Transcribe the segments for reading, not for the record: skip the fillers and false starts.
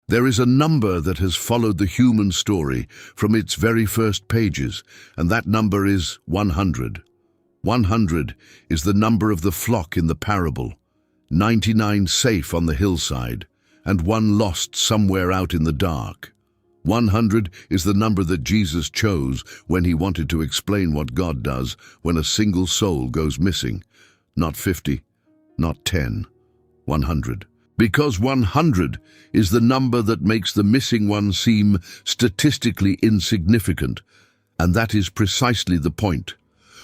There is a number that has followed the human story from its very first pages, and that number is 100. 100 is the number of the flock in the parable, 99 safe on the hillside, and one lost somewhere out in the dark. 100 is the number that Jesus chose when he wanted to explain what God does when a single soul goes missing. Not 50, not 10, 100. Because 100 is the number that makes the missing one seem statistically insignificant, and that is precisely the point.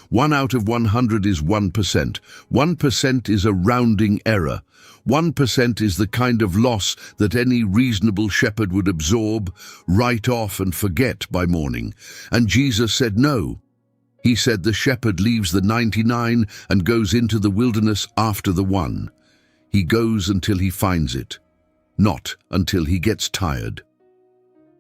1 out of 100 is 1%. 1% is a rounding error. 1% is the kind of loss that any reasonable shepherd would absorb, write off and forget by morning. And Jesus said no. He said the shepherd leaves the 99 and goes into the wilderness after the one. He goes until he finds it, not until he gets tired.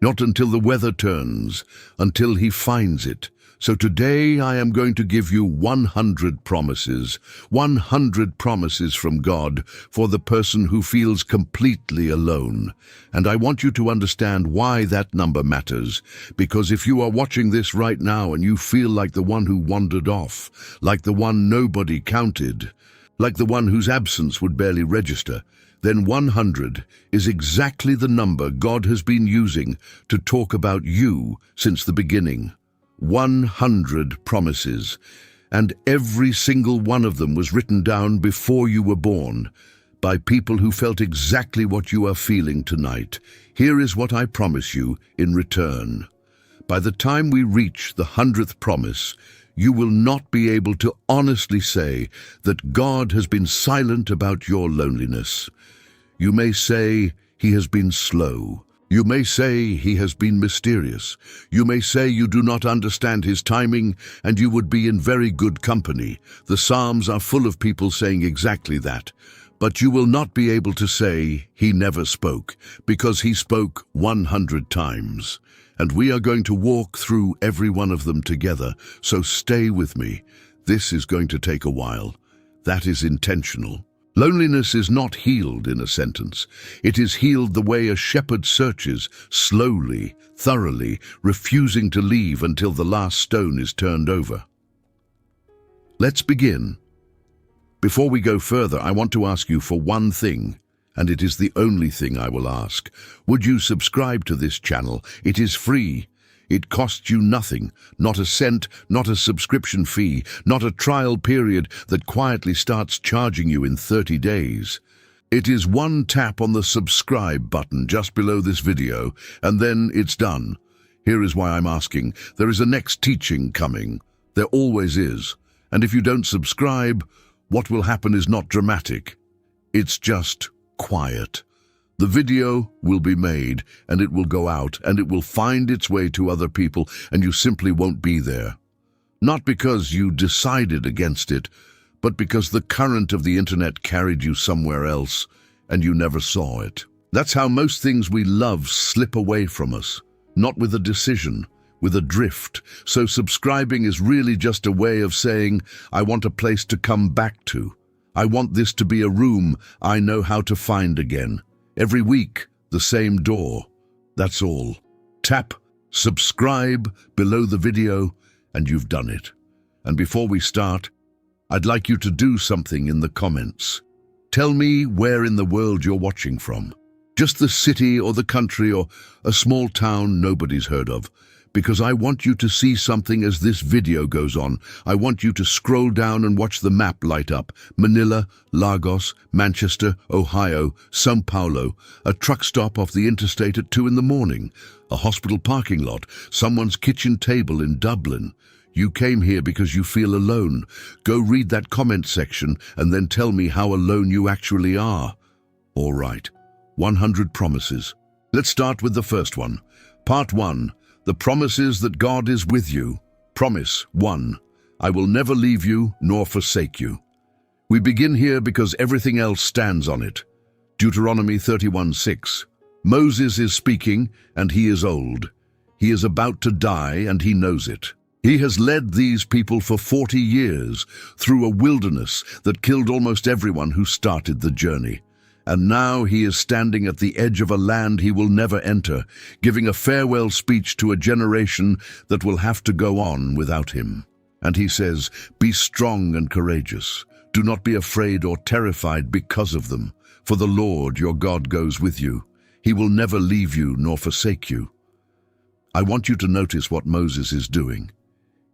Not until the weather turns, until he finds it. So today I am going to give you 100 promises, 100 promises from God for the person who feels completely alone. And I want you to understand why that number matters, because if you are watching this right now and you feel like the one who wandered off, like the one nobody counted, like the one whose absence would barely register, then 100 is exactly the number God has been using to talk about you since the beginning. 100 promises, and every single one of them was written down before you were born, by people who felt exactly what you are feeling tonight. Here is what I promise you in return. By the time we reach the 100th promise, you will not be able to honestly say that God has been silent about your loneliness. You may say he has been slow. You may say he has been mysterious. You may say you do not understand his timing, and you would be in very good company. The Psalms are full of people saying exactly that. But you will not be able to say he never spoke, because he spoke 100 times. And we are going to walk through every one of them together, so stay with me. This is going to take a while. That is intentional. Loneliness is not healed in a sentence. It is healed the way a shepherd searches, slowly, thoroughly, refusing to leave until the last stone is turned over. Let's begin. Before we go further, I want to ask you for one thing, and it is the only thing I will ask. Would you subscribe to this channel? It is free. It costs you nothing, not a cent, not a subscription fee, not a trial period that quietly starts charging you in 30 days. It is one tap on the subscribe button just below this video, and then it's done. Here is why I'm asking. There is a next teaching coming. There always is. And if you don't subscribe, what will happen is not dramatic. It's just quiet. The video will be made, and it will go out, and it will find its way to other people, and you simply won't be there. Not because you decided against it, but because the current of the internet carried you somewhere else, and you never saw it. That's how most things we love slip away from us, not with a decision, with a drift. So subscribing is really just a way of saying, I want a place to come back to. I want this to be a room I know how to find again. Every week, the same door. That's all. Tap subscribe below the video, and you've done it. And before we start, I'd like you to do something in the comments. Tell me where in the world you're watching from. Just the city or the country or a small town nobody's heard of. Because I want you to see something as this video goes on. I want you to scroll down and watch the map light up. Manila, Lagos, Manchester, Ohio, São Paulo, a truck stop off the interstate at 2 in the morning, a hospital parking lot, someone's kitchen table in Dublin. You came here because you feel alone. Go read that comment section and then tell me how alone you actually are. All right, 100 promises. Let's start with the first one. Part 1. The promises that God is with you. Promise 1. I will never leave you nor forsake you. We begin here because everything else stands on it. Deuteronomy 31:6. Moses is speaking, and he is old. He is about to die, and he knows it. He has led these people for 40 years through a wilderness that killed almost everyone who started the journey. And now he is standing at the edge of a land he will never enter, giving a farewell speech to a generation that will have to go on without him. And he says, "Be strong and courageous. Do not be afraid or terrified because of them, for the Lord your God goes with you. He will never leave you nor forsake you." I want you to notice what Moses is doing.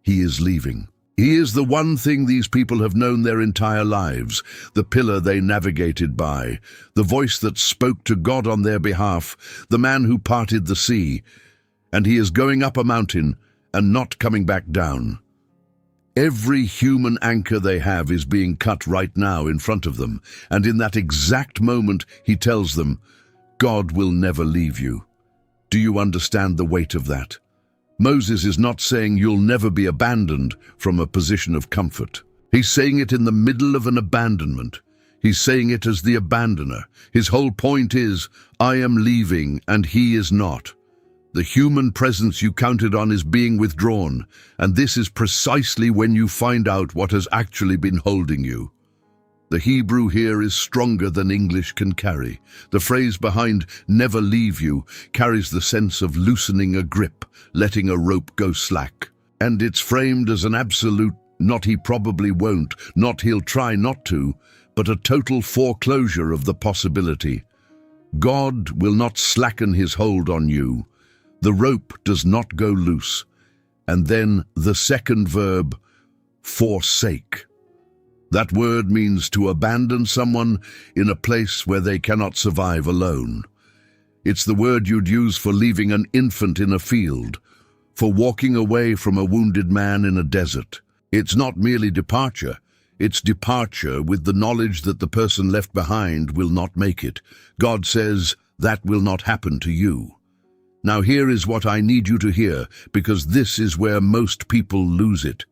He is leaving. He is the one thing these people have known their entire lives, the pillar they navigated by, the voice that spoke to God on their behalf, the man who parted the sea. And he is going up a mountain and not coming back down. Every human anchor they have is being cut right now in front of them, and in that exact moment he tells them, God will never leave you. Do you understand the weight of that? Moses is not saying you'll never be abandoned from a position of comfort. He's saying it in the middle of an abandonment. He's saying it as the abandoner. His whole point is, I am leaving and he is not. The human presence you counted on is being withdrawn, and this is precisely when you find out what has actually been holding you. The Hebrew here is stronger than English can carry. The phrase behind "never leave you" carries the sense of loosening a grip, letting a rope go slack. And it's framed as an absolute, not he probably won't, not he'll try not to, but a total foreclosure of the possibility. God will not slacken his hold on you. The rope does not go loose. And then the second verb, forsake. That word means to abandon someone in a place where they cannot survive alone. It's the word you'd use for leaving an infant in a field, for walking away from a wounded man in a desert. It's not merely departure, it's departure with the knowledge that the person left behind will not make it. God says, that will not happen to you. Now here is what I need you to hear, because this is where most people lose it.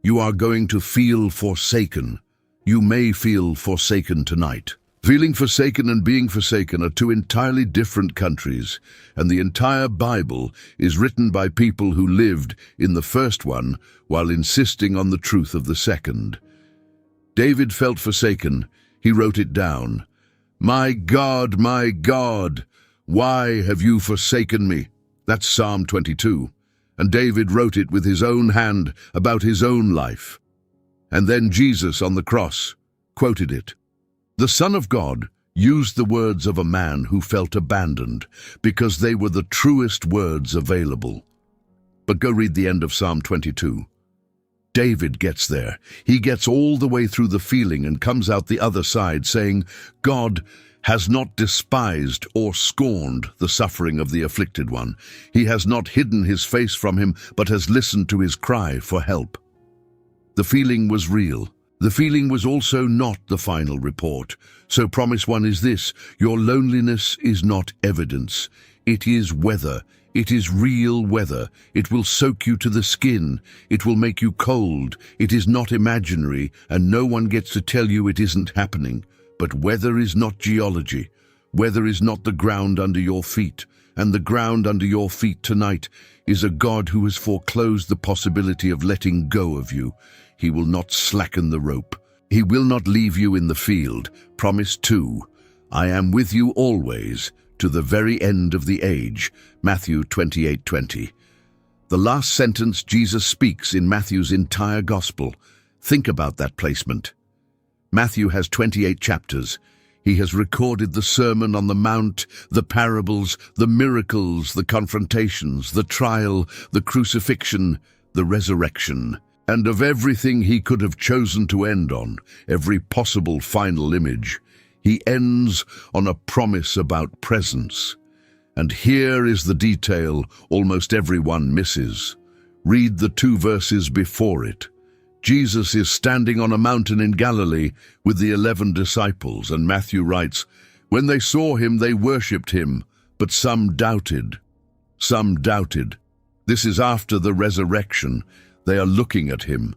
You are going to feel forsaken. You may feel forsaken tonight. Feeling forsaken and being forsaken are two entirely different countries, and the entire Bible is written by people who lived in the first one while insisting on the truth of the second. David felt forsaken. He wrote it down. My God, why have you forsaken me? That's Psalm 22. And David wrote it with his own hand about his own life. And then Jesus on the cross quoted it. The Son of God used the words of a man who felt abandoned because they were the truest words available. But go read the end of Psalm 22. David gets there. He gets all the way through the feeling and comes out the other side saying, God has not despised or scorned the suffering of the afflicted one. He has not hidden his face from him, but has listened to his cry for help. The feeling was real. The feeling was also not the final report. So promise one is this: your loneliness is not evidence. It is weather. It is real weather. It will soak you to the skin. It will make you cold. It is not imaginary, and no one gets to tell you it isn't happening. But weather is not geology. Weather is not the ground under your feet. And the ground under your feet tonight is a God who has foreclosed the possibility of letting go of you. He will not slacken the rope. He will not leave you in the field. Promise 2, I am with you always, to the very end of the age. Matthew 28:20. The last sentence Jesus speaks in Matthew's entire gospel. Think about that placement. Matthew has 28 chapters. He has recorded the Sermon on the Mount, the parables, the miracles, the confrontations, the trial, the crucifixion, the resurrection. And of everything he could have chosen to end on, every possible final image, he ends on a promise about presence. And here is the detail almost everyone misses. Read the 2 verses before it. Jesus is standing on a mountain in Galilee with the 11 disciples, and Matthew writes, when they saw him, they worshipped him, but some doubted. Some doubted. This is after the resurrection. They are looking at him.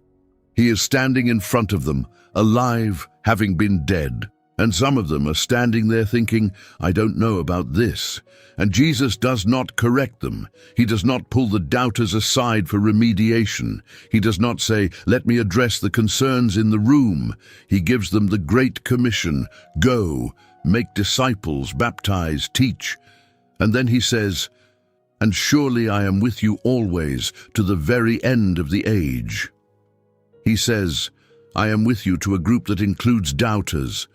He is standing in front of them, alive, having been dead. And some of them are standing there thinking, I don't know about this. And Jesus does not correct them. He does not pull the doubters aside for remediation. He does not say, let me address the concerns in the room. He gives them the Great Commission, go, make disciples, baptize, teach. And then he says, and surely I am with you always to the very end of the age. He says, I am with you to a group that includes doubters.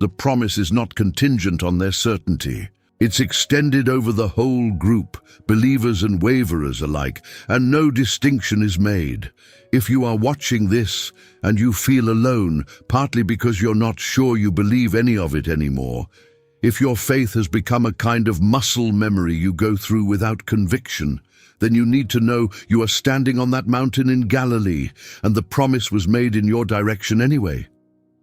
The promise is not contingent on their certainty. It's extended over the whole group, believers and waverers alike, and no distinction is made. If you are watching this and you feel alone, partly because you're not sure you believe any of it anymore, if your faith has become a kind of muscle memory you go through without conviction, then you need to know you are standing on that mountain in Galilee, and the promise was made in your direction anyway.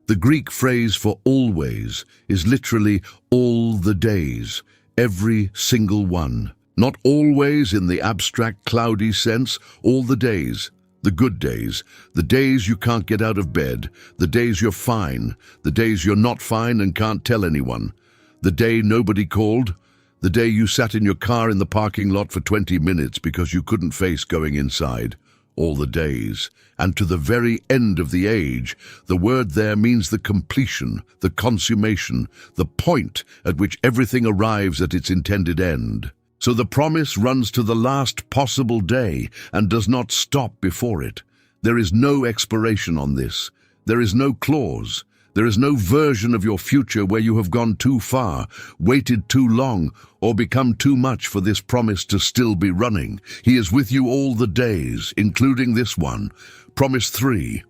The Greek phrase for always is literally all the days, every single one. Not always in the abstract, cloudy sense, all the days. The good days, the days you can't get out of bed, the days you're fine, the days you're not fine and can't tell anyone, the day nobody called, the day you sat in your car in the parking lot for 20 minutes because you couldn't face going inside. All the days. And to the very end of the age, the word there means the completion, the consummation, the point at which everything arrives at its intended end. So the promise runs to the last possible day and does not stop before it. There is no expiration on this. There is no clause. There is no version of your future where you have gone too far, waited too long, or become too much for this promise to still be running. He is with you all the days, including this one. Promise 3.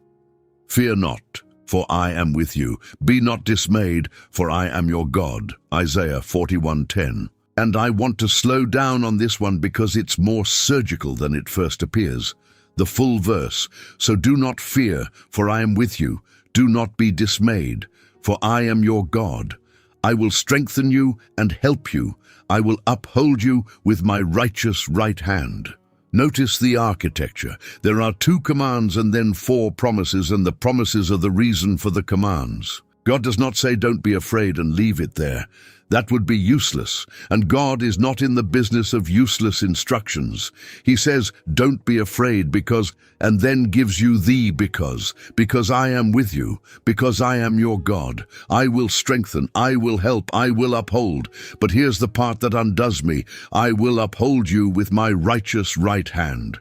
Fear not, for I am with you. Be not dismayed, for I am your God. Isaiah 41:10. And I want to slow down on this one because it's more surgical than it first appears. The full verse. So do not fear, for I am with you. Do not be dismayed, for I am your God. I will strengthen you and help you. I will uphold you with my righteous right hand. Notice the architecture. There are 2 commands and then 4 promises, and the promises are the reason for the commands. God does not say don't be afraid and leave it there. That would be useless, and God is not in the business of useless instructions. He says, don't be afraid because, and then gives you the because I am with you, because I am your God. I will strengthen, I will help, I will uphold. But here's the part that undoes me. I will uphold you with my righteous right hand.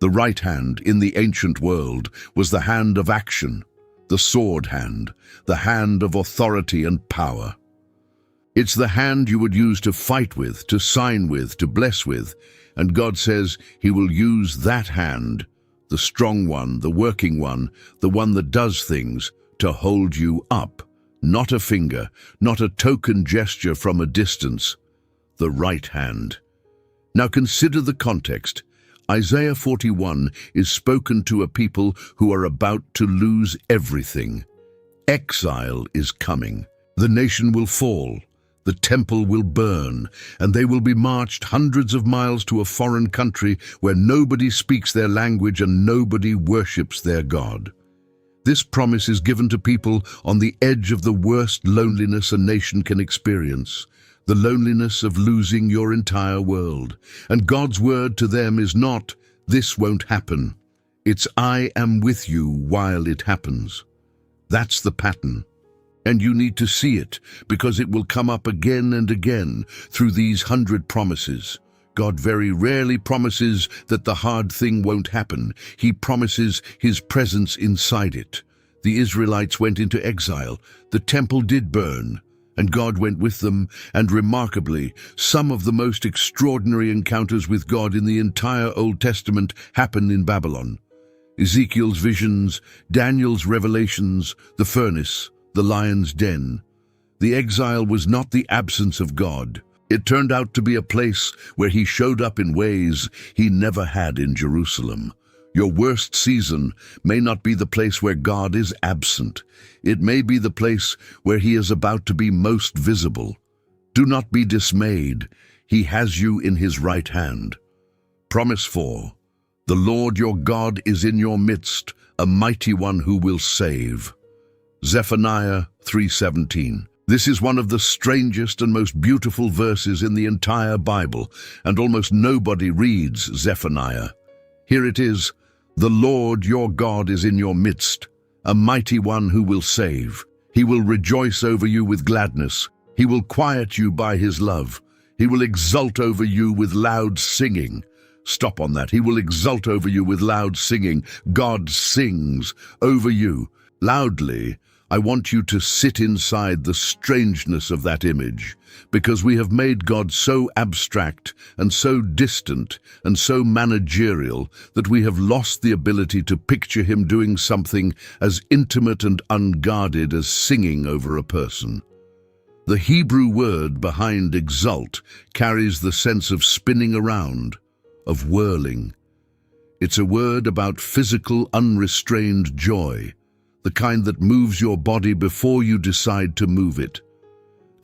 The right hand in the ancient world was the hand of action, the sword hand, the hand of authority and power. It's the hand you would use to fight with, to sign with, to bless with. And God says he will use that hand, the strong one, the working one, the one that does things, to hold you up. Not a finger, not a token gesture from a distance. The right hand. Now consider the context. Isaiah 41 is spoken to a people who are about to lose everything. Exile is coming. The nation will fall. The temple will burn, and they will be marched hundreds of miles to a foreign country where nobody speaks their language and nobody worships their God. This promise is given to people on the edge of the worst loneliness a nation can experience, the loneliness of losing your entire world. And God's word to them is not, this won't happen. It's, I am with you while it happens. That's the pattern. And you need to see it, because it will come up again and again through these 100 promises. God very rarely promises that the hard thing won't happen. He promises his presence inside it. The Israelites went into exile. The temple did burn, and God went with them, and remarkably, some of the most extraordinary encounters with God in the entire Old Testament happen in Babylon. Ezekiel's visions, Daniel's revelations, the furnace, the lion's den. The exile was not the absence of God. It turned out to be a place where he showed up in ways he never had in Jerusalem. Your worst season may not be the place where God is absent. It may be the place where he is about to be most visible. Do not be dismayed. He has you in his right hand. Promise 4. The Lord your God is in your midst, a mighty one who will save. Zephaniah 3:17. This is one of the strangest and most beautiful verses in the entire Bible, and almost nobody reads Zephaniah. Here it is, the Lord your God is in your midst, a mighty one who will save. He will rejoice over you with gladness. He will quiet you by his love. He will exult over you with loud singing. Stop on that. He will exult over you with loud singing. God sings over you loudly. I want you to sit inside the strangeness of that image, because we have made God so abstract and so distant and so managerial that we have lost the ability to picture him doing something as intimate and unguarded as singing over a person. The Hebrew word behind exult carries the sense of spinning around, of whirling. It's a word about physical, unrestrained joy, the kind that moves your body before you decide to move it.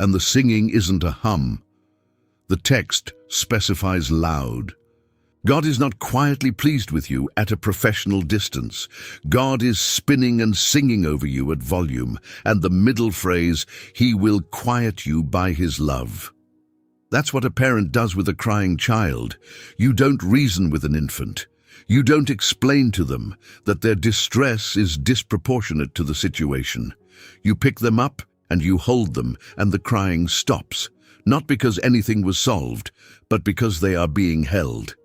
And the singing isn't a hum. The text specifies loud. God is not quietly pleased with you at a professional distance. God is spinning and singing over you at volume, and the middle phrase, he will quiet you by his love. That's what a parent does with a crying child. You don't reason with an infant. You don't explain to them that their distress is disproportionate to the situation. You pick them up and you hold them, and the crying stops, not because anything was solved, but because they are being held.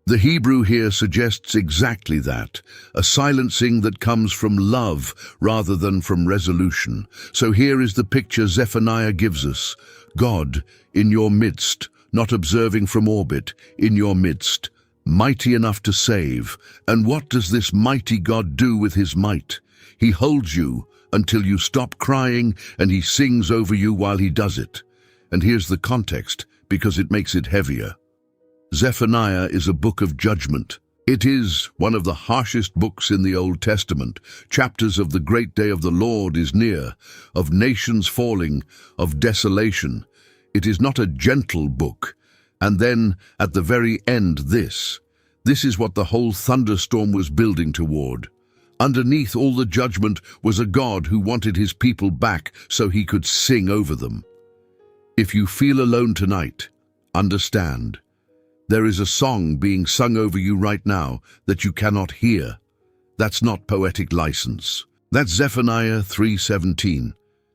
The Hebrew here suggests exactly that, a silencing that comes from love rather than from resolution. So here is the picture Zephaniah gives us. God in your midst, not observing from orbit, in your midst, mighty enough to save. And what does this mighty God do with his might? He holds you until you stop crying, and he sings over you while he does it. And here's the context, because it makes it heavier. Zephaniah is a book of judgment. It is one of the harshest books in the Old Testament. Chapters of the great day of the Lord is near, of nations falling, of desolation. It is not a gentle book. And then, at the very end, this is what the whole thunderstorm was building toward. Underneath all the judgment was a God who wanted his people back so he could sing over them. If you feel alone tonight, understand. There is a song being sung over you right now that you cannot hear. That's not poetic license. That's Zephaniah 3:17.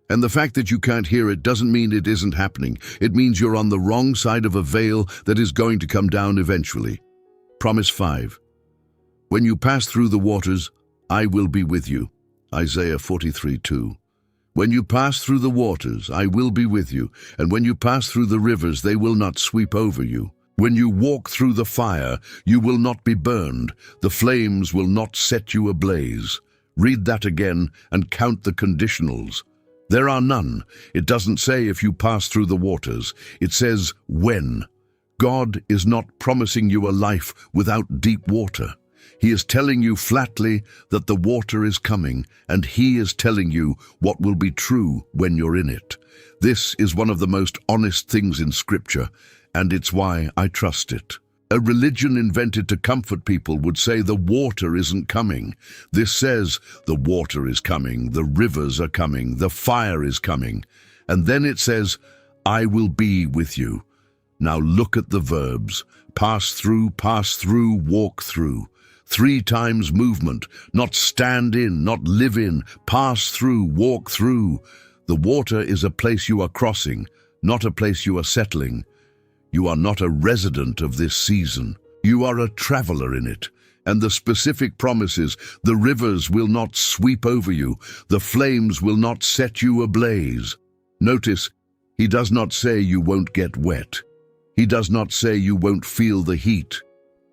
And the fact that you can't hear it doesn't mean it isn't happening. It means you're on the wrong side of a veil that is going to come down eventually. Promise 5. When you pass through the waters, I will be with you. Isaiah 43:2. When you pass through the waters, I will be with you. And when you pass through the rivers, they will not sweep over you. When you walk through the fire, you will not be burned. The flames will not set you ablaze. Read that again and count the conditionals. There are none. It doesn't say if you pass through the waters. It says when. God is not promising you a life without deep water. He is telling you flatly that the water is coming, and he is telling you what will be true when you're in it. This is one of the most honest things in Scripture, and it's why I trust it. A religion invented to comfort people would say the water isn't coming. This says the water is coming, the rivers are coming, the fire is coming. And then it says, I will be with you. Now look at the verbs. Pass through, walk through. 3 times movement, not stand in, not live in. Pass through, walk through. The water is a place you are crossing, not a place you are settling. You are not a resident of this season. You are a traveler in it. And the specific promises, the rivers will not sweep over you. The flames will not set you ablaze. Notice, he does not say you won't get wet. He does not say you won't feel the heat.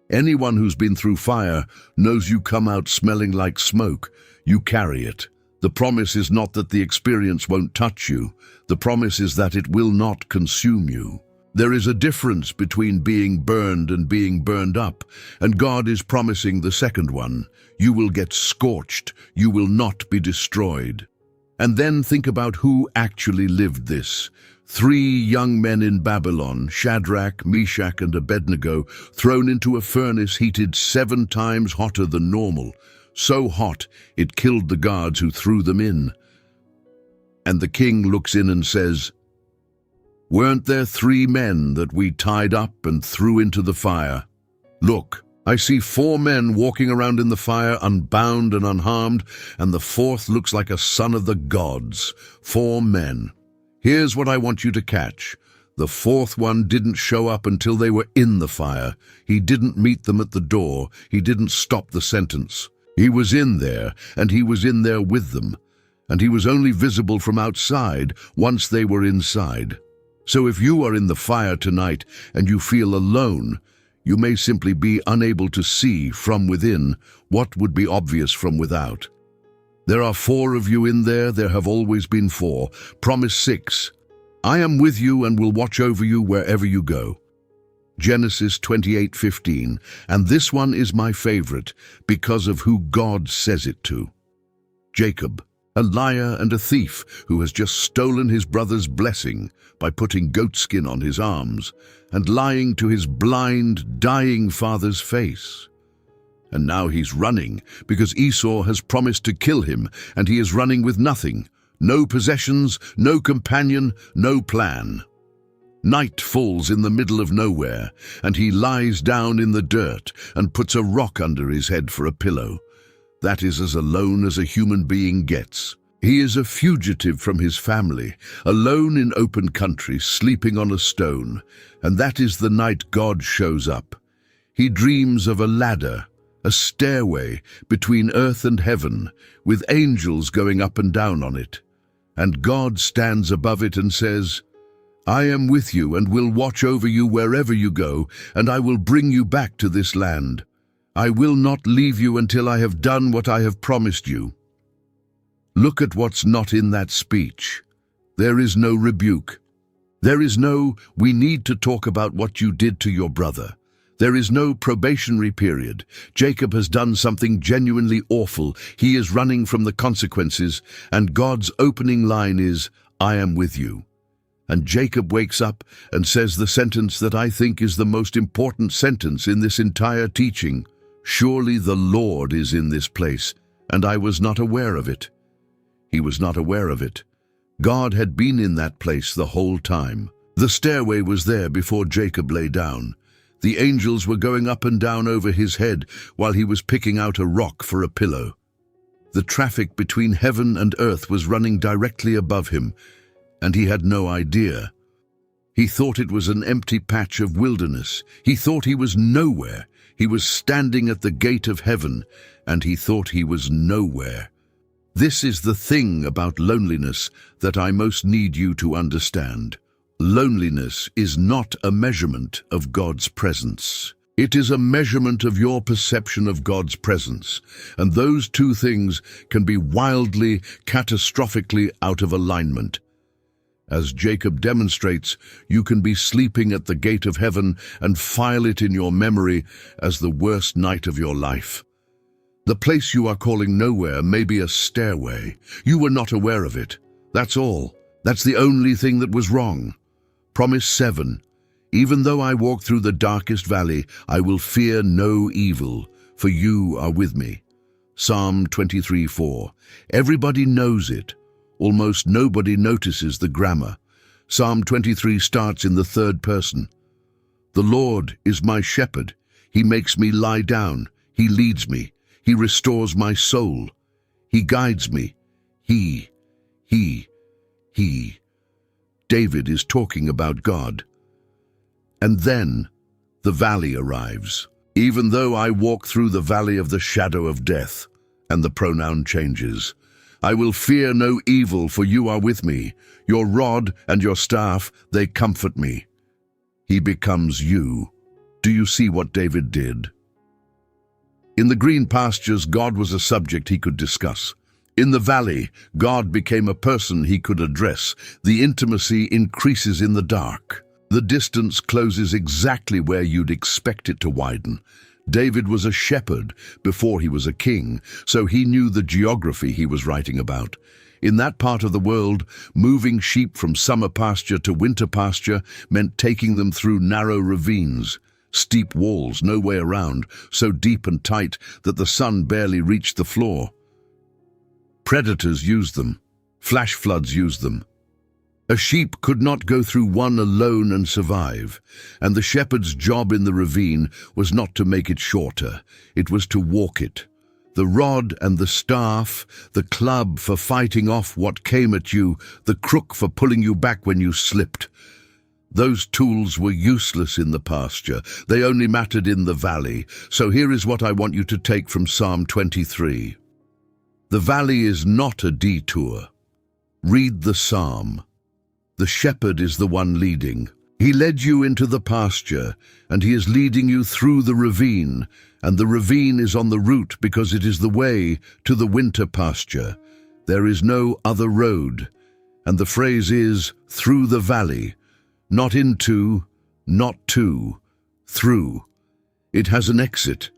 Anyone who's been through fire knows you come out smelling like smoke. You carry it. The promise is not that the experience won't touch you. The promise is that it will not consume you. There is a difference between being burned and being burned up, and God is promising the second one. You will get scorched. You will not be destroyed. And then think about who actually lived this. 3 young men in Babylon, Shadrach, Meshach, and Abednego, thrown into a furnace heated 7 times hotter than normal. So hot, it killed the guards who threw them in. And the king looks in and says, Weren't there 3 men that we tied up and threw into the fire? Look, I see 4 men walking around in the fire, unbound and unharmed, and the 4th looks like a son of the gods. 4 men. Here's what I want you to catch. The 4th one didn't show up until they were in the fire. He didn't meet them at the door. He didn't stop the sentence. He was in there, and he was in there with them. And he was only visible from outside once they were inside. So if you are in the fire tonight and you feel alone, you may simply be unable to see from within what would be obvious from without. There are 4 of you in there. There have always been 4. Promise 6. I am with you and will watch over you wherever you go. Genesis 28:15, and this one is my favorite because of who God says it to. Jacob, a liar and a thief who has just stolen his brother's blessing by putting goatskin on his arms and lying to his blind, dying father's face. And now he's running because Esau has promised to kill him, and he is running with nothing. No possessions, no companion, no plan. Night falls in the middle of nowhere, and he lies down in the dirt and puts a rock under his head for a pillow. That is as alone as a human being gets. He is a fugitive from his family, alone in open country, sleeping on a stone, and that is the night God shows up. He dreams of a ladder, a stairway between earth and heaven, with angels going up and down on it. And God stands above it and says, I am with you and will watch over you wherever you go, and I will bring you back to this land. I will not leave you until I have done what I have promised you. Look at what's not in that speech. There is no rebuke. There is no, we need to talk about what you did to your brother. There is no probationary period. Jacob has done something genuinely awful. He is running from the consequences, and God's opening line is, I am with you. And Jacob wakes up and says the sentence that I think is the most important sentence in this entire teaching. Surely the Lord is in this place, and I was not aware of it. He was not aware of it. God had been in that place the whole time. The stairway was there before Jacob lay down. The angels were going up and down over his head while he was picking out a rock for a pillow. The traffic between heaven and earth was running directly above him, and he had no idea. He thought it was an empty patch of wilderness. He thought he was nowhere. He was standing at the gate of heaven, and he thought he was nowhere. This is the thing about loneliness that I most need you to understand. Loneliness is not a measurement of God's presence. It is a measurement of your perception of God's presence, and those 2 things can be wildly, catastrophically out of alignment. As Jacob demonstrates, you can be sleeping at the gate of heaven and file it in your memory as the worst night of your life. The place you are calling nowhere may be a stairway. You were not aware of it. That's all. That's the only thing that was wrong. Promise 7. Even though I walk through the darkest valley, I will fear no evil, for you are with me. Psalm 23:4. Everybody knows it. Almost nobody notices the grammar. Psalm 23 starts in the 3rd person. The Lord is my shepherd. He makes me lie down. He leads me. He restores my soul. He guides me. He. David is talking about God. And then the valley arrives. Even though I walk through the valley of the shadow of death, and the pronoun changes, I will fear no evil, for you are with me. Your rod and your staff, they comfort me. He becomes you. Do you see what David did? In the green pastures, God was a subject he could discuss. In the valley, God became a person he could address. The intimacy increases in the dark. The distance closes exactly where you'd expect it to widen. David was a shepherd before he was a king, so he knew the geography he was writing about. In that part of the world, moving sheep from summer pasture to winter pasture meant taking them through narrow ravines, steep walls, no way around, so deep and tight that the sun barely reached the floor. Predators used them. Flash floods used them. A sheep could not go through one alone and survive, and the shepherd's job in the ravine was not to make it shorter, it was to walk it. The rod and the staff, the club for fighting off what came at you, the crook for pulling you back when you slipped. Those tools were useless in the pasture, they only mattered in the valley. So here is what I want you to take from Psalm 23. The valley is not a detour. Read the psalm. The shepherd is the one leading. He led you into the pasture, and he is leading you through the ravine, and the ravine is on the route because it is the way to the winter pasture. There is no other road, and the phrase is through the valley, not into, not to, through. It has an exit.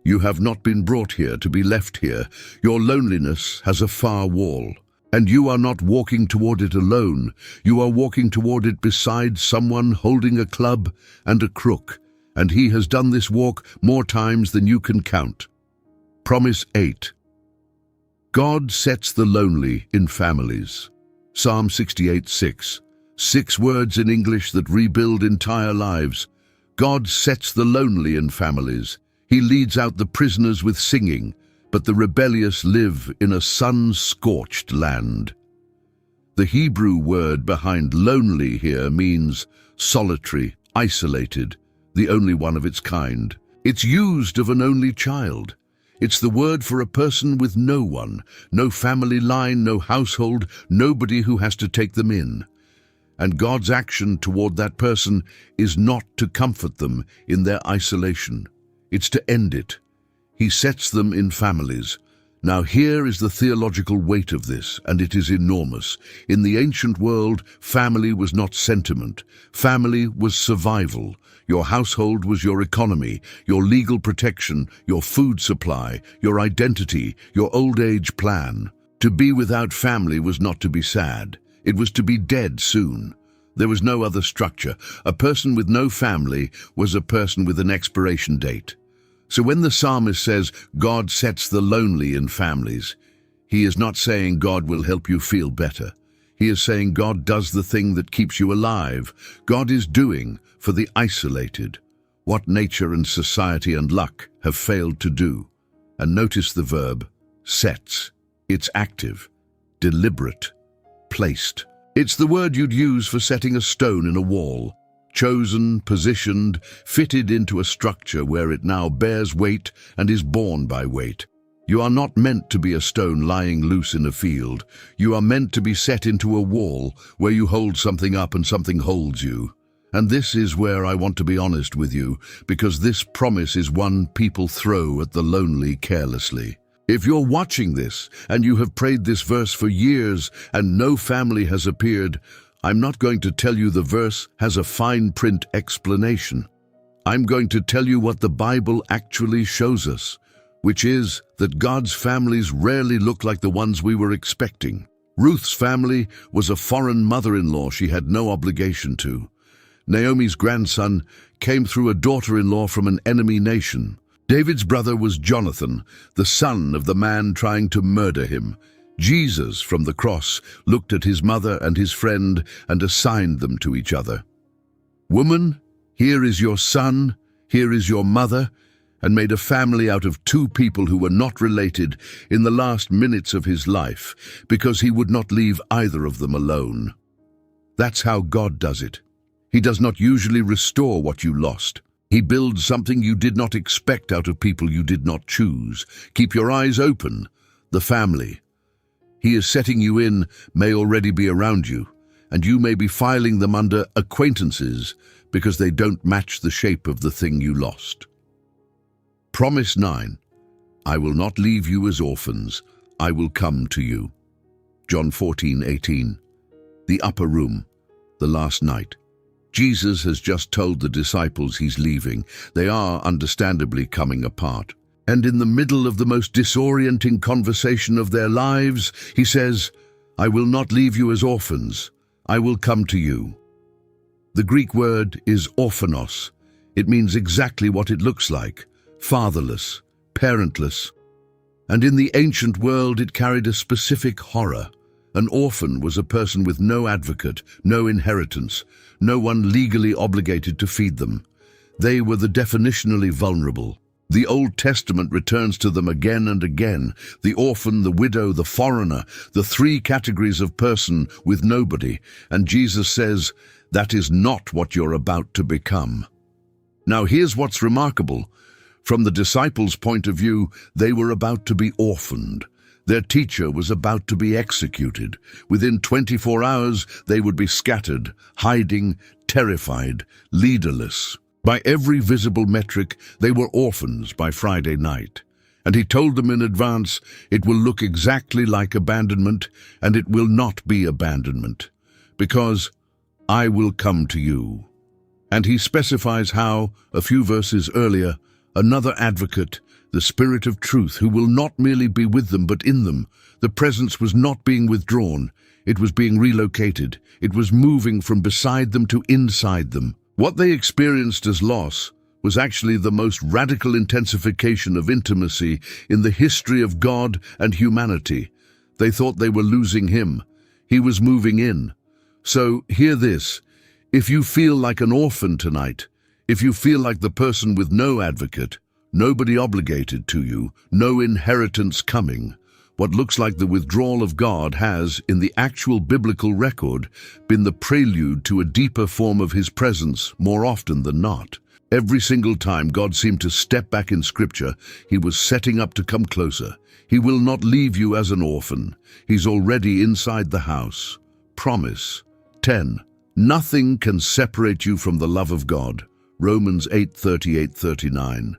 You have not been brought here to be left here. Your loneliness has a far wall. And you are not walking toward it alone. You are walking toward it beside someone holding a club and a crook, and he has done this walk more times than you can count. Promise 8. God sets the lonely in families. Psalm 68:6. 6 words in English that rebuild entire lives. God sets the lonely in families. He leads out the prisoners with singing, but the rebellious live in a sun-scorched land. The Hebrew word behind lonely here means solitary, isolated, the only one of its kind. It's used of an only child. It's the word for a person with no one, no family line, no household, nobody who has to take them in. And God's action toward that person is not to comfort them in their isolation. It's to end it. He sets them in families. Now here is the theological weight of this, and it is enormous. In the ancient world, family was not sentiment. Family was survival. Your household was your economy, your legal protection, your food supply, your identity, your old age plan. To be without family was not to be sad. It was to be dead soon. There was no other structure. A person with no family was a person with an expiration date. So when the psalmist says God sets the lonely in families, he is not saying God will help you feel better. He is saying God does the thing that keeps you alive. God is doing for the isolated what nature and society and luck have failed to do. And notice the verb, sets. It's active, deliberate, placed. It's the word you'd use for setting a stone in a wall. Chosen, positioned, fitted into a structure where it now bears weight and is borne by weight. You are not meant to be a stone lying loose in a field. You are meant to be set into a wall where you hold something up and something holds you. And this is where I want to be honest with you, because this promise is one people throw at the lonely carelessly. If you're watching this and you have prayed this verse for years and no family has appeared, I'm not going to tell you the verse has a fine print explanation. I'm going to tell you what the Bible actually shows us, which is that God's families rarely look like the ones we were expecting. Ruth's family was a foreign mother-in-law she had no obligation to. Naomi's grandson came through a daughter-in-law from an enemy nation. David's brother was Jonathan, the son of the man trying to murder him. Jesus, from the cross, looked at his mother and his friend and assigned them to each other. Woman, here is your son, here is your mother, and made a family out of 2 people who were not related in the last minutes of his life, because he would not leave either of them alone. That's how God does it. He does not usually restore what you lost. He builds something you did not expect out of people you did not choose. Keep your eyes open. The family He is setting you in may already be around you, and you may be filing them under acquaintances because they don't match the shape of the thing you lost. Promise 9. I will not leave you as orphans. I will come to you. John 14:18. The upper room, the last night. Jesus has just told the disciples he's leaving. They are understandably coming apart. And in the middle of the most disorienting conversation of their lives, he says, I will not leave you as orphans. I will come to you. The Greek word is orphanos. It means exactly what it looks like, fatherless, parentless. And in the ancient world, it carried a specific horror. An orphan was a person with no advocate, no inheritance, no one legally obligated to feed them. They were the definitionally vulnerable. The Old Testament returns to them again and again: the orphan, the widow, the foreigner, the three categories of person with nobody. And Jesus says, that is not what you're about to become. Now here's what's remarkable. From the disciples' point of view, they were about to be orphaned. Their teacher was about to be executed. Within 24 hours, they would be scattered, hiding, terrified, leaderless. By every visible metric, they were orphans by Friday night. And he told them in advance, it will look exactly like abandonment, and it will not be abandonment, because I will come to you. And he specifies how, a few verses earlier, another advocate, the Spirit of Truth, who will not merely be with them but in them. The presence was not being withdrawn, it was being relocated. It was moving from beside them to inside them. What they experienced as loss was actually the most radical intensification of intimacy in the history of God and humanity. They thought they were losing him. He was moving in. So hear this: if you feel like an orphan tonight, if you feel like the person with no advocate, nobody obligated to you, no inheritance coming, what looks like the withdrawal of God has, in the actual biblical record, been the prelude to a deeper form of his presence more often than not. Every single time God seemed to step back in Scripture, he was setting up to come closer. He will not leave you as an orphan. He's already inside the house. Promise. 10. Nothing can separate you from the love of God. Romans 8:38-39.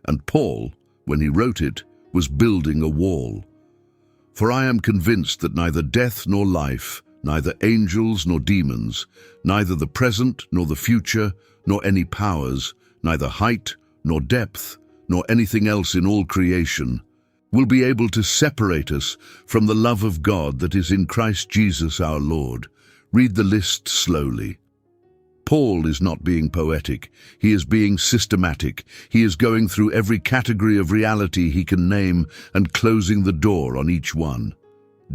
And Paul, when he wrote it, was building a wall. For I am convinced that neither death nor life, neither angels nor demons, neither the present nor the future, nor any powers, neither height nor depth, nor anything else in all creation, will be able to separate us from the love of God that is in Christ Jesus our Lord. Read the list slowly. Paul is not being poetic. He is being systematic. He is going through every category of reality he can name and closing the door on each one.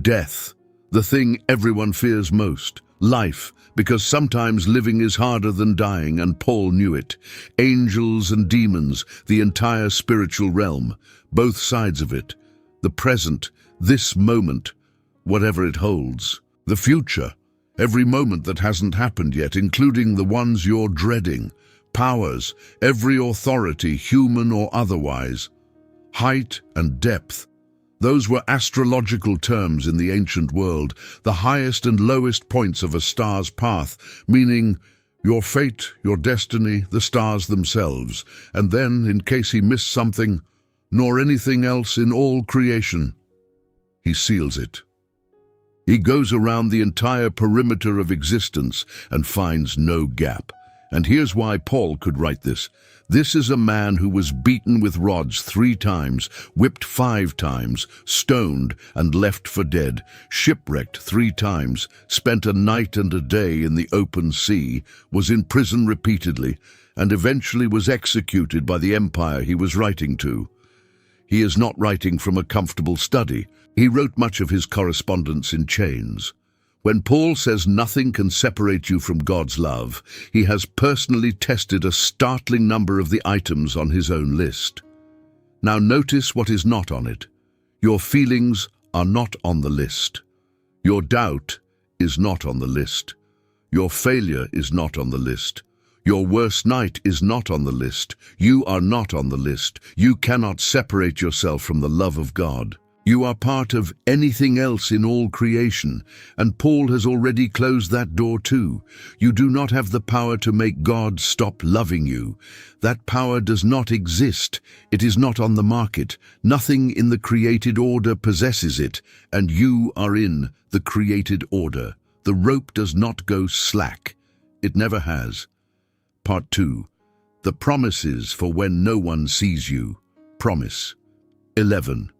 Death, the thing everyone fears most. Life, because sometimes living is harder than dying, and Paul knew it. Angels and demons, the entire spiritual realm, both sides of it. The present, this moment, whatever it holds. The future, every moment that hasn't happened yet, including the ones you're dreading. Powers, every authority, human or otherwise. Height and depth, those were astrological terms in the ancient world, the highest and lowest points of a star's path, meaning your fate, your destiny, the stars themselves. And then, in case he missed something, nor anything else in all creation, he seals it. He goes around the entire perimeter of existence and finds no gap. And here's why Paul could write this. This is a man who was beaten with rods 3 times, whipped 5 times, stoned and left for dead, shipwrecked 3 times, spent a night and a day in the open sea, was in prison repeatedly, and eventually was executed by the empire he was writing to. He is not writing from a comfortable study. He wrote much of his correspondence in chains. When Paul says nothing can separate you from God's love, he has personally tested a startling number of the items on his own list. Now notice what is not on it. Your feelings are not on the list. Your doubt is not on the list. Your failure is not on the list. Your worst night is not on the list. You are not on the list. You cannot separate yourself from the love of God. You are part of anything else in all creation, and Paul has already closed that door too. You do not have the power to make God stop loving you. That power does not exist. It is not on the market. Nothing in the created order possesses it, and you are in the created order. The rope does not go slack. It never has. Part 2. The promises for when no one sees you. Promise. 11.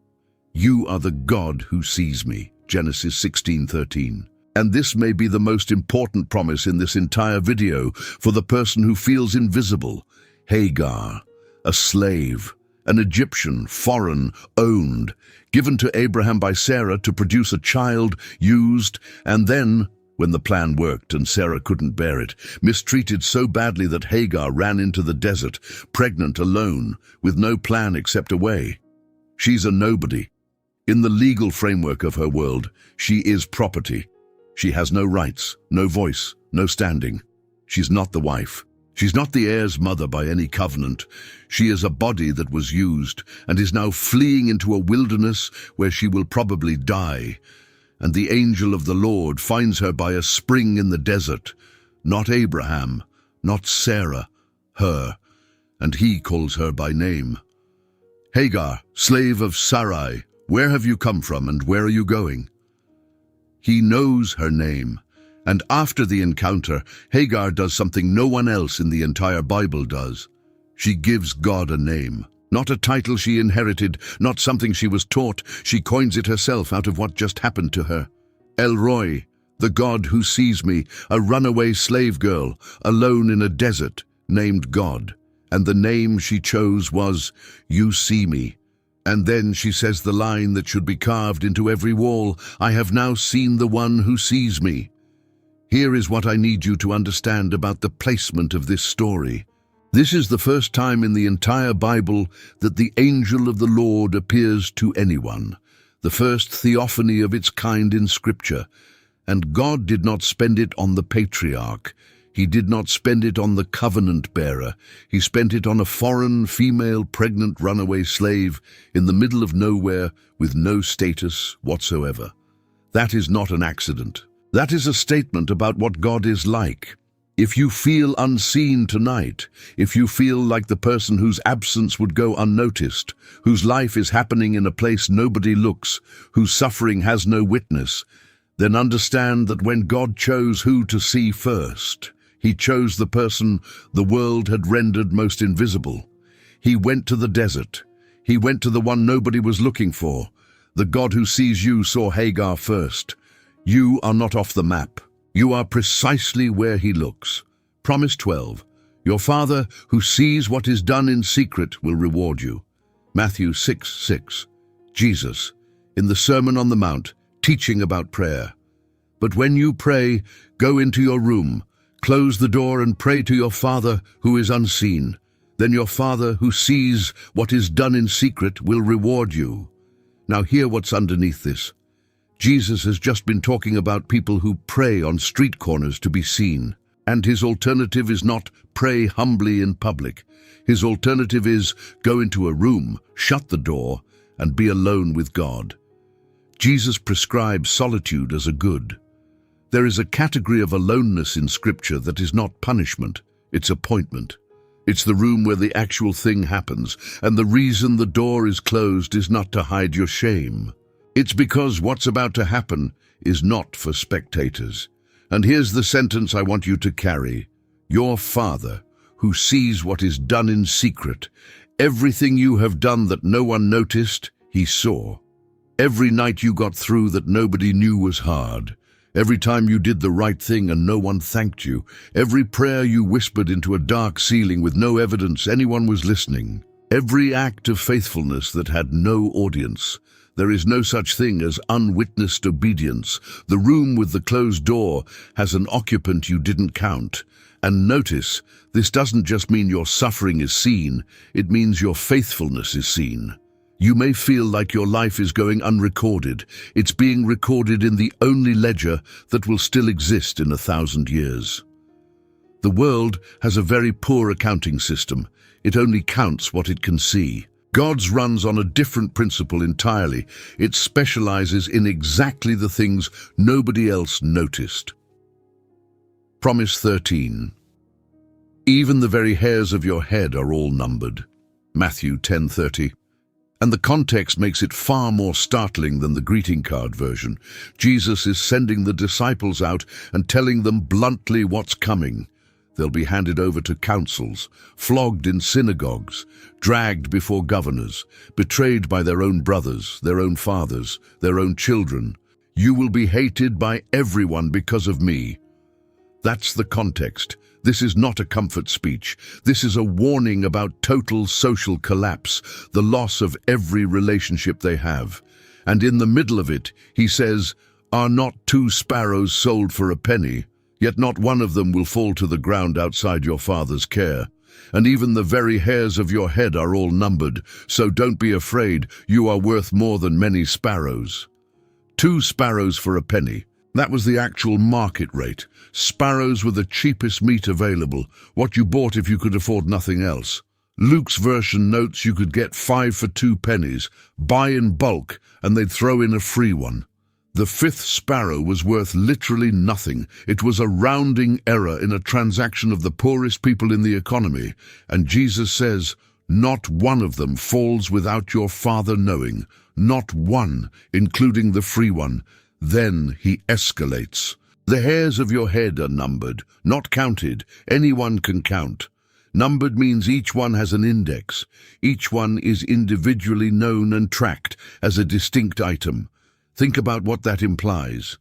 You are the God who sees me. Genesis 16:13. And this may be the most important promise in this entire video for the person who feels invisible. Hagar, a slave, an Egyptian, foreign, owned, given to Abraham by Sarah to produce a child, used, and then, when the plan worked and Sarah couldn't bear it, mistreated so badly that Hagar ran into the desert, pregnant, alone, with no plan except away. She's a nobody. In the legal framework of her world, she is property. She has no rights, no voice, no standing. She's not the wife. She's not the heir's mother by any covenant. She is a body that was used and is now fleeing into a wilderness where she will probably die. And the angel of the Lord finds her by a spring in the desert. Not Abraham, not Sarah, her. And he calls her by name. Hagar, slave of Sarai, where have you come from and where are you going? He knows her name. And after the encounter, Hagar does something no one else in the entire Bible does. She gives God a name. Not a title she inherited, not something she was taught. She coins it herself out of what just happened to her. El Roi, the God who sees me, a runaway slave girl, alone in a desert, named God. And the name she chose was, You See Me. And then she says the line that should be carved into every wall, I have now seen the one who sees me. Here is what I need you to understand about the placement of this story. This is the first time in the entire Bible that the angel of the Lord appears to anyone, the first theophany of its kind in Scripture. And God did not spend it on the patriarch. He did not spend it on the covenant bearer. He spent it on a foreign, female, pregnant runaway slave in the middle of nowhere with no status whatsoever. That is not an accident. That is a statement about what God is like. If you feel unseen tonight, if you feel like the person whose absence would go unnoticed, whose life is happening in a place nobody looks, whose suffering has no witness, then understand that when God chose who to see first, He chose the person the world had rendered most invisible. He went to the desert. He went to the one nobody was looking for. The God who sees you saw Hagar first. You are not off the map. You are precisely where He looks. Promise 12. Your Father who sees what is done in secret will reward you. Matthew 6:6. Jesus, in the Sermon on the Mount, teaching about prayer. But when you pray, go into your room, close the door and pray to your Father who is unseen. Then your Father who sees what is done in secret will reward you. Now hear what's underneath this. Jesus has just been talking about people who pray on street corners to be seen. And His alternative is not pray humbly in public. His alternative is go into a room, shut the door, and be alone with God. Jesus prescribes solitude as a good. There is a category of aloneness in Scripture that is not punishment, it's appointment. It's the room where the actual thing happens, and the reason the door is closed is not to hide your shame. It's because what's about to happen is not for spectators. And here's the sentence I want you to carry. Your Father, who sees what is done in secret, everything you have done that no one noticed, He saw. Every night you got through that nobody knew was hard. Every time you did the right thing and no one thanked you. Every prayer you whispered into a dark ceiling with no evidence anyone was listening. Every act of faithfulness that had no audience. There is no such thing as unwitnessed obedience. The room with the closed door has an occupant you didn't count. And notice, this doesn't just mean your suffering is seen, it means your faithfulness is seen. You may feel like your life is going unrecorded. It's being recorded in the only ledger that will still exist in 1,000 years. The world has a very poor accounting system. It only counts what it can see. God's runs on a different principle entirely. It specializes in exactly the things nobody else noticed. Promise 13. Even the very hairs of your head are all numbered. Matthew 10:30. And the context makes it far more startling than the greeting card version. Jesus is sending the disciples out and telling them bluntly what's coming. They'll be handed over to councils, flogged in synagogues, dragged before governors, betrayed by their own brothers, their own fathers, their own children. You will be hated by everyone because of me. That's the context. This is not a comfort speech. This is a warning about total social collapse, the loss of every relationship they have. And in the middle of it, he says, "Are not 2 sparrows sold for a penny? Yet not one of them will fall to the ground outside your Father's care. And even the very hairs of your head are all numbered, so don't be afraid, you are worth more than many sparrows." 2 sparrows for a penny. That was the actual market rate. Sparrows were the cheapest meat available, what you bought if you could afford nothing else. Luke's version notes you could get 5 for 2 pennies, buy in bulk, and they'd throw in a free one. The 5th sparrow was worth literally nothing. It was a rounding error in a transaction of the poorest people in the economy, and Jesus says, "Not one of them falls without your Father knowing, not one, including the free one." Then he escalates. "The hairs of your head are numbered, not counted. Anyone can count. Numbered means each one has an index. Each one is individually known and tracked as a distinct item. Think about what that implies.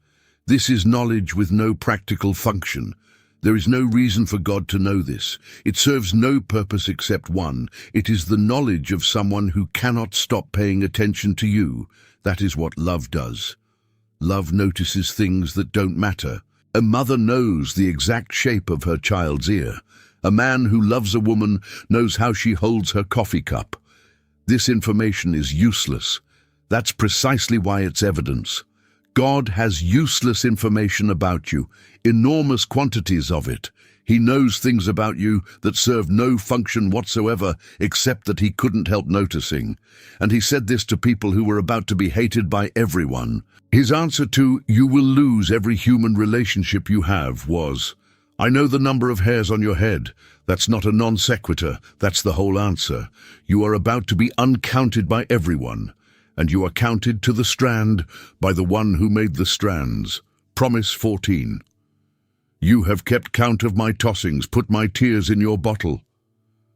This is knowledge with no practical function. There is no reason for God to know this. It serves no purpose except one. It is the knowledge of someone who cannot stop paying attention to you. That is what love does. Love notices things that don't matter. A mother knows the exact shape of her child's ear. A man who loves a woman knows how she holds her coffee cup. This information is useless. That's precisely why it's evidence. God has useless information about you, enormous quantities of it. He knows things about you that serve no function whatsoever except that he couldn't help noticing. And he said this to people who were about to be hated by everyone. His answer to, "You will lose every human relationship you have," was, "I know the number of hairs on your head." That's not a non sequitur, that's the whole answer. You are about to be uncounted by everyone, and you are counted to the strand by the one who made the strands. Promise 14. "You have kept count of my tossings, put my tears in your bottle."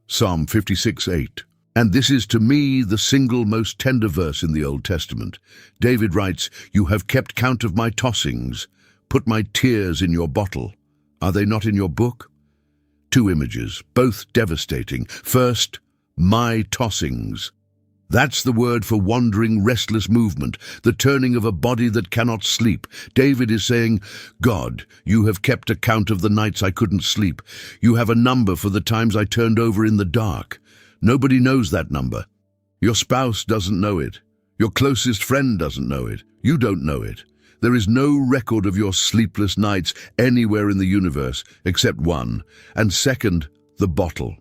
Psalm 56:8. And this is to me the single most tender verse in the Old Testament. David writes, "You have kept count of my tossings, put my tears in your bottle." Are they not in your book? 2 images, both devastating. First, my tossings. That's the word for wandering, restless movement, the turning of a body that cannot sleep. David is saying, "God, you have kept account of the nights I couldn't sleep. You have a number for the times I turned over in the dark. Nobody knows that number. Your spouse doesn't know it. Your closest friend doesn't know it. You don't know it. There is no record of your sleepless nights anywhere in the universe except one. And second, the bottle.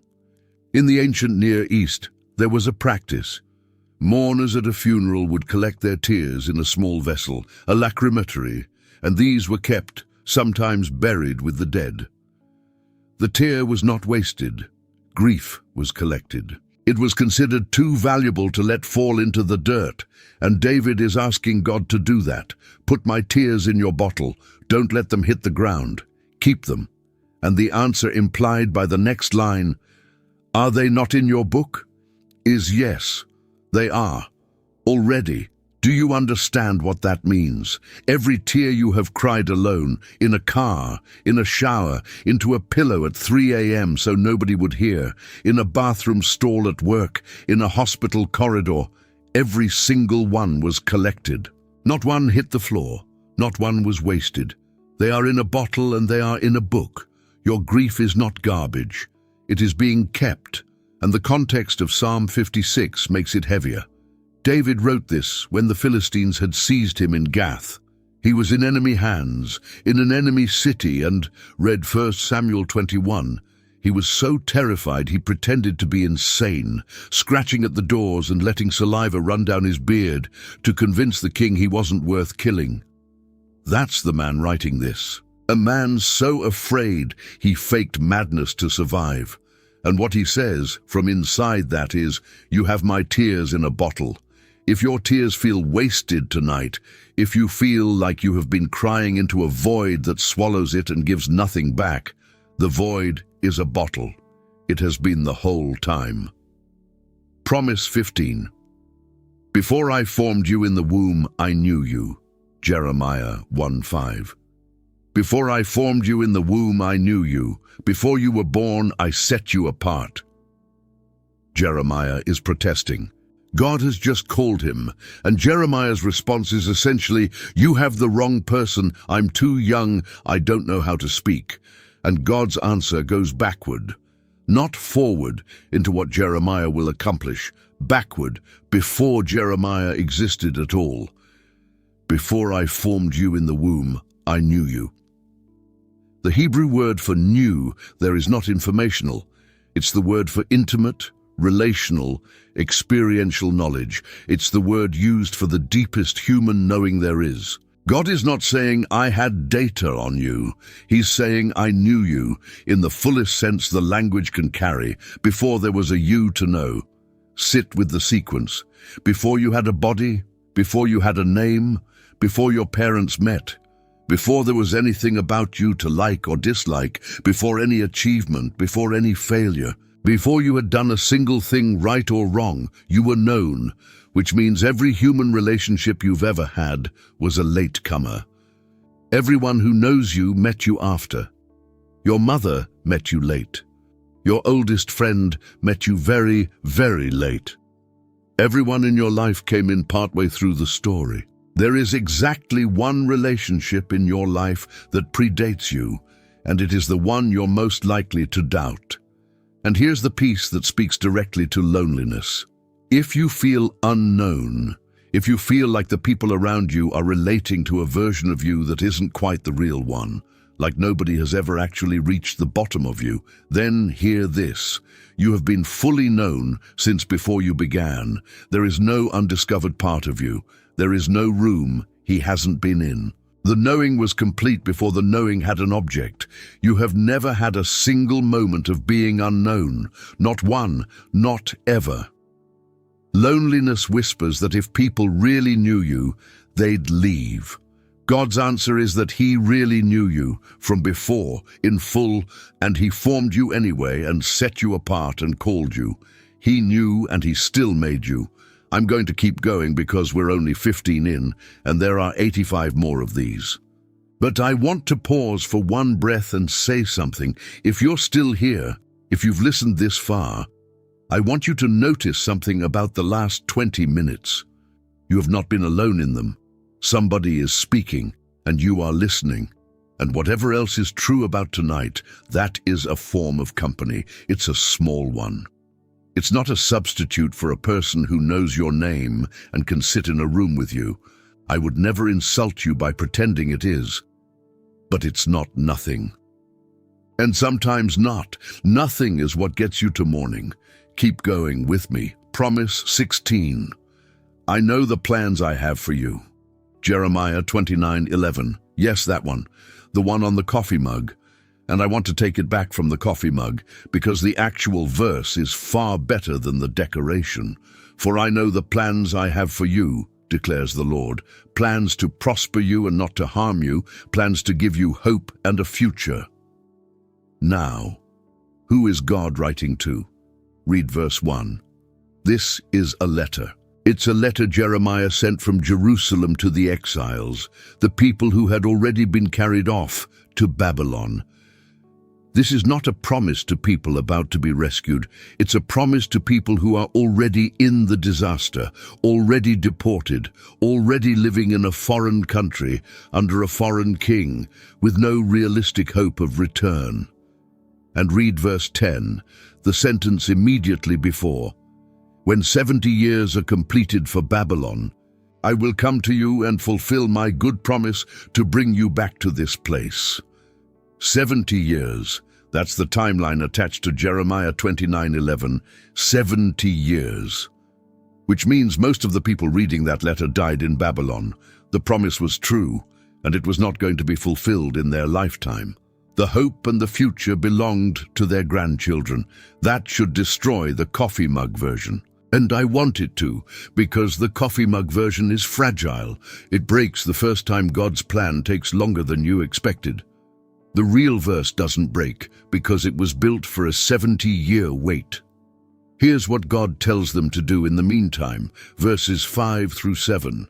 In the ancient Near East, there was a practice. Mourners at a funeral would collect their tears in a small vessel, a lacrimatory, and these were kept, sometimes buried with the dead. The tear was not wasted. Grief was collected. It was considered too valuable to let fall into the dirt, and David is asking God to do that. "Put my tears in your bottle. Don't let them hit the ground. Keep them." And the answer implied by the next line, "Are they not in your book?" is yes. They are. Already. Do you understand what that means? Every tear you have cried alone, in a car, in a shower, into a pillow at 3 a.m. so nobody would hear, in a bathroom stall at work, in a hospital corridor, every single one was collected. Not one hit the floor. Not one was wasted. They are in a bottle and they are in a book. Your grief is not garbage. It is being kept. And the context of Psalm 56 makes it heavier. David wrote this when the Philistines had seized him in Gath. He was in enemy hands, in an enemy city, and read 1 Samuel 21. He was so terrified he pretended to be insane, scratching at the doors and letting saliva run down his beard to convince the king he wasn't worth killing. That's the man writing this. A man so afraid he faked madness to survive. And what he says from inside that is, "You have my tears in a bottle." If your tears feel wasted tonight, if you feel like you have been crying into a void that swallows it and gives nothing back, the void is a bottle. It has been the whole time. Promise 15. "Before I formed you in the womb, I knew you." Jeremiah 1:5. Before I formed you in the womb, I knew you. Before you were born, I set you apart. Jeremiah is protesting. God has just called him, and Jeremiah's response is essentially, "You have the wrong person. I'm too young. I don't know how to speak." And God's answer goes backward, not forward into what Jeremiah will accomplish, backward, before Jeremiah existed at all. Before I formed you in the womb, I knew you. The Hebrew word for knew there is not informational. It's the word for intimate, relational, experiential knowledge. It's the word used for the deepest human knowing there is. God is not saying, "I had data on you." He's saying, "I knew you," in the fullest sense the language can carry, before there was a you to know. Sit with the sequence. Before you had a body, before you had a name, before your parents met, before there was anything about you to like or dislike, before any achievement, before any failure, before you had done a single thing right or wrong, you were known, which means every human relationship you've ever had was a latecomer. Everyone who knows you met you after. Your mother met you late. Your oldest friend met you very, very late. Everyone in your life came in partway through the story. There is exactly one relationship in your life that predates you, and it is the one you're most likely to doubt. And here's the piece that speaks directly to loneliness. If you feel unknown, if you feel like the people around you are relating to a version of you that isn't quite the real one, like nobody has ever actually reached the bottom of you, then hear this. You have been fully known since before you began. There is no undiscovered part of you. There is no room he hasn't been in. The knowing was complete before the knowing had an object. You have never had a single moment of being unknown. Not one, not ever. Loneliness whispers that if people really knew you, they'd leave. God's answer is that he really knew you from before, in full, and he formed you anyway and set you apart and called you. He knew and he still made you. I'm going to keep going because we're only 15 in, and there are 85 more of these. But I want to pause for one breath and say something. If you're still here, if you've listened this far, I want you to notice something about the last 20 minutes. You have not been alone in them. Somebody is speaking, and you are listening. And whatever else is true about tonight, that is a form of company. It's a small one. It's not a substitute for a person who knows your name and can sit in a room with you. I would never insult you by pretending it is. But it's not nothing. And sometimes not. Nothing is what gets you to morning. Keep going with me. Promise 16. I know the plans I have for you. Jeremiah 29:11. Yes, that one. The one on the coffee mug. And I want to take it back from the coffee mug, because the actual verse is far better than the decoration. For I know the plans I have for you, declares the Lord, plans to prosper you and not to harm you, plans to give you hope and a future. Now, who is God writing to? Read verse 1. This is a letter. It's a letter Jeremiah sent from Jerusalem to the exiles, the people who had already been carried off to Babylon. This is not a promise to people about to be rescued. It's a promise to people who are already in the disaster, already deported, already living in a foreign country, under a foreign king, with no realistic hope of return. And read verse 10, the sentence immediately before. When 70 years are completed for Babylon, I will come to you and fulfill my good promise to bring you back to this place. 70 years. That's the timeline attached to Jeremiah 29:11. 70 years. Which means most of the people reading that letter died in Babylon. The promise was true, and it was not going to be fulfilled in their lifetime. The hope and the future belonged to their grandchildren. That should destroy the coffee mug version. And I want it to, because the coffee mug version is fragile. It breaks the first time God's plan takes longer than you expected. The real verse doesn't break because it was built for a 70-year wait. Here's what God tells them to do in the meantime, verses 5 through 7.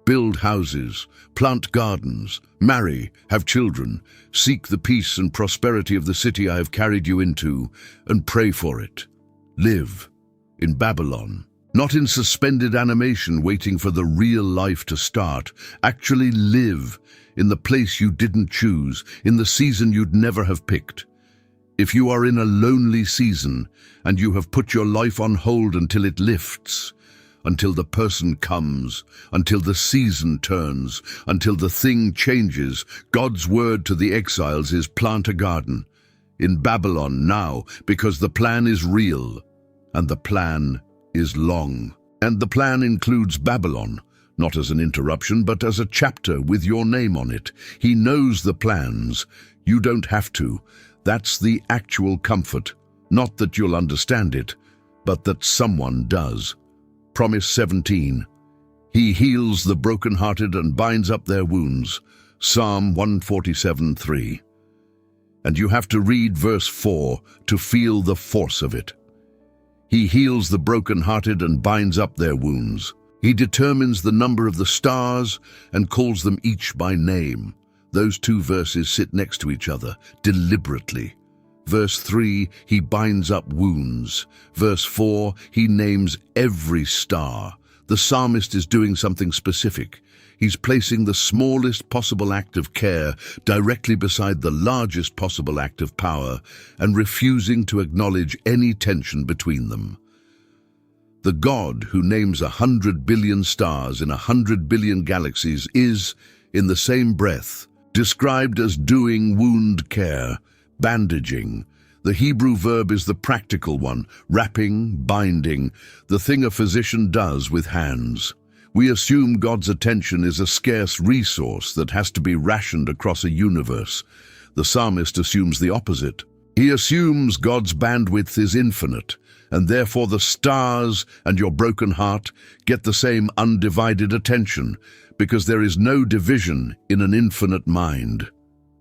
build houses, plant gardens, marry, have children, seek the peace and prosperity of the city I have carried you into, and pray for it. Live in Babylon, not in suspended animation waiting for the real life to start. Actually live in the place you didn't choose, in the season you'd never have picked. If you are in a lonely season and you have put your life on hold until it lifts, until the person comes, until the season turns, until the thing changes, God's word to the exiles is plant a garden in Babylon now, because the plan is real and the plan is long. And the plan includes Babylon, not as an interruption, but as a chapter with your name on it. He knows the plans. You don't have to. That's the actual comfort. Not that you'll understand it, but that someone does. Promise 17. He heals the brokenhearted and binds up their wounds. Psalm 147:3. And you have to read verse 4 to feel the force of it. He heals the brokenhearted and binds up their wounds. He determines the number of the stars and calls them each by name. Those two verses sit next to each other, deliberately. Verse 3, he binds up wounds. Verse 4, he names every star. The psalmist is doing something specific. He's placing the smallest possible act of care directly beside the largest possible act of power and refusing to acknowledge any tension between them. The God who names 100 billion stars in 100 billion galaxies is, in the same breath, described as doing wound care, bandaging. The Hebrew verb is the practical one, wrapping, binding, the thing a physician does with hands. We assume God's attention is a scarce resource that has to be rationed across a universe. The psalmist assumes the opposite. He assumes God's bandwidth is infinite, and therefore the stars and your broken heart get the same undivided attention, because there is no division in an infinite mind.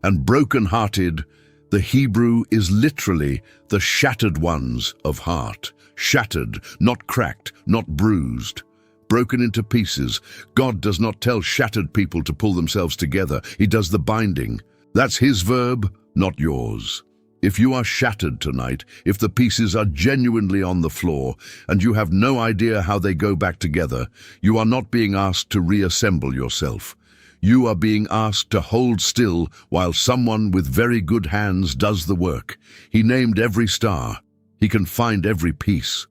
And broken-hearted, the Hebrew is literally the shattered ones of heart. Shattered, not cracked, not bruised. Broken into pieces. God does not tell shattered people to pull themselves together. He does the binding. That's his verb, not yours. If you are shattered tonight, if the pieces are genuinely on the floor and you have no idea how they go back together, you are not being asked to reassemble yourself. You are being asked to hold still while someone with very good hands does the work. He named every star. He can find every piece.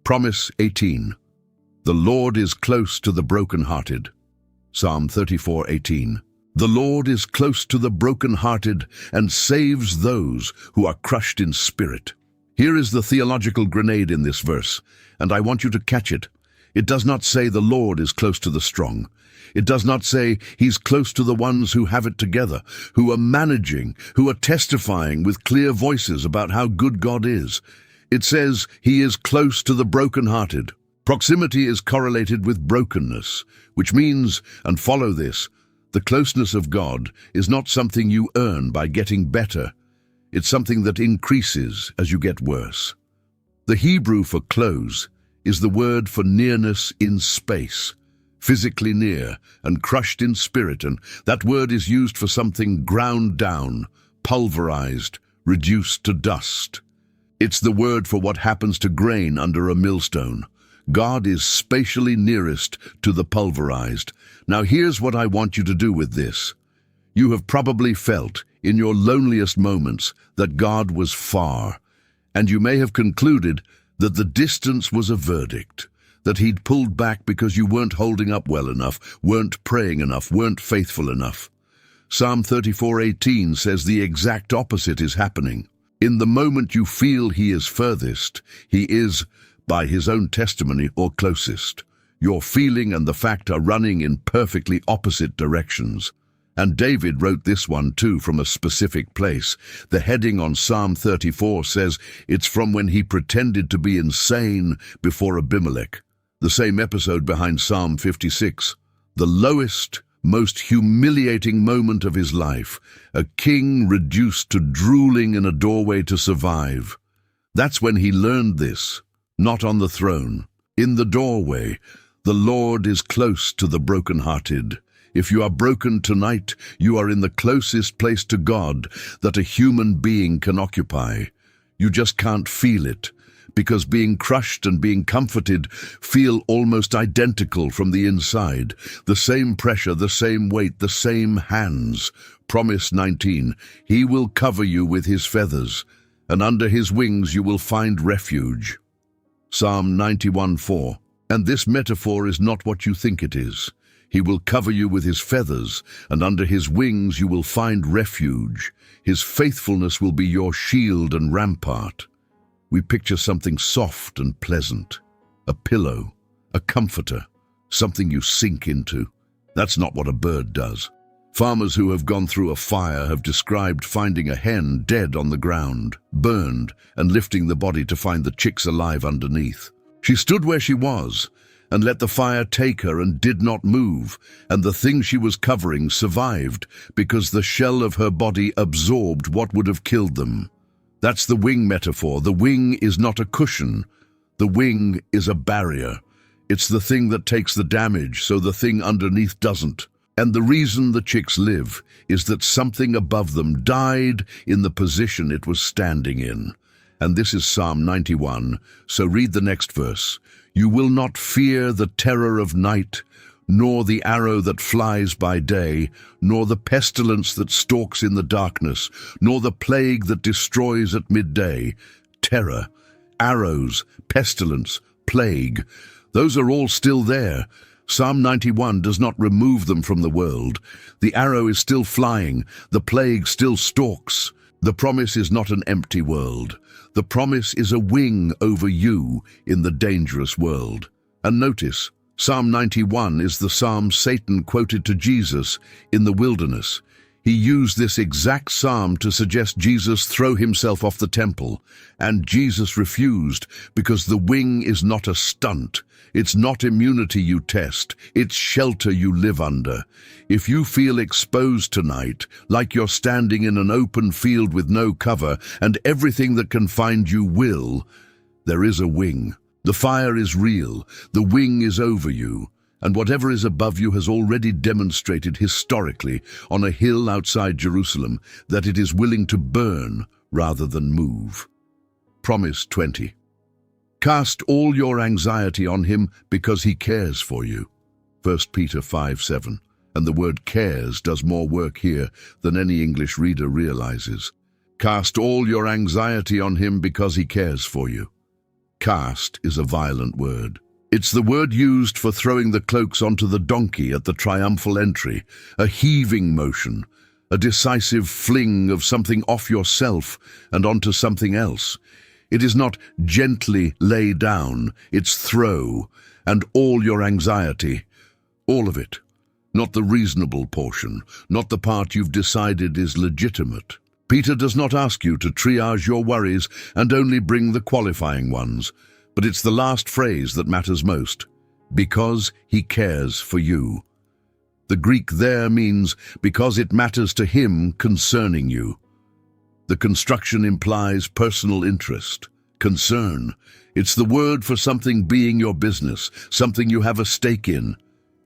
Promise 18. The Lord is close to the brokenhearted. Psalm 34:18. The Lord is close to the brokenhearted and saves those who are crushed in spirit. Here is the theological grenade in this verse, and I want you to catch it. It does not say the Lord is close to the strong. It does not say he's close to the ones who have it together, who are managing, who are testifying with clear voices about how good God is. It says he is close to the brokenhearted. Proximity is correlated with brokenness, which means, and follow this, the closeness of God is not something you earn by getting better. It's something that increases as you get worse. The Hebrew for close is the word for nearness in space, physically near and crushed in spirit, and that word is used for something ground down, pulverized, reduced to dust. It's the word for what happens to grain under a millstone. God is spatially nearest to the pulverized. Now here's what I want you to do with this. You have probably felt, in your loneliest moments, that God was far, and you may have concluded that the distance was a verdict, that he'd pulled back because you weren't holding up well enough, weren't praying enough, weren't faithful enough. Psalm 34:18 says the exact opposite is happening. In the moment you feel he is furthest, he is, by his own testimony, or closest. Your feeling and the fact are running in perfectly opposite directions. And David wrote this one too from a specific place. The heading on Psalm 34 says it's from when he pretended to be insane before Abimelech. The same episode behind Psalm 56. The lowest, most humiliating moment of his life. A king reduced to drooling in a doorway to survive. That's when he learned this. Not on the throne, in the doorway, The Lord is close to the brokenhearted. If you are broken tonight, you are in the closest place to God that a human being can occupy. You just can't feel it, because being crushed and being comforted feel almost identical from the inside. The same pressure, the same weight, the same hands. Promise 19, He will cover you with His feathers, and under His wings you will find refuge. Psalm 91:4. And this metaphor is not what you think it is. He will cover you with His feathers, and under His wings you will find refuge. His faithfulness will be your shield and rampart. We picture something soft and pleasant, a pillow, a comforter, something you sink into. That's not what a bird does. Farmers who have gone through a fire have described finding a hen dead on the ground, burned, and lifting the body to find the chicks alive underneath. She stood where she was and let the fire take her and did not move, and the thing she was covering survived because the shell of her body absorbed what would have killed them. That's the wing metaphor. The wing is not a cushion. The wing is a barrier. It's the thing that takes the damage so the thing underneath doesn't. And the reason the chicks live is that something above them died in the position it was standing in. And this is Psalm 91, so read the next verse. You will not fear the terror of night, nor the arrow that flies by day, nor the pestilence that stalks in the darkness, nor the plague that destroys at midday. Terror, arrows, pestilence, plague, those are all still there. Psalm 91 does not remove them from the world. The arrow is still flying, the plague still stalks. The promise is not an empty world. The promise is a wing over you in the dangerous world. And notice, Psalm 91 is the psalm Satan quoted to Jesus in the wilderness. He used this exact psalm to suggest Jesus throw himself off the temple, and Jesus refused because the wing is not a stunt. It's not immunity you test, it's shelter you live under. If you feel exposed tonight, like you're standing in an open field with no cover, and everything that can find you will, there is a wing. The fire is real, the wing is over you, and whatever is above you has already demonstrated historically on a hill outside Jerusalem that it is willing to burn rather than move. Promise 20. Cast all your anxiety on Him because He cares for you. 1 Peter 5:7. And the word cares does more work here than any English reader realizes. Cast all your anxiety on Him because He cares for you. Cast is a violent word. It's the word used for throwing the cloaks onto the donkey at the triumphal entry, a heaving motion, a decisive fling of something off yourself and onto something else. It is not gently lay down, it's throw, and all your anxiety, all of it. Not the reasonable portion, not the part you've decided is legitimate. Peter does not ask you to triage your worries and only bring the qualifying ones, but it's the last phrase that matters most. Because He cares for you. The Greek there means because it matters to Him concerning you. The construction implies personal interest, concern. It's the word for something being your business, something you have a stake in.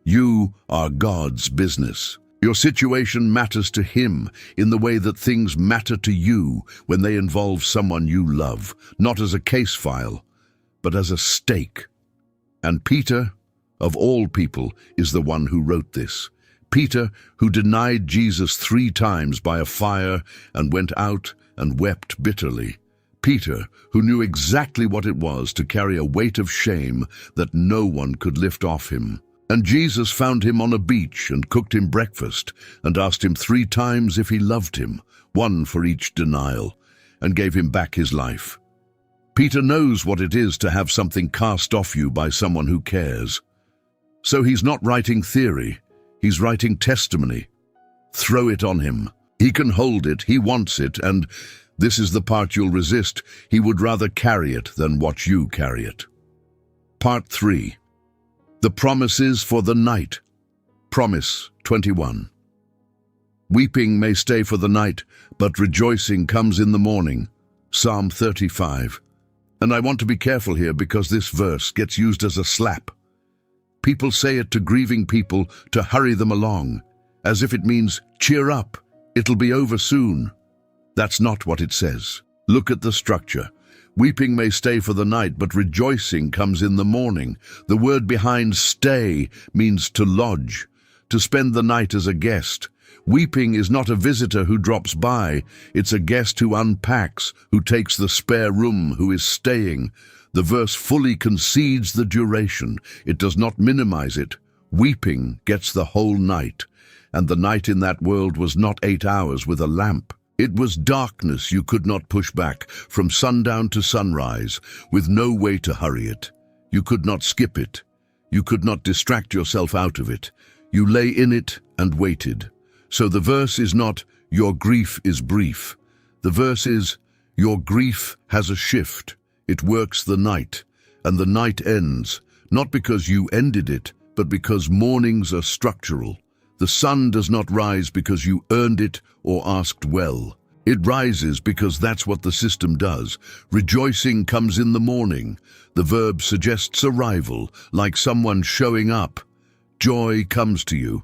You are God's business. Your situation matters to Him in the way that things matter to you when they involve someone you love, not as a case file, but as a stake. And Peter, of all people, is the one who wrote this. Peter, who denied Jesus 3 times by a fire and went out and wept bitterly. Peter, who knew exactly what it was to carry a weight of shame that no one could lift off him. And Jesus found him on a beach and cooked him breakfast and asked him 3 times if he loved him, 1 for each denial, and gave him back his life. Peter knows what it is to have something cast off you by someone who cares. So he's not writing theory, he's writing testimony. Throw it on him. He can hold it, he wants it, and this is the part you'll resist. He would rather carry it than watch you carry it. Part 3. The promises for the night. Promise 21. Weeping may stay for the night, but rejoicing comes in the morning. Psalm 35. And I want to be careful here because this verse gets used as a slap. People say it to grieving people to hurry them along, as if it means, cheer up, it'll be over soon. That's not what it says. Look at the structure. Weeping may stay for the night, but rejoicing comes in the morning. The word behind stay means to lodge, to spend the night as a guest. Weeping is not a visitor who drops by, it's a guest who unpacks, who takes the spare room, who is staying. The verse fully concedes the duration. It does not minimize it. Weeping gets the whole night, and the night in that world was not 8 hours with a lamp. It was darkness you could not push back, from sundown to sunrise, with no way to hurry it. You could not skip it. You could not distract yourself out of it. You lay in it and waited. So the verse is not, your grief is brief. The verse is, your grief has a shift. It works the night, and the night ends, not because you ended it, but because mornings are structural. The sun does not rise because you earned it or asked well. It rises because that's what the system does. Rejoicing comes in the morning. The verb suggests arrival, like someone showing up. Joy comes to you.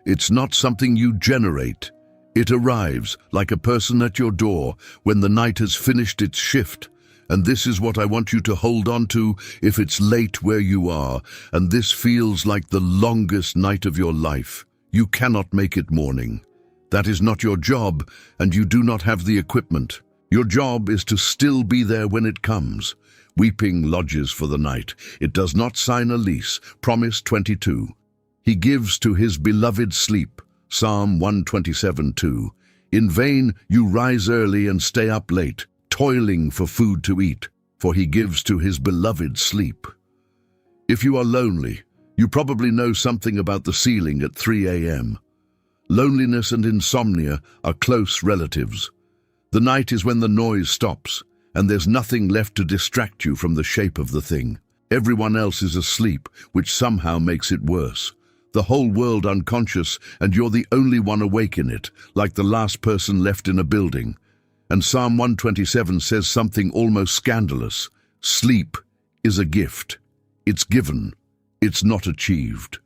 It's not something you generate. It arrives, like a person at your door, when the night has finished its shift. And this is what I want you to hold on to if it's late where you are, and this feels like the longest night of your life. You cannot make it morning. That is not your job, and you do not have the equipment. Your job is to still be there when it comes. Weeping lodges for the night. It does not sign a lease. Promise 22. He gives to his beloved sleep. Psalm 127:2. In vain you rise early and stay up late, toiling for food to eat, for he gives to his beloved sleep. If you are lonely, you probably know something about the ceiling at 3 a.m. Loneliness and insomnia are close relatives. The night is when the noise stops, and there's nothing left to distract you from the shape of the thing. Everyone else is asleep, which somehow makes it worse. The whole world unconscious, and you're the only one awake in it, like the last person left in a building. And Psalm 127 says something almost scandalous. Sleep is a gift. It's given. It's not achieved.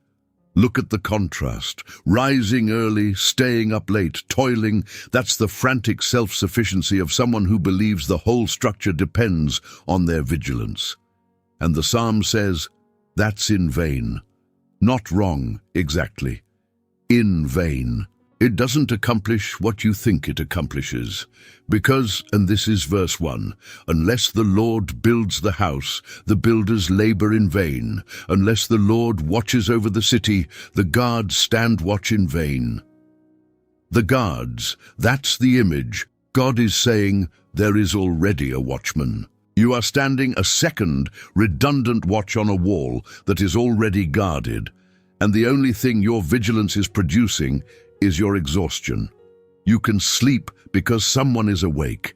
Look at the contrast. Rising early, staying up late, toiling, that's the frantic self-sufficiency of someone who believes the whole structure depends on their vigilance. And the psalm says, that's in vain. Not wrong, exactly. In vain. It doesn't accomplish what you think it accomplishes. Because, and this is verse 1, unless the Lord builds the house, the builders labor in vain. Unless the Lord watches over the city, the guards stand watch in vain. The guards, that's the image. God is saying, there is already a watchman. You are standing a second, redundant watch on a wall that is already guarded, and the only thing your vigilance is producing is your exhaustion. You can sleep because someone is awake.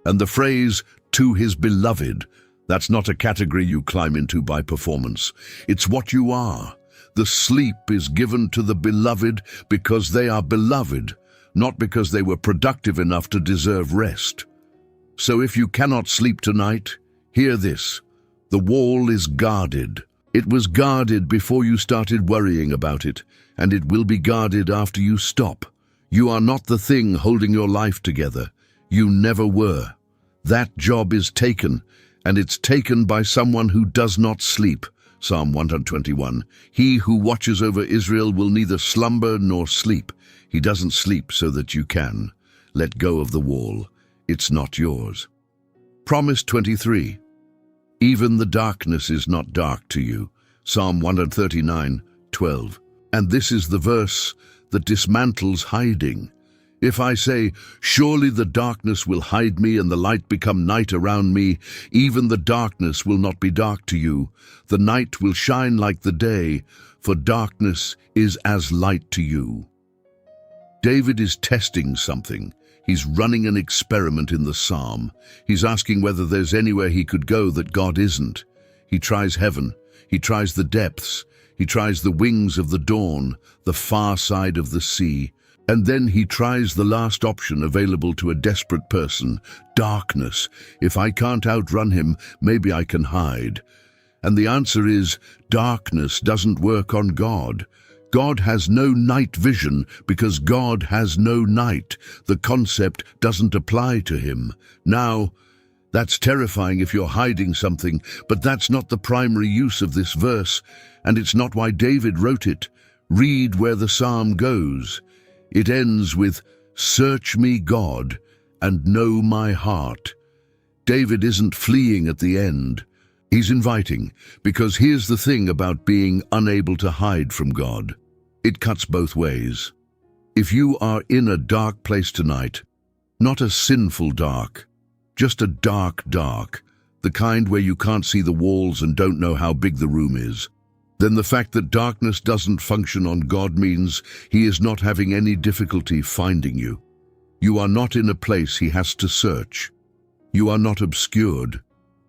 And the phrase, to his beloved, that's not a category you climb into by performance. It's what you are. The sleep is given to the beloved because they are beloved, not because they were productive enough to deserve rest. So if you cannot sleep tonight, hear this. The wall is guarded. It was guarded before you started worrying about it, and it will be guarded after you stop. You are not the thing holding your life together. You never were. That job is taken, and it's taken by someone who does not sleep. Psalm 121. He who watches over Israel will neither slumber nor sleep. He doesn't sleep so that you can. Let go of the wall. It's not yours. Promise 23. Even the darkness is not dark to you. Psalm 139:12. And this is the verse that dismantles hiding. If I say, surely the darkness will hide me and the light become night around me, even the darkness will not be dark to you. The night will shine like the day, for darkness is as light to you. David is testing something. He's running an experiment in the psalm. He's asking whether there's anywhere he could go that God isn't. He tries heaven. He tries the depths. He tries the wings of the dawn, the far side of the sea. And then he tries the last option available to a desperate person, darkness. If I can't outrun him, maybe I can hide. And the answer is, darkness doesn't work on God. God has no night vision because God has no night. The concept doesn't apply to him. Now, that's terrifying if you're hiding something, but that's not the primary use of this verse, and it's not why David wrote it. Read where the psalm goes. It ends with, "Search me, God, and know my heart." David isn't fleeing at the end. He's inviting, because here's the thing about being unable to hide from God. It cuts both ways. If you are in a dark place tonight, not a sinful dark, just a dark, the kind where you can't see the walls and don't know how big the room is, then the fact that darkness doesn't function on God means he is not having any difficulty finding you. You are not in a place he has to search. You are not obscured.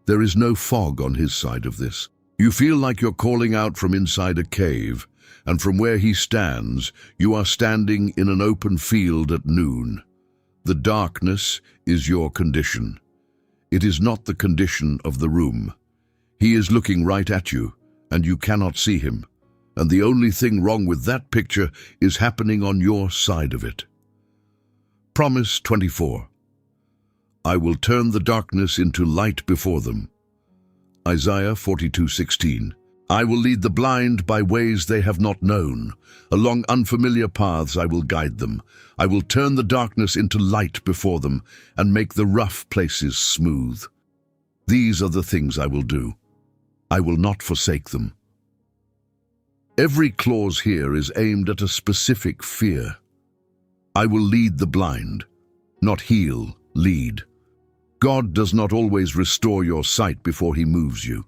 There is no fog on his side of this. You feel like you're calling out from inside a cave, and from where he stands, you are standing in an open field at noon. The darkness is your condition. It is not the condition of the room. He is looking right at you, and you cannot see him. And the only thing wrong with that picture is happening on your side of it. Promise 24. I will turn the darkness into light before them. Isaiah 42:16. I will lead the blind by ways they have not known. Along unfamiliar paths I will guide them. I will turn the darkness into light before them and make the rough places smooth. These are the things I will do. I will not forsake them. Every clause here is aimed at a specific fear. I will lead the blind, not heal, lead. God does not always restore your sight before he moves you.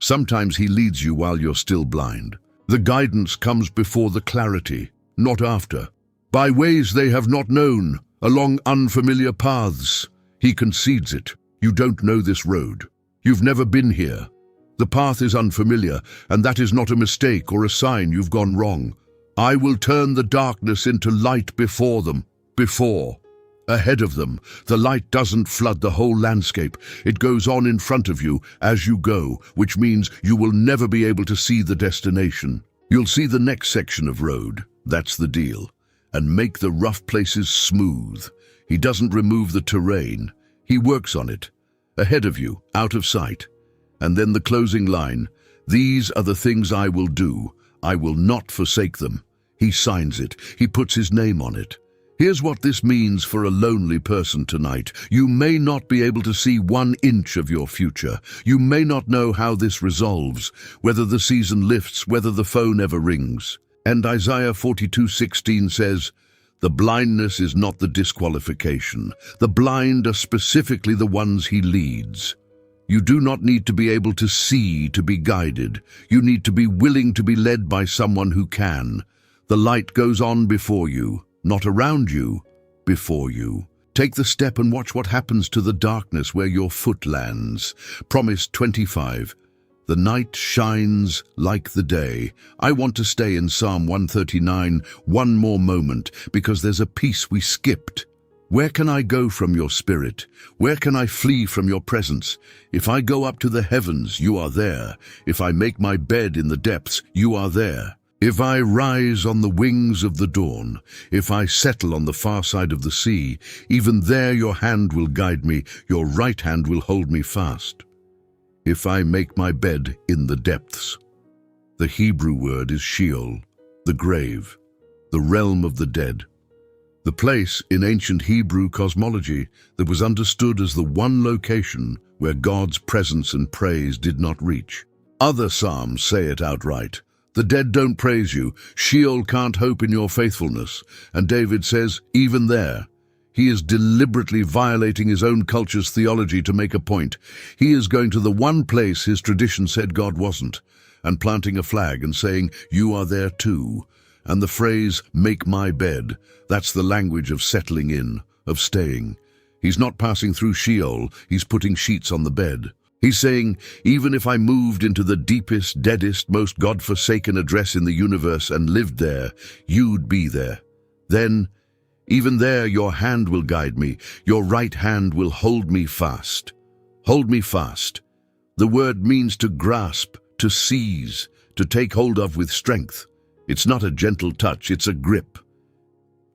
Sometimes he leads you while you're still blind. The guidance comes before the clarity, not after. By ways they have not known, along unfamiliar paths. He concedes it. You don't know this road. You've never been here. The path is unfamiliar, and that is not a mistake or a sign you've gone wrong. I will turn the darkness into light before them. Ahead of them. The light doesn't flood the whole landscape. It goes on in front of you as you go, which means you will never be able to see the destination. You'll see the next section of road, that's the deal, and make the rough places smooth. He doesn't remove the terrain. He works on it. Ahead of you, out of sight. And then the closing line, these are the things I will do. I will not forsake them. He signs it. He puts his name on it. Here's what this means for a lonely person tonight. You may not be able to see 1 inch of your future. You may not know how this resolves, whether the season lifts, whether the phone ever rings. And Isaiah 42:16 says, the blindness is not the disqualification. The blind are specifically the ones he leads. You do not need to be able to see to be guided. You need to be willing to be led by someone who can. The light goes on before you. Not around you, before you. Take the step and watch what happens to the darkness where your foot lands. Promise 25. The night shines like the day. I want to stay in Psalm 139 one more moment because there's a piece we skipped. Where can I go from your spirit? Where can I flee from your presence? If I go up to the heavens, you are there. If I make my bed in the depths, you are there. If I rise on the wings of the dawn, if I settle on the far side of the sea, even there your hand will guide me, your right hand will hold me fast. If I make my bed in the depths. The Hebrew word is Sheol, the grave, the realm of the dead. The place in ancient Hebrew cosmology that was understood as the one location where God's presence and praise did not reach. Other psalms say it outright. The dead don't praise you. Sheol can't hope in your faithfulness. And David says, even there, he is deliberately violating his own culture's theology to make a point. He is going to the one place his tradition said God wasn't, and planting a flag and saying, you are there too. And the phrase, make my bed, that's the language of settling in, of staying. He's not passing through Sheol, he's putting sheets on the bed. He's saying, even if I moved into the deepest, deadest, most God-forsaken address in the universe and lived there, you'd be there. Then, even there, your hand will guide me. Your right hand will hold me fast. Hold me fast. The word means to grasp, to seize, to take hold of with strength. It's not a gentle touch, it's a grip.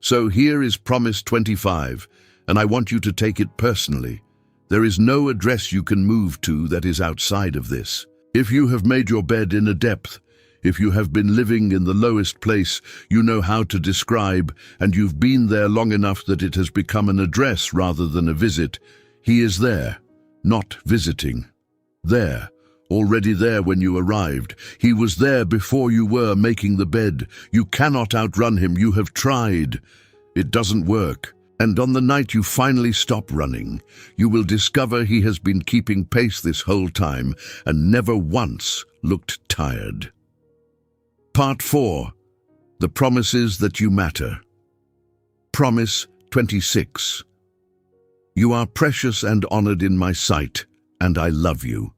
So here is Promise 25, and I want you to take it personally. There is no address you can move to that is outside of this. If you have made your bed in a depth, if you have been living in the lowest place you know how to describe, and you've been there long enough that it has become an address rather than a visit, he is there, not visiting. There, already there when you arrived. He was there before you were making the bed. You cannot outrun him. You have tried. It doesn't work. And on the night you finally stop running, you will discover he has been keeping pace this whole time and never once looked tired. Part 4. The Promises That You Matter. Promise 26. You are precious and honored in my sight, and I love you.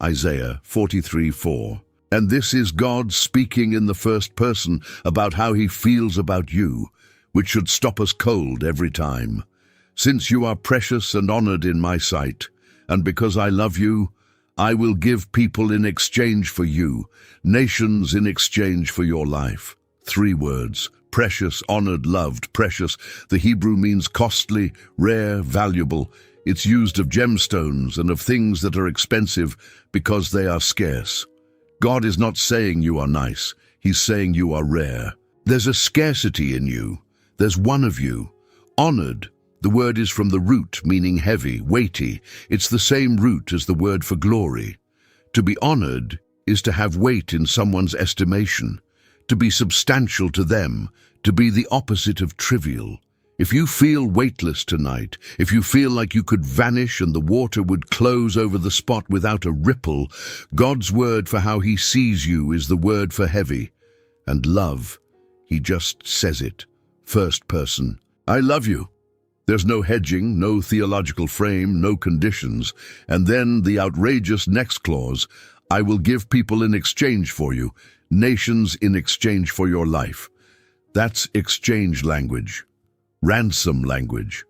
Isaiah 43:4. And this is God speaking in the first person about how he feels about you, which should stop us cold every time. Since you are precious and honored in my sight, and because I love you, I will give people in exchange for you, nations in exchange for your life. 3 words: precious, honored, loved. Precious, the Hebrew means costly, rare, valuable. It's used of gemstones and of things that are expensive because they are scarce. God is not saying you are nice, he's saying you are rare. There's a scarcity in you. There's one of you. Honored. The word is from the root, meaning heavy, weighty. It's the same root as the word for glory. To be honored is to have weight in someone's estimation, to be substantial to them, to be the opposite of trivial. If you feel weightless tonight, if you feel like you could vanish and the water would close over the spot without a ripple, God's word for how he sees you is the word for heavy. And love, he just says it. First person. I love you. There's no hedging, no theological frame, no conditions. And then the outrageous next clause, I will give people in exchange for you, nations in exchange for your life. That's exchange language, ransom language.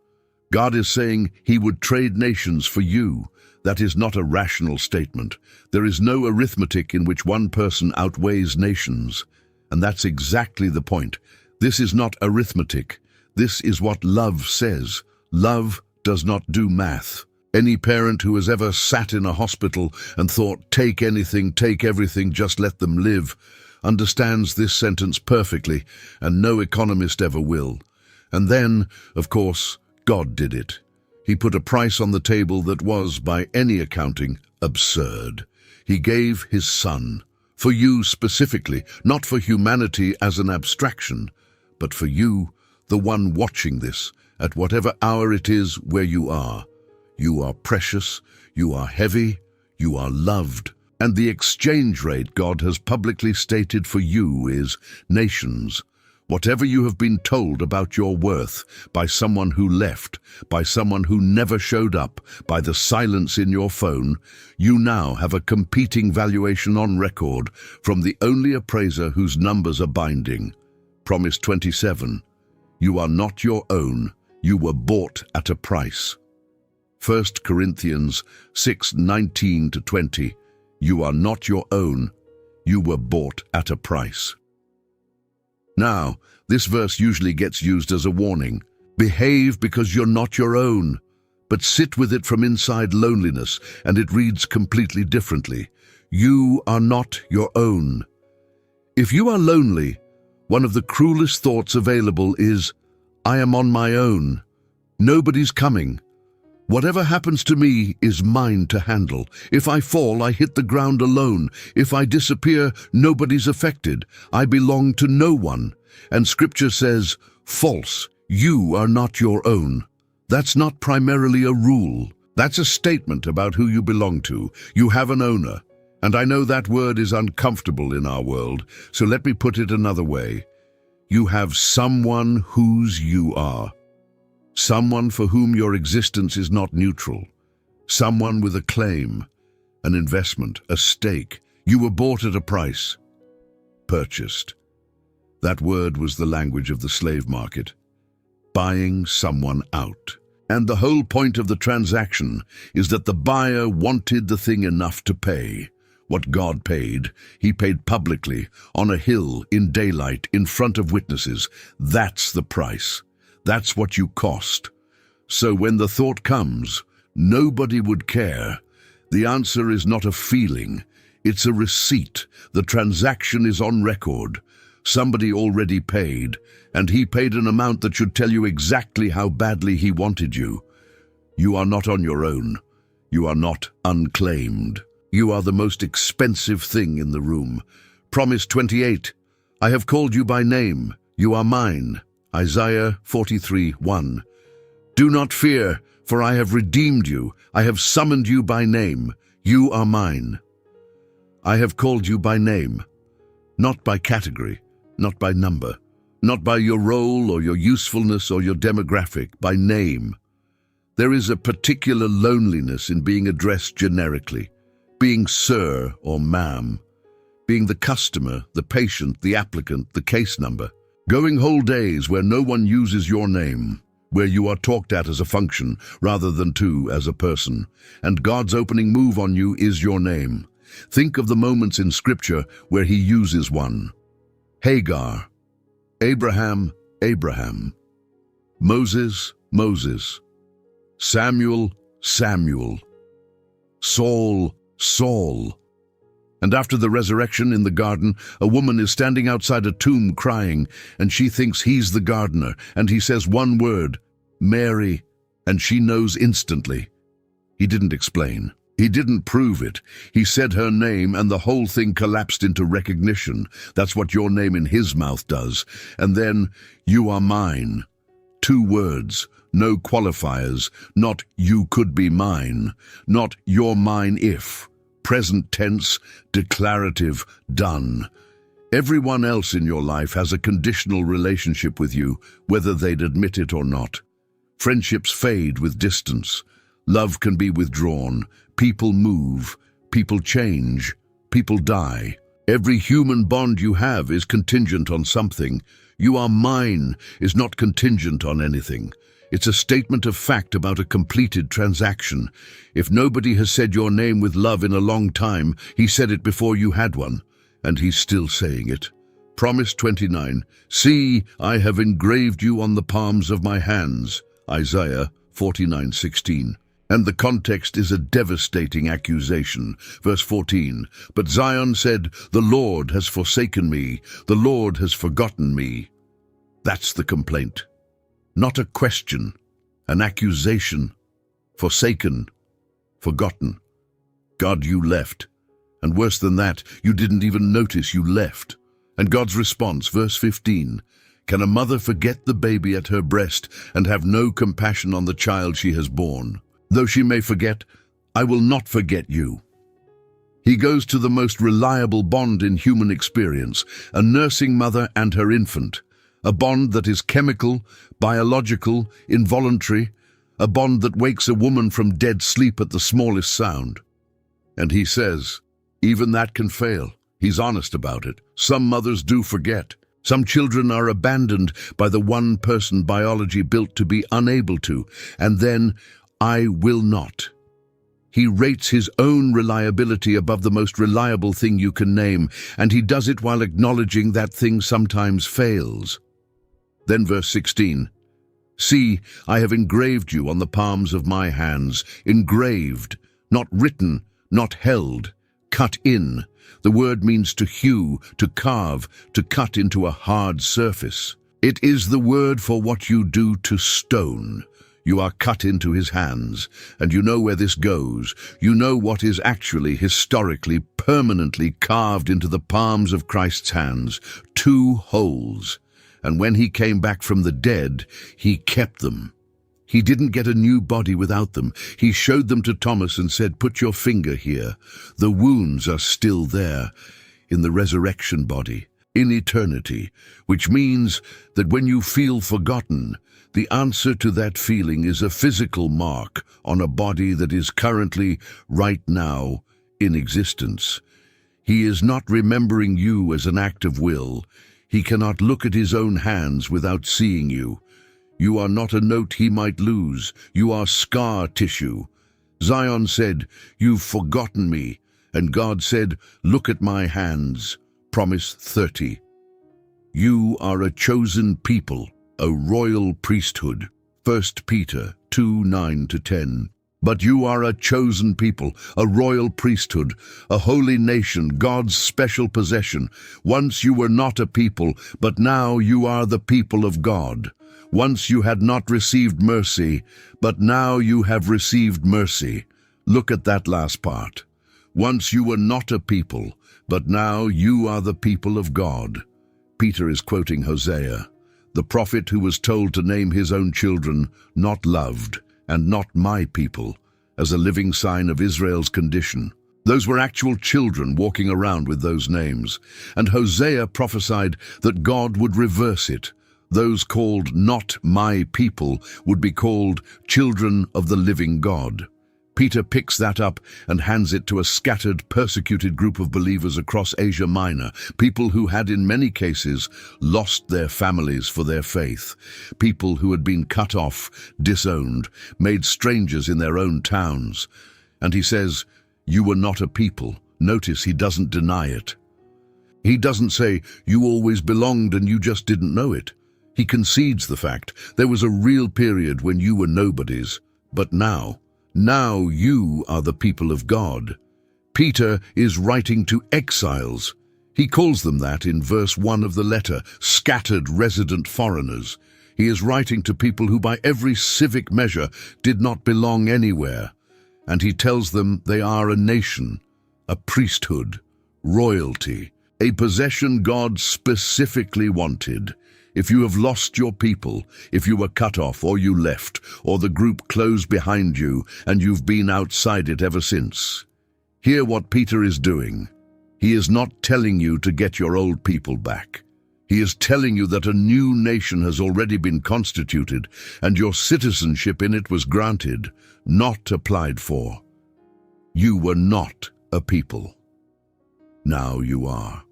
God is saying he would trade nations for you. That is not a rational statement. There is no arithmetic in which one person outweighs nations. And that's exactly the point. This is not arithmetic. This is what love says. Love does not do math. Any parent who has ever sat in a hospital and thought, take anything, take everything, just let them live, understands this sentence perfectly, and no economist ever will. And then, of course, God did it. He put a price on the table that was, by any accounting, absurd. He gave his son. For you specifically, not for humanity as an abstraction, but for you, the one watching this, at whatever hour it is where you are. You are precious, you are heavy, you are loved, and the exchange rate God has publicly stated for you is nations. Whatever you have been told about your worth by someone who left, by someone who never showed up, by the silence in your phone, you now have a competing valuation on record from the only appraiser whose numbers are binding. Promise 27. You are not your own. You were bought at a price. 1 Corinthians 6:19-20. You are not your own. You were bought at a price. Now, this verse usually gets used as a warning. Behave because you're not your own. But sit with it from inside loneliness, and it reads completely differently. You are not your own. If you are lonely, one of the cruelest thoughts available is, I am on my own. Nobody's coming. Whatever happens to me is mine to handle. If I fall, I hit the ground alone. If I disappear, nobody's affected. I belong to no one. And Scripture says, false, you are not your own. That's not primarily a rule. That's a statement about who you belong to. You have an owner. And I know that word is uncomfortable in our world, so let me put it another way. You have someone whose you are. Someone for whom your existence is not neutral. Someone with a claim, an investment, a stake. You were bought at a price. Purchased. That word was the language of the slave market. Buying someone out. And the whole point of the transaction is that the buyer wanted the thing enough to pay. What God paid, he paid publicly, on a hill, in daylight, in front of witnesses. That's the price. That's what you cost. So when the thought comes, nobody would care, the answer is not a feeling, it's a receipt. The transaction is on record. Somebody already paid, and he paid an amount that should tell you exactly how badly he wanted you. You are not on your own. You are not unclaimed. You are the most expensive thing in the room. Promise 28. I have called you by name. You are mine. Isaiah 43:1. Do not fear, for I have redeemed you. I have summoned you by name. You are mine. I have called you by name, not by category, not by number, not by your role or your usefulness or your demographic, by name. There is a particular loneliness in being addressed generically, being sir or ma'am, being the customer, the patient, the applicant, the case number, going whole days where no one uses your name, where you are talked at as a function rather than to as a person, and God's opening move on you is your name. Think of the moments in Scripture where he uses one. Hagar, Abraham, Abraham, Moses, Moses, Samuel, Samuel, Saul, Saul. And after the resurrection in the garden, a woman is standing outside a tomb crying, and she thinks he's the gardener, and he says one word, Mary, and she knows instantly. He didn't explain. He didn't prove it. He said her name, and the whole thing collapsed into recognition. That's what your name in his mouth does. And then, you are mine. 2 words, no qualifiers, not you could be mine, not you're mine if. Present tense, declarative, done. Everyone else in your life has a conditional relationship with you, whether they'd admit it or not. Friendships fade with distance. Love can be withdrawn. People move. People change. People die. Every human bond you have is contingent on something. You are mine is not contingent on anything. It's a statement of fact about a completed transaction. If nobody has said your name with love in a long time, he said it before you had one, and he's still saying it. Promise 29. See, I have engraved you on the palms of my hands. Isaiah 49:16. And the context is a devastating accusation. Verse 14. But Zion said, the Lord has forsaken me. The Lord has forgotten me. That's the complaint. Not a question, an accusation. Forsaken, forgotten. God, you left. And worse than that, you didn't even notice you left. And God's response, verse 15. Can a mother forget the baby at her breast and have no compassion on the child she has borne? Though she may forget, I will not forget you. He goes to the most reliable bond in human experience, a nursing mother and her infant. A bond that is chemical, biological, involuntary, a bond that wakes a woman from dead sleep at the smallest sound. And he says, even that can fail. He's honest about it. Some mothers do forget. Some children are abandoned by the one person biology built to be unable to, and then, I will not. He rates his own reliability above the most reliable thing you can name, and he does it while acknowledging that thing sometimes fails. Then verse 16, see, I have engraved you on the palms of my hands, engraved, not written, not held, cut in. The word means to hew, to carve, to cut into a hard surface. It is the word for what you do to stone. You are cut into his hands, and you know where this goes. You know what is actually, historically, permanently carved into the palms of Christ's hands, 2 holes. And when he came back from the dead, he kept them. He didn't get a new body without them. He showed them to Thomas and said, put your finger here. The wounds are still there in the resurrection body, in eternity, which means that when you feel forgotten, the answer to that feeling is a physical mark on a body that is currently, right now, in existence. He is not remembering you as an act of will. He cannot look at his own hands without seeing you. You are not a note he might lose. You are scar tissue. Zion said, "You've forgotten me." And God said, "Look at my hands." Promise 30. You are a chosen people, a royal priesthood. 1 Peter 2:9-10. But you are a chosen people, a royal priesthood, a holy nation, God's special possession. Once you were not a people, but now you are the people of God. Once you had not received mercy, but now you have received mercy. Look at that last part. Once you were not a people, but now you are the people of God. Peter is quoting Hosea, the prophet who was told to name his own children not loved and not my people, as a living sign of Israel's condition. Those were actual children walking around with those names, and Hosea prophesied that God would reverse it. Those called not my people would be called children of the living God. Peter picks that up and hands it to a scattered, persecuted group of believers across Asia Minor, people who had in many cases lost their families for their faith, people who had been cut off, disowned, made strangers in their own towns. And he says, "You were not a people." Notice he doesn't deny it. He doesn't say, "You always belonged and you just didn't know it." He concedes the fact there was a real period when you were nobodies, but now you are the people of God. Peter is writing to exiles. He calls them that in verse 1 of the letter, scattered resident foreigners. He is writing to people who by every civic measure did not belong anywhere. And he tells them they are a nation, a priesthood, royalty, a possession God specifically wanted. If you have lost your people, if you were cut off or you left, or the group closed behind you and you've been outside it ever since, hear what Peter is doing. He is not telling you to get your old people back. He is telling you that a new nation has already been constituted and your citizenship in it was granted, not applied for. You were not a people. Now you are.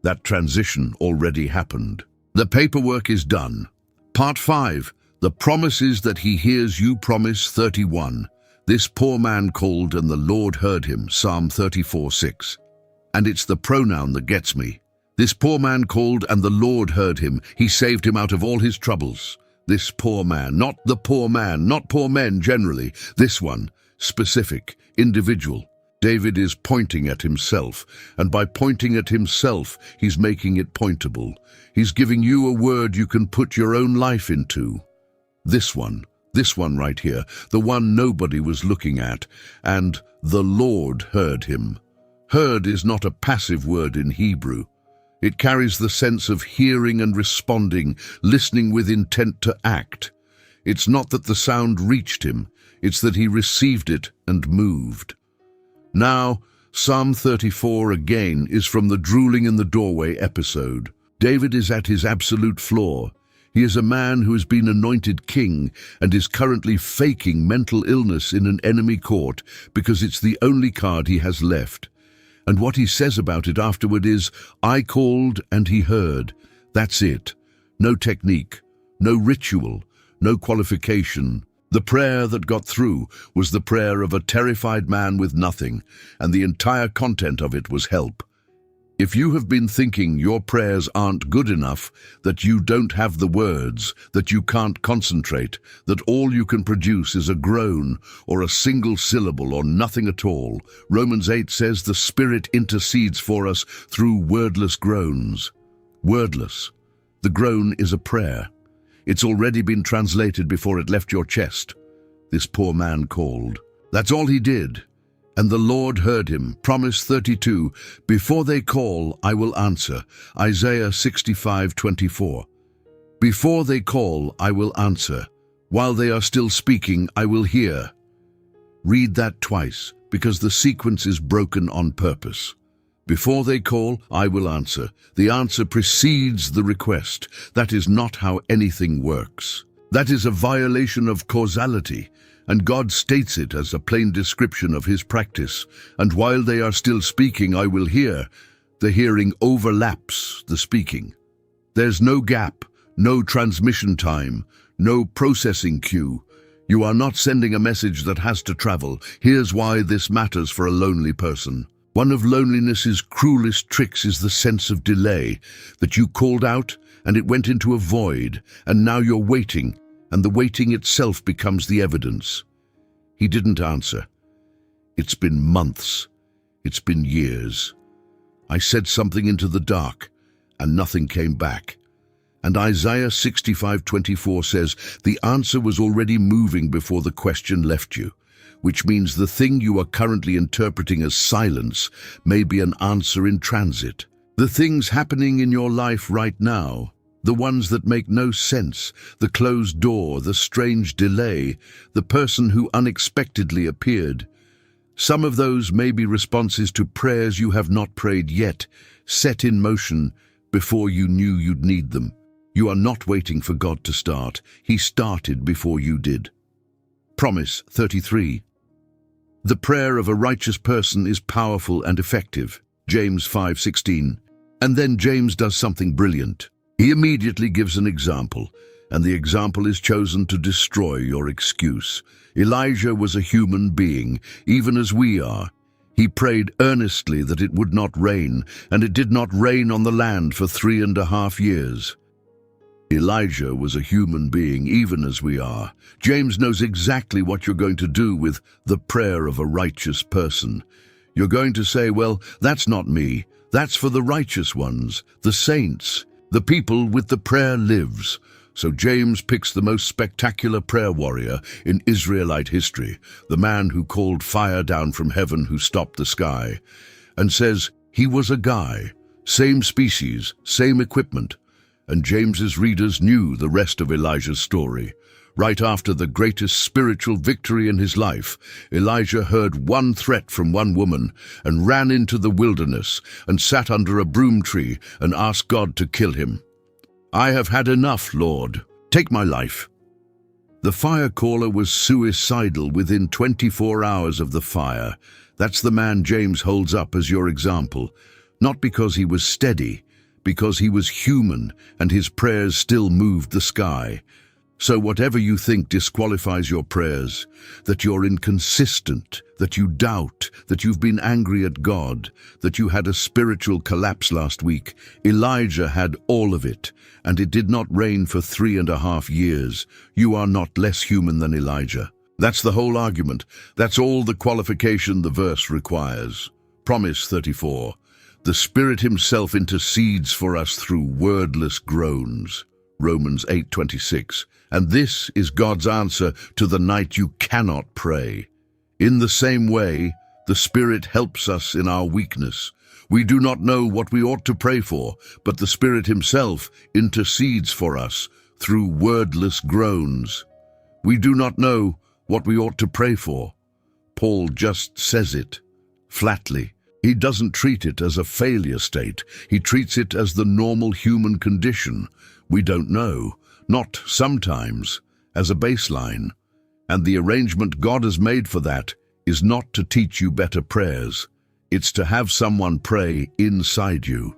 That transition already happened. The paperwork is done. Part 5. The promises that he hears you. Promise 31. This poor man called and the Lord heard him. Psalm 34:6. And it's the pronoun that gets me. This poor man called and the Lord heard him. He saved him out of all his troubles. This poor man, not the poor man, not poor men generally. This one, specific, individual. David is pointing at himself, and by pointing at himself, he's making it pointable. He's giving you a word you can put your own life into. This one right here, the one nobody was looking at, and the Lord heard him. Heard is not a passive word in Hebrew. It carries the sense of hearing and responding, listening with intent to act. It's not that the sound reached him, it's that he received it and moved. Now, Psalm 34 again is from the drooling in the doorway episode. David is at his absolute floor. He is a man who has been anointed king and is currently faking mental illness in an enemy court because it's the only card he has left. And what he says about it afterward is, "I called and he heard." That's it. No technique, no ritual, no qualification. The prayer that got through was the prayer of a terrified man with nothing, and the entire content of it was help. If you have been thinking your prayers aren't good enough, that you don't have the words, that you can't concentrate, that all you can produce is a groan or a single syllable or nothing at all, Romans 8 says the Spirit intercedes for us through wordless groans. Wordless. The groan is a prayer. It's already been translated before it left your chest. This poor man called. That's all he did. And the Lord heard him. Promise 32. Before they call, I will answer. Isaiah 65:24. Before they call, I will answer. While they are still speaking, I will hear. Read that twice, because the sequence is broken on purpose. Before they call, I will answer. The answer precedes the request. That is not how anything works. That is a violation of causality, and God states it as a plain description of his practice. And while they are still speaking, I will hear. The hearing overlaps the speaking. There's no gap, no transmission time, No processing queue. You are not sending a message that has to travel. Here's why this matters for a lonely person. One of loneliness's cruelest tricks is the sense of delay, that you called out and it went into a void, and now you're waiting, and the waiting itself becomes the evidence. He didn't answer. It's been months. It's been years. I said something into the dark, and nothing came back. And Isaiah 65:24 says, the answer was already moving before the question left you, which means the thing you are currently interpreting as silence may be an answer in transit. The things happening in your life right now, the ones that make no sense, the closed door, the strange delay, the person who unexpectedly appeared, some of those may be responses to prayers you have not prayed yet, set in motion before you knew you'd need them. You are not waiting for God to start. He started before you did. Promise 33. The prayer of a righteous person is powerful and effective. James 5:16. And then James does something brilliant. He immediately gives an example, and the example is chosen to destroy your excuse. Elijah was a human being, even as we are. He prayed earnestly that it would not rain, and it did not rain on the land for 3.5 years. Elijah was a human being, even as we are. James knows exactly what you're going to do with the prayer of a righteous person. You're going to say, well, that's not me. That's for the righteous ones, the saints, the people with the prayer lives. So James picks the most spectacular prayer warrior in Israelite history, the man who called fire down from heaven who stopped the sky, and says he was a guy, same species, same equipment. And James's readers knew the rest of Elijah's story. Right after the greatest spiritual victory in his life, Elijah heard one threat from one woman and ran into the wilderness and sat under a broom tree and asked God to kill him. I have had enough, Lord. Take my life. The fire caller was suicidal within 24 hours of the fire. That's the man James holds up as your example, not because he was steady, because he was human and his prayers still moved the sky. So whatever you think disqualifies your prayers, that you're inconsistent, that you doubt, that you've been angry at God, that you had a spiritual collapse last week, Elijah had all of it, and it did not rain for 3.5 years. You are not less human than Elijah. That's the whole argument. That's all the qualification the verse requires. Promise 34. The Spirit himself intercedes for us through wordless groans. Romans 8:26. And this is God's answer to the night you cannot pray. In the same way, the Spirit helps us in our weakness. We do not know what we ought to pray for, but the Spirit himself intercedes for us through wordless groans. We do not know what we ought to pray for. Paul just says it, flatly. He doesn't treat it as a failure state. He treats it as the normal human condition. We don't know, not sometimes, as a baseline. And the arrangement God has made for that is not to teach you better prayers. It's to have someone pray inside you.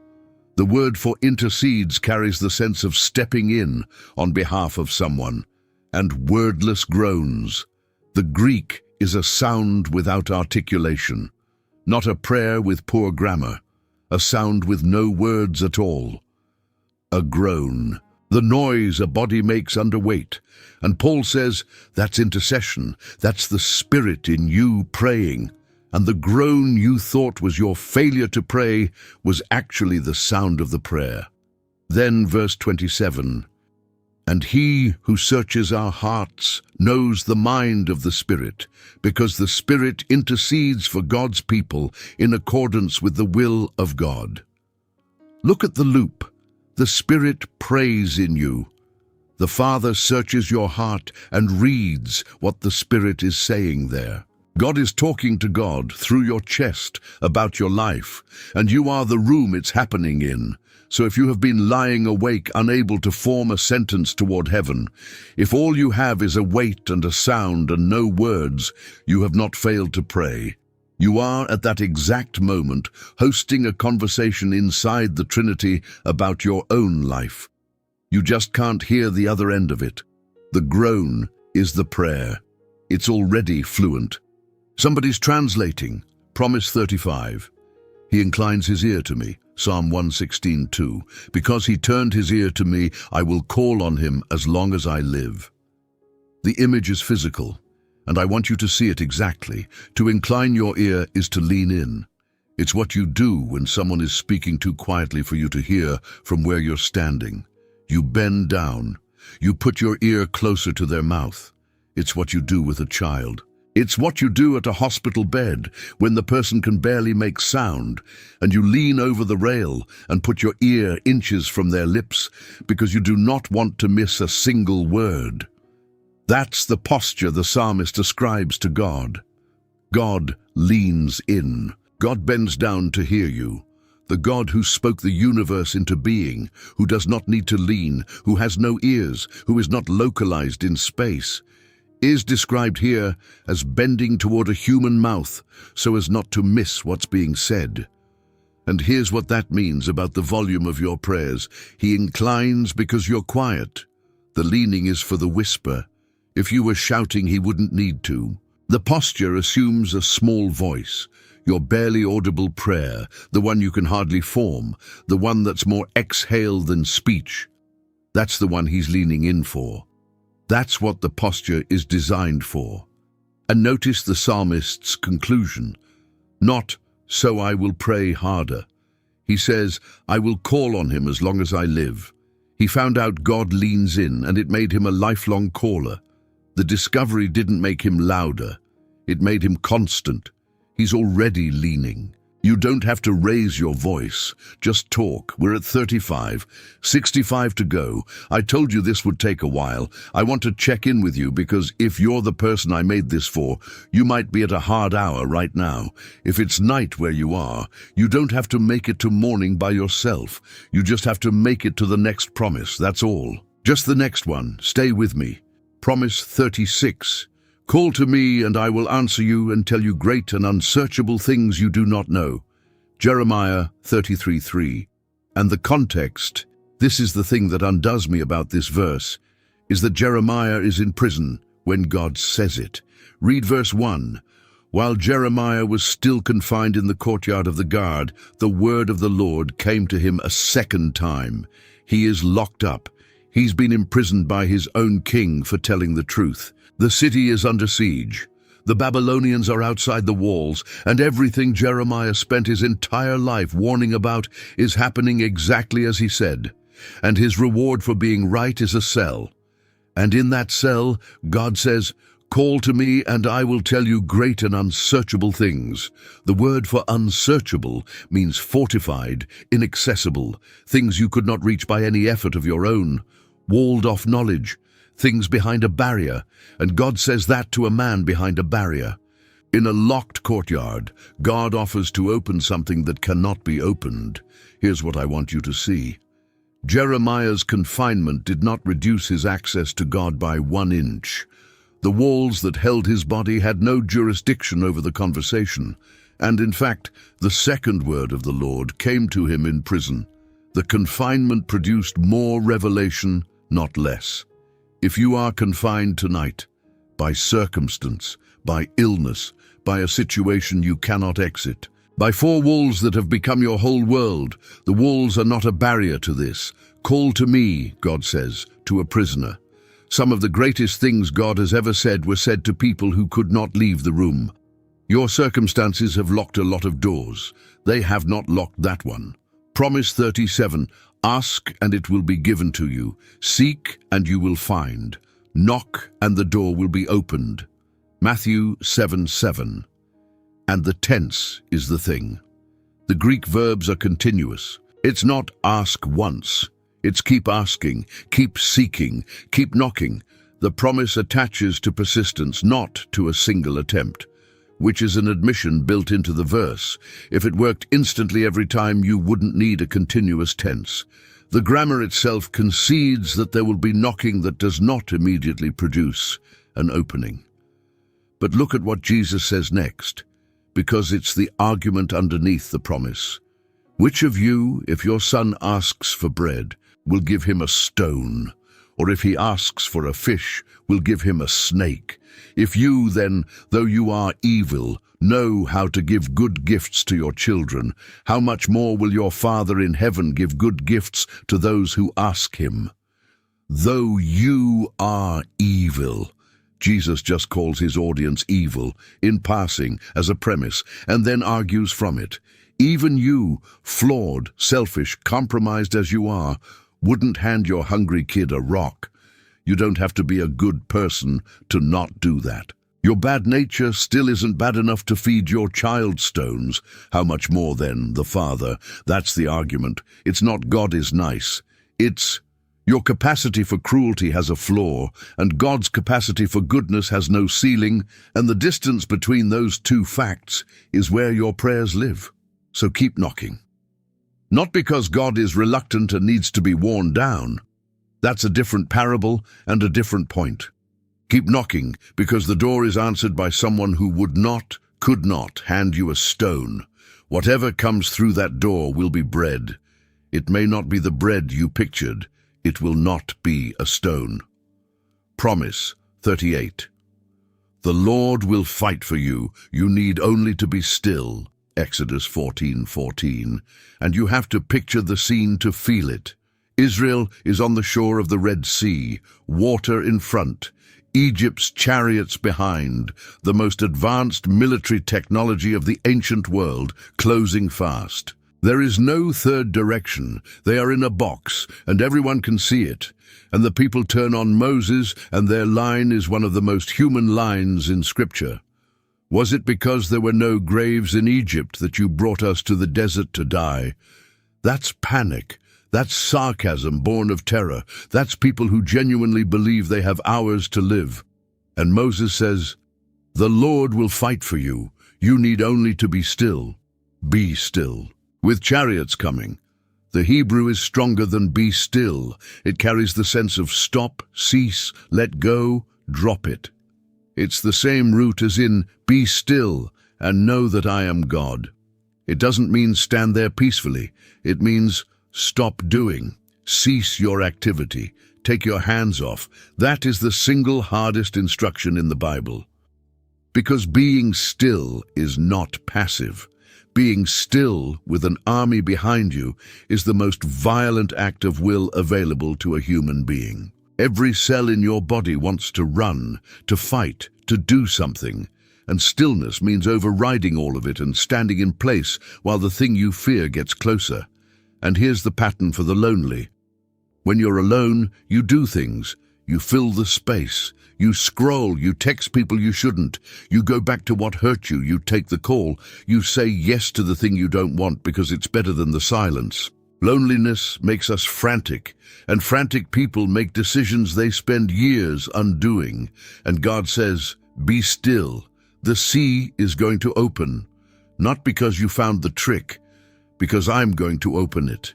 The word for intercedes carries the sense of stepping in on behalf of someone. And wordless groans. The Greek is a sound without articulation. Not a prayer with poor grammar, a sound with no words at all. A groan, the noise a body makes under weight. And Paul says that's intercession, that's the Spirit in you praying. And the groan you thought was your failure to pray was actually the sound of the prayer. Then verse 27. And he who searches our hearts knows the mind of the Spirit, because the Spirit intercedes for God's people in accordance with the will of God. Look at the loop. The Spirit prays in you. The Father searches your heart and reads what the Spirit is saying there. God is talking to God through your chest about your life, and you are the room it's happening in. So if you have been lying awake, unable to form a sentence toward heaven, if all you have is a weight and a sound and no words, you have not failed to pray. You are at that exact moment hosting a conversation inside the Trinity about your own life. You just can't hear the other end of it. The groan is the prayer. It's already fluent. Somebody's translating. Promise 35. He inclines his ear to me. Psalm 116:2. Because he turned his ear to me, I will call on him as long as I live. The image is physical, and I want you to see it exactly. To incline your ear is to lean in. It's what you do when someone is speaking too quietly for you to hear from where you're standing. You bend down. You put your ear closer to their mouth. It's what you do with a child. It's what you do at a hospital bed when the person can barely make sound, and you lean over the rail and put your ear inches from their lips because you do not want to miss a single word. That's the posture the psalmist ascribes to God. God leans in. God bends down to hear you. The God who spoke the universe into being, who does not need to lean, who has no ears, who is not localized in space, is described here as bending toward a human mouth so as not to miss what's being said. And here's what that means about the volume of your prayers. He inclines because you're quiet. The leaning is for the whisper. If you were shouting, he wouldn't need to. The posture assumes a small voice, your barely audible prayer, the one you can hardly form, the one that's more exhale than speech. That's the one he's leaning in for. That's what the posture is designed for. And notice the psalmist's conclusion. Not, so I will pray harder. He says, I will call on him as long as I live. He found out God leans in, and it made him a lifelong caller. The discovery didn't make him louder. It made him constant. He's already leaning. You don't have to raise your voice. Just talk. We're at 35, 65 to go. I told you this would take a while. I want to check in with you because if you're the person I made this for, you might be at a hard hour right now. If it's night where you are, you don't have to make it to morning by yourself. You just have to make it to the next promise, that's all. Just the next one. Stay with me. Promise 36. Call to me, and I will answer you and tell you great and unsearchable things you do not know. Jeremiah 33:3. And the context, this is the thing that undoes me about this verse, is that Jeremiah is in prison when God says it. Read verse 1. While Jeremiah was still confined in the courtyard of the guard, the word of the Lord came to him a second time. He is locked up. He's been imprisoned by his own king for telling the truth. The city is under siege. The Babylonians are outside the walls, and everything Jeremiah spent his entire life warning about is happening exactly as he said. And his reward for being right is a cell. And in that cell, God says, call to me and I will tell you great and unsearchable things. The word for unsearchable means fortified, inaccessible, things you could not reach by any effort of your own, walled off knowledge, things behind a barrier, and God says that to a man behind a barrier. In a locked courtyard, God offers to open something that cannot be opened. Here's what I want you to see. Jeremiah's confinement did not reduce his access to God by 1 inch. The walls that held his body had no jurisdiction over the conversation, and in fact, the second word of the Lord came to him in prison. The confinement produced more revelation, not less. If you are confined tonight, by circumstance, by illness, by a situation you cannot exit, by 4 walls that have become your whole world, the walls are not a barrier to this. Call to me, God says, to a prisoner. Some of the greatest things God has ever said were said to people who could not leave the room. Your circumstances have locked a lot of doors. They have not locked that one. Promise 37. Ask, and it will be given to you. Seek, and you will find. Knock, and the door will be opened. Matthew 7:7. And the tense is the thing. The Greek verbs are continuous. It's not ask once. It's keep asking, keep seeking, keep knocking. The promise attaches to persistence, not to a single attempt, which is an admission built into the verse. If it worked instantly every time, you wouldn't need a continuous tense. The grammar itself concedes that there will be knocking that does not immediately produce an opening. But look at what Jesus says next, because it's the argument underneath the promise. Which of you, if your son asks for bread, will give him a stone? Or if he asks for a fish, will give him a snake. If you then, though you are evil, know how to give good gifts to your children, how much more will your Father in heaven give good gifts to those who ask him? Though you are evil. Jesus just calls his audience evil, in passing, as a premise, and then argues from it. Even you, flawed, selfish, compromised as you are, wouldn't hand your hungry kid a rock. You don't have to be a good person to not do that. Your bad nature still isn't bad enough to feed your child stones. How much more then, the Father? That's the argument. It's not God is nice. It's your capacity for cruelty has a flaw, and God's capacity for goodness has no ceiling, and the distance between those two facts is where your prayers live. So keep knocking. Not because God is reluctant and needs to be worn down. That's a different parable and a different point. Keep knocking because the door is answered by someone who could not hand you a stone. Whatever comes through that door will be bread. It may not be the bread you pictured. It will not be a stone. Promise 38. The Lord will fight for you. You need only to be still. Exodus 14:14. And you have to picture the scene to feel it. Israel is on the shore of the Red Sea, water in front, Egypt's chariots behind, the most advanced military technology of the ancient world closing fast. There is no third direction. They are in a box, and everyone can see it. And the people turn on Moses, and their line is one of the most human lines in Scripture. Was it because there were no graves in Egypt that you brought us to the desert to die? That's panic. That's sarcasm born of terror. That's people who genuinely believe they have hours to live. And Moses says, "The Lord will fight for you. You need only to be still. Be still." With chariots coming, the Hebrew is stronger than be still. It carries the sense of stop, cease, let go, drop it. It's the same root as in be still and know that I am God. It doesn't mean stand there peacefully. It means stop doing, cease your activity, take your hands off. That is the single hardest instruction in the Bible. Because being still is not passive. Being still with an army behind you is the most violent act of will available to a human being. Every cell in your body wants to run, to fight, to do something. And stillness means overriding all of it and standing in place while the thing you fear gets closer. And here's the pattern for the lonely. When you're alone, you do things. You fill the space. You scroll. You text people you shouldn't. You go back to what hurt you. You take the call. You say yes to the thing you don't want because it's better than the silence. Loneliness makes us frantic, and frantic people make decisions they spend years undoing. And God says, be still. The sea is going to open, not because you found the trick, because I'm going to open it.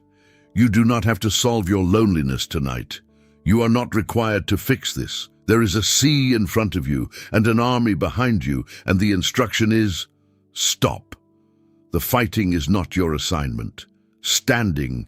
You do not have to solve your loneliness tonight. You are not required to fix this. There is a sea in front of you and an army behind you, and the instruction is, stop. The fighting is not your assignment. Standing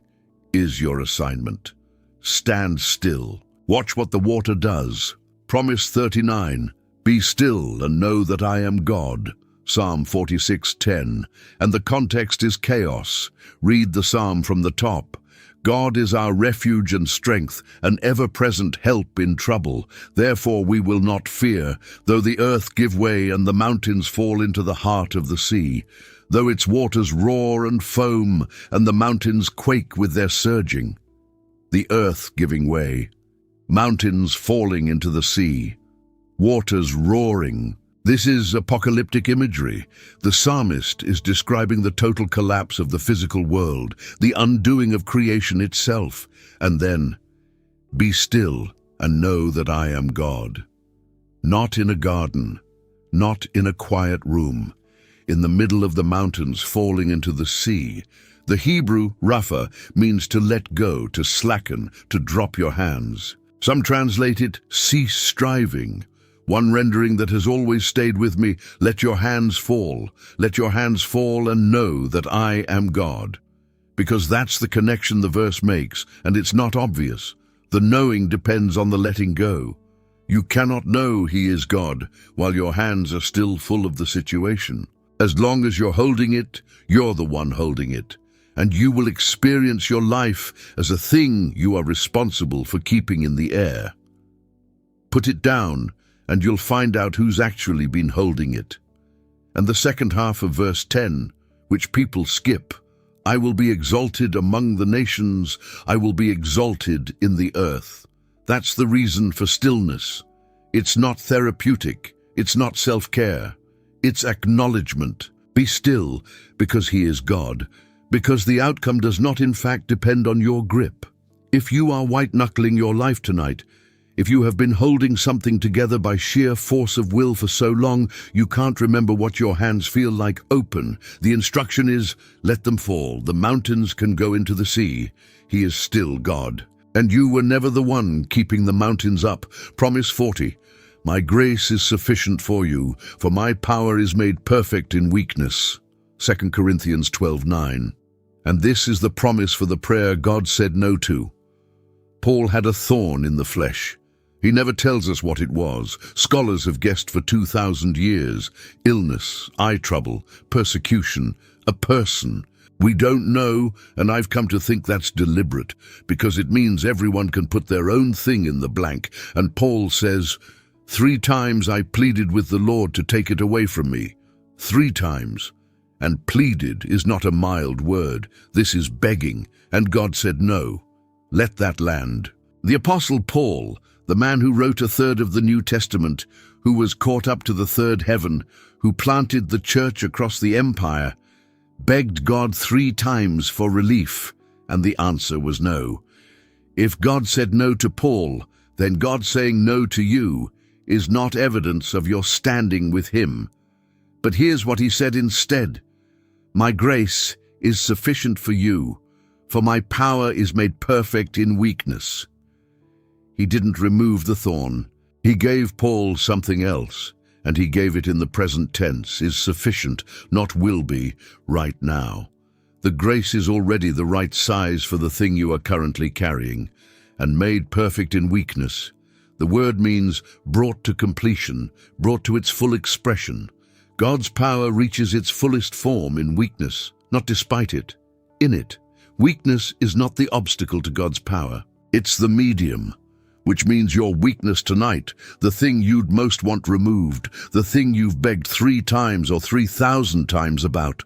is your assignment. Stand still. Watch what the water does. Promise 39. Be still and know that I am God. Psalm 46:10. And the context is chaos. Read the psalm from the top. God is our refuge and strength, an ever-present help in trouble. Therefore we will not fear, though the earth give way and the mountains fall into the heart of the sea, though its waters roar and foam and the mountains quake with their surging. The earth giving way, mountains falling into the sea, waters roaring. This is apocalyptic imagery. The psalmist is describing the total collapse of the physical world, the undoing of creation itself. And then, be still and know that I am God. Not in a garden, not in a quiet room, in the middle of the mountains falling into the sea. The Hebrew, rapha, means to let go, to slacken, to drop your hands. Some translate it, cease striving. One rendering that has always stayed with me, let your hands fall. Let your hands fall and know that I am God. Because that's the connection the verse makes, and it's not obvious. The knowing depends on the letting go. You cannot know He is God while your hands are still full of the situation. As long as you're holding it, you're the one holding it, and you will experience your life as a thing you are responsible for keeping in the air. Put it down, and you'll find out who's actually been holding it. And the second half of verse 10, which people skip, I will be exalted among the nations, I will be exalted in the earth. That's the reason for stillness. It's not therapeutic, it's not self-care, it's acknowledgement. Be still, because He is God, because the outcome does not in fact depend on your grip. If you are white-knuckling your life tonight, if you have been holding something together by sheer force of will for so long you can't remember what your hands feel like, open. The instruction is, let them fall. The mountains can go into the sea. He is still God. And you were never the one keeping the mountains up. Promise 40. My grace is sufficient for you, for my power is made perfect in weakness. 2 Corinthians 12:9. And this is the promise for the prayer God said no to. Paul had a thorn in the flesh. He never tells us what it was. Scholars have guessed for 2,000 years. Illness, eye trouble, persecution, a person. We don't know, and I've come to think that's deliberate, because it means everyone can put their own thing in the blank. And Paul says, 3 times I pleaded with the Lord to take it away from me. 3 times. And pleaded is not a mild word. This is begging, and God said no. Let that land. The Apostle Paul, the man who wrote a third of the New Testament, who was caught up to the third heaven, who planted the church across the empire, begged God 3 times for relief, and the answer was no. If God said no to Paul, then God saying no to you is not evidence of your standing with Him. But here's what He said instead. My grace is sufficient for you, for my power is made perfect in weakness. He didn't remove the thorn. He gave Paul something else, and He gave it in the present tense, is sufficient, not will be, right now. The grace is already the right size for the thing you are currently carrying, and made perfect in weakness. The word means brought to completion, brought to its full expression. God's power reaches its fullest form in weakness, not despite it, in it. Weakness is not the obstacle to God's power. It's the medium, which means your weakness tonight, the thing you'd most want removed, the thing you've begged 3 times or 3,000 times about,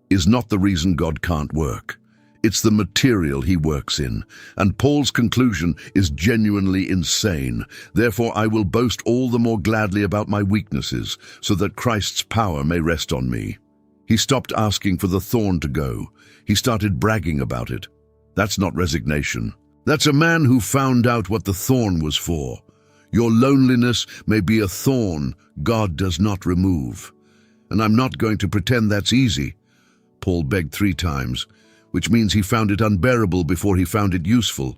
is not the reason God can't work. It's the material He works in. And Paul's conclusion is genuinely insane. Therefore I will boast all the more gladly about my weaknesses, so that Christ's power may rest on me. He stopped asking for the thorn to go. He started bragging about it. That's not resignation. That's a man who found out what the thorn was for. Your loneliness may be a thorn God does not remove. And I'm not going to pretend that's easy. Paul begged 3 times, which means he found it unbearable before he found it useful.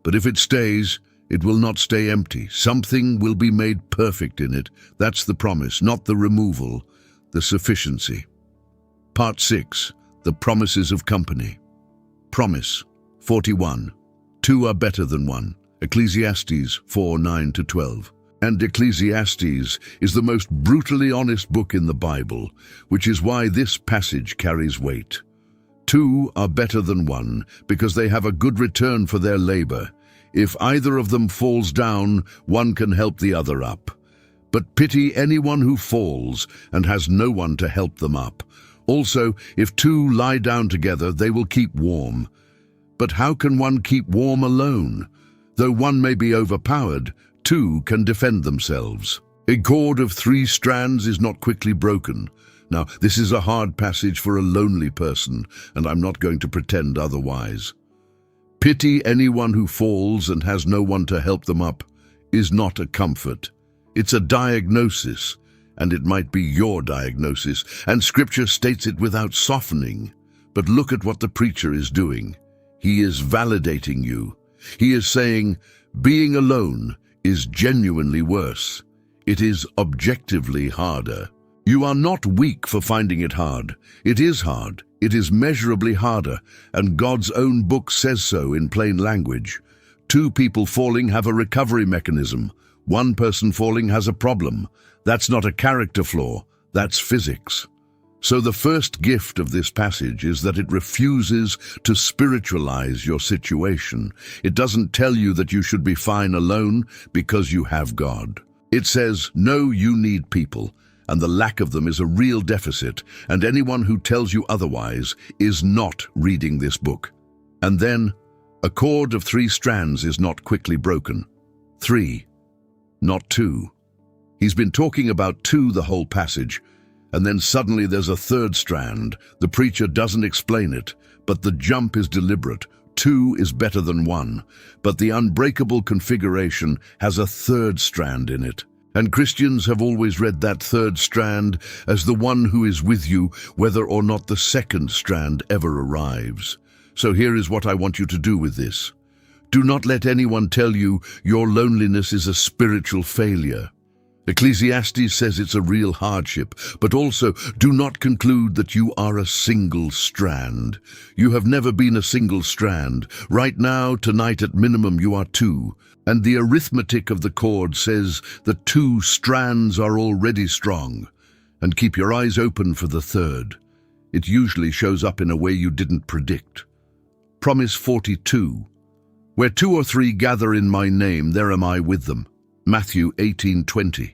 But if it stays, it will not stay empty. Something will be made perfect in it. That's the promise, not the removal, the sufficiency. Part 6, the promises of company. Promise, 41. 2 are better than 1. Ecclesiastes 4:9-12. And Ecclesiastes is the most brutally honest book in the Bible, which is why this passage carries weight. 2 are better than 1 because they have a good return for their labor. If either of them falls down, one can help the other up. But pity anyone who falls and has no one to help them up. Also, if 2 lie down together, they will keep warm. But how can one keep warm alone? Though one may be overpowered, 2 can defend themselves. A cord of 3 strands is not quickly broken. Now, this is a hard passage for a lonely person, and I'm not going to pretend otherwise. Pity anyone who falls and has no one to help them up is not a comfort. It's a diagnosis, and it might be your diagnosis, and Scripture states it without softening. But look at what the preacher is doing. He is validating you. He is saying, being alone is genuinely worse. It is objectively harder. You are not weak for finding it hard. It is hard. It is measurably harder, and God's own book says so in plain language. Two people falling have a recovery mechanism. One person falling has a problem. That's not a character flaw, that's physics. So the first gift of this passage is that it refuses to spiritualize your situation. It doesn't tell you that you should be fine alone because you have God. It says, no, you need people, and the lack of them is a real deficit, and anyone who tells you otherwise is not reading this book. And then, a cord of 3 strands is not quickly broken. 3, not 2. He's been talking about 2 the whole passage, and then suddenly there's a 3rd strand. The preacher doesn't explain it, but the jump is deliberate. 2 is better than 1, but the unbreakable configuration has a 3rd strand in it. And Christians have always read that 3rd strand as the one who is with you, whether or not the 2nd strand ever arrives. So here is what I want you to do with this. Do not let anyone tell you your loneliness is a spiritual failure. Ecclesiastes says it's a real hardship, but also do not conclude that you are a single strand. You have never been a single strand. Right now, tonight at minimum, you are 2. And the arithmetic of the chord says that 2 strands are already strong. And keep your eyes open for the 3rd. It usually shows up in a way you didn't predict. Promise 42. Where 2 or 3 gather in my name, there am I with them. Matthew 18:20.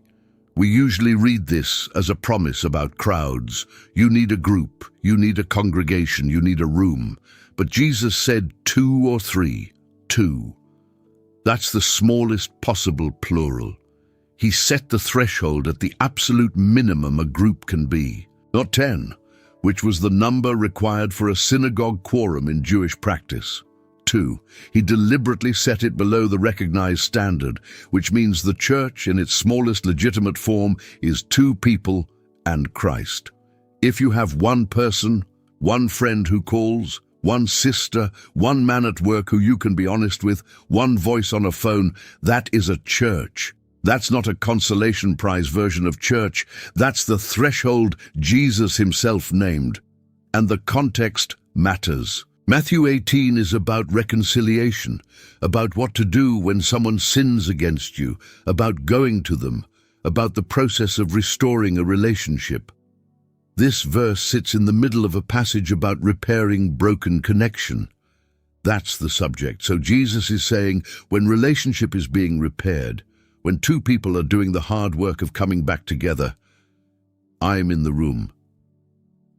We usually read this as a promise about crowds. You need a group, you need a congregation, you need a room. But Jesus said 2 or 3, 2. That's the smallest possible plural. He set the threshold at the absolute minimum a group can be, not 10, which was the number required for a synagogue quorum in Jewish practice. 2. He deliberately set it below the recognized standard, which means the church in its smallest legitimate form is 2 people and Christ. If you have 1 person, 1 friend who calls, 1 sister, 1 man at work who you can be honest with, 1 voice on a phone, that is a church. That's not a consolation prize version of church. That's the threshold Jesus himself named. And the context matters. Matthew 18 is about reconciliation, about what to do when someone sins against you, about going to them, about the process of restoring a relationship. This verse sits in the middle of a passage about repairing broken connection. That's the subject. So Jesus is saying when relationship is being repaired, when 2 people are doing the hard work of coming back together, I'm in the room.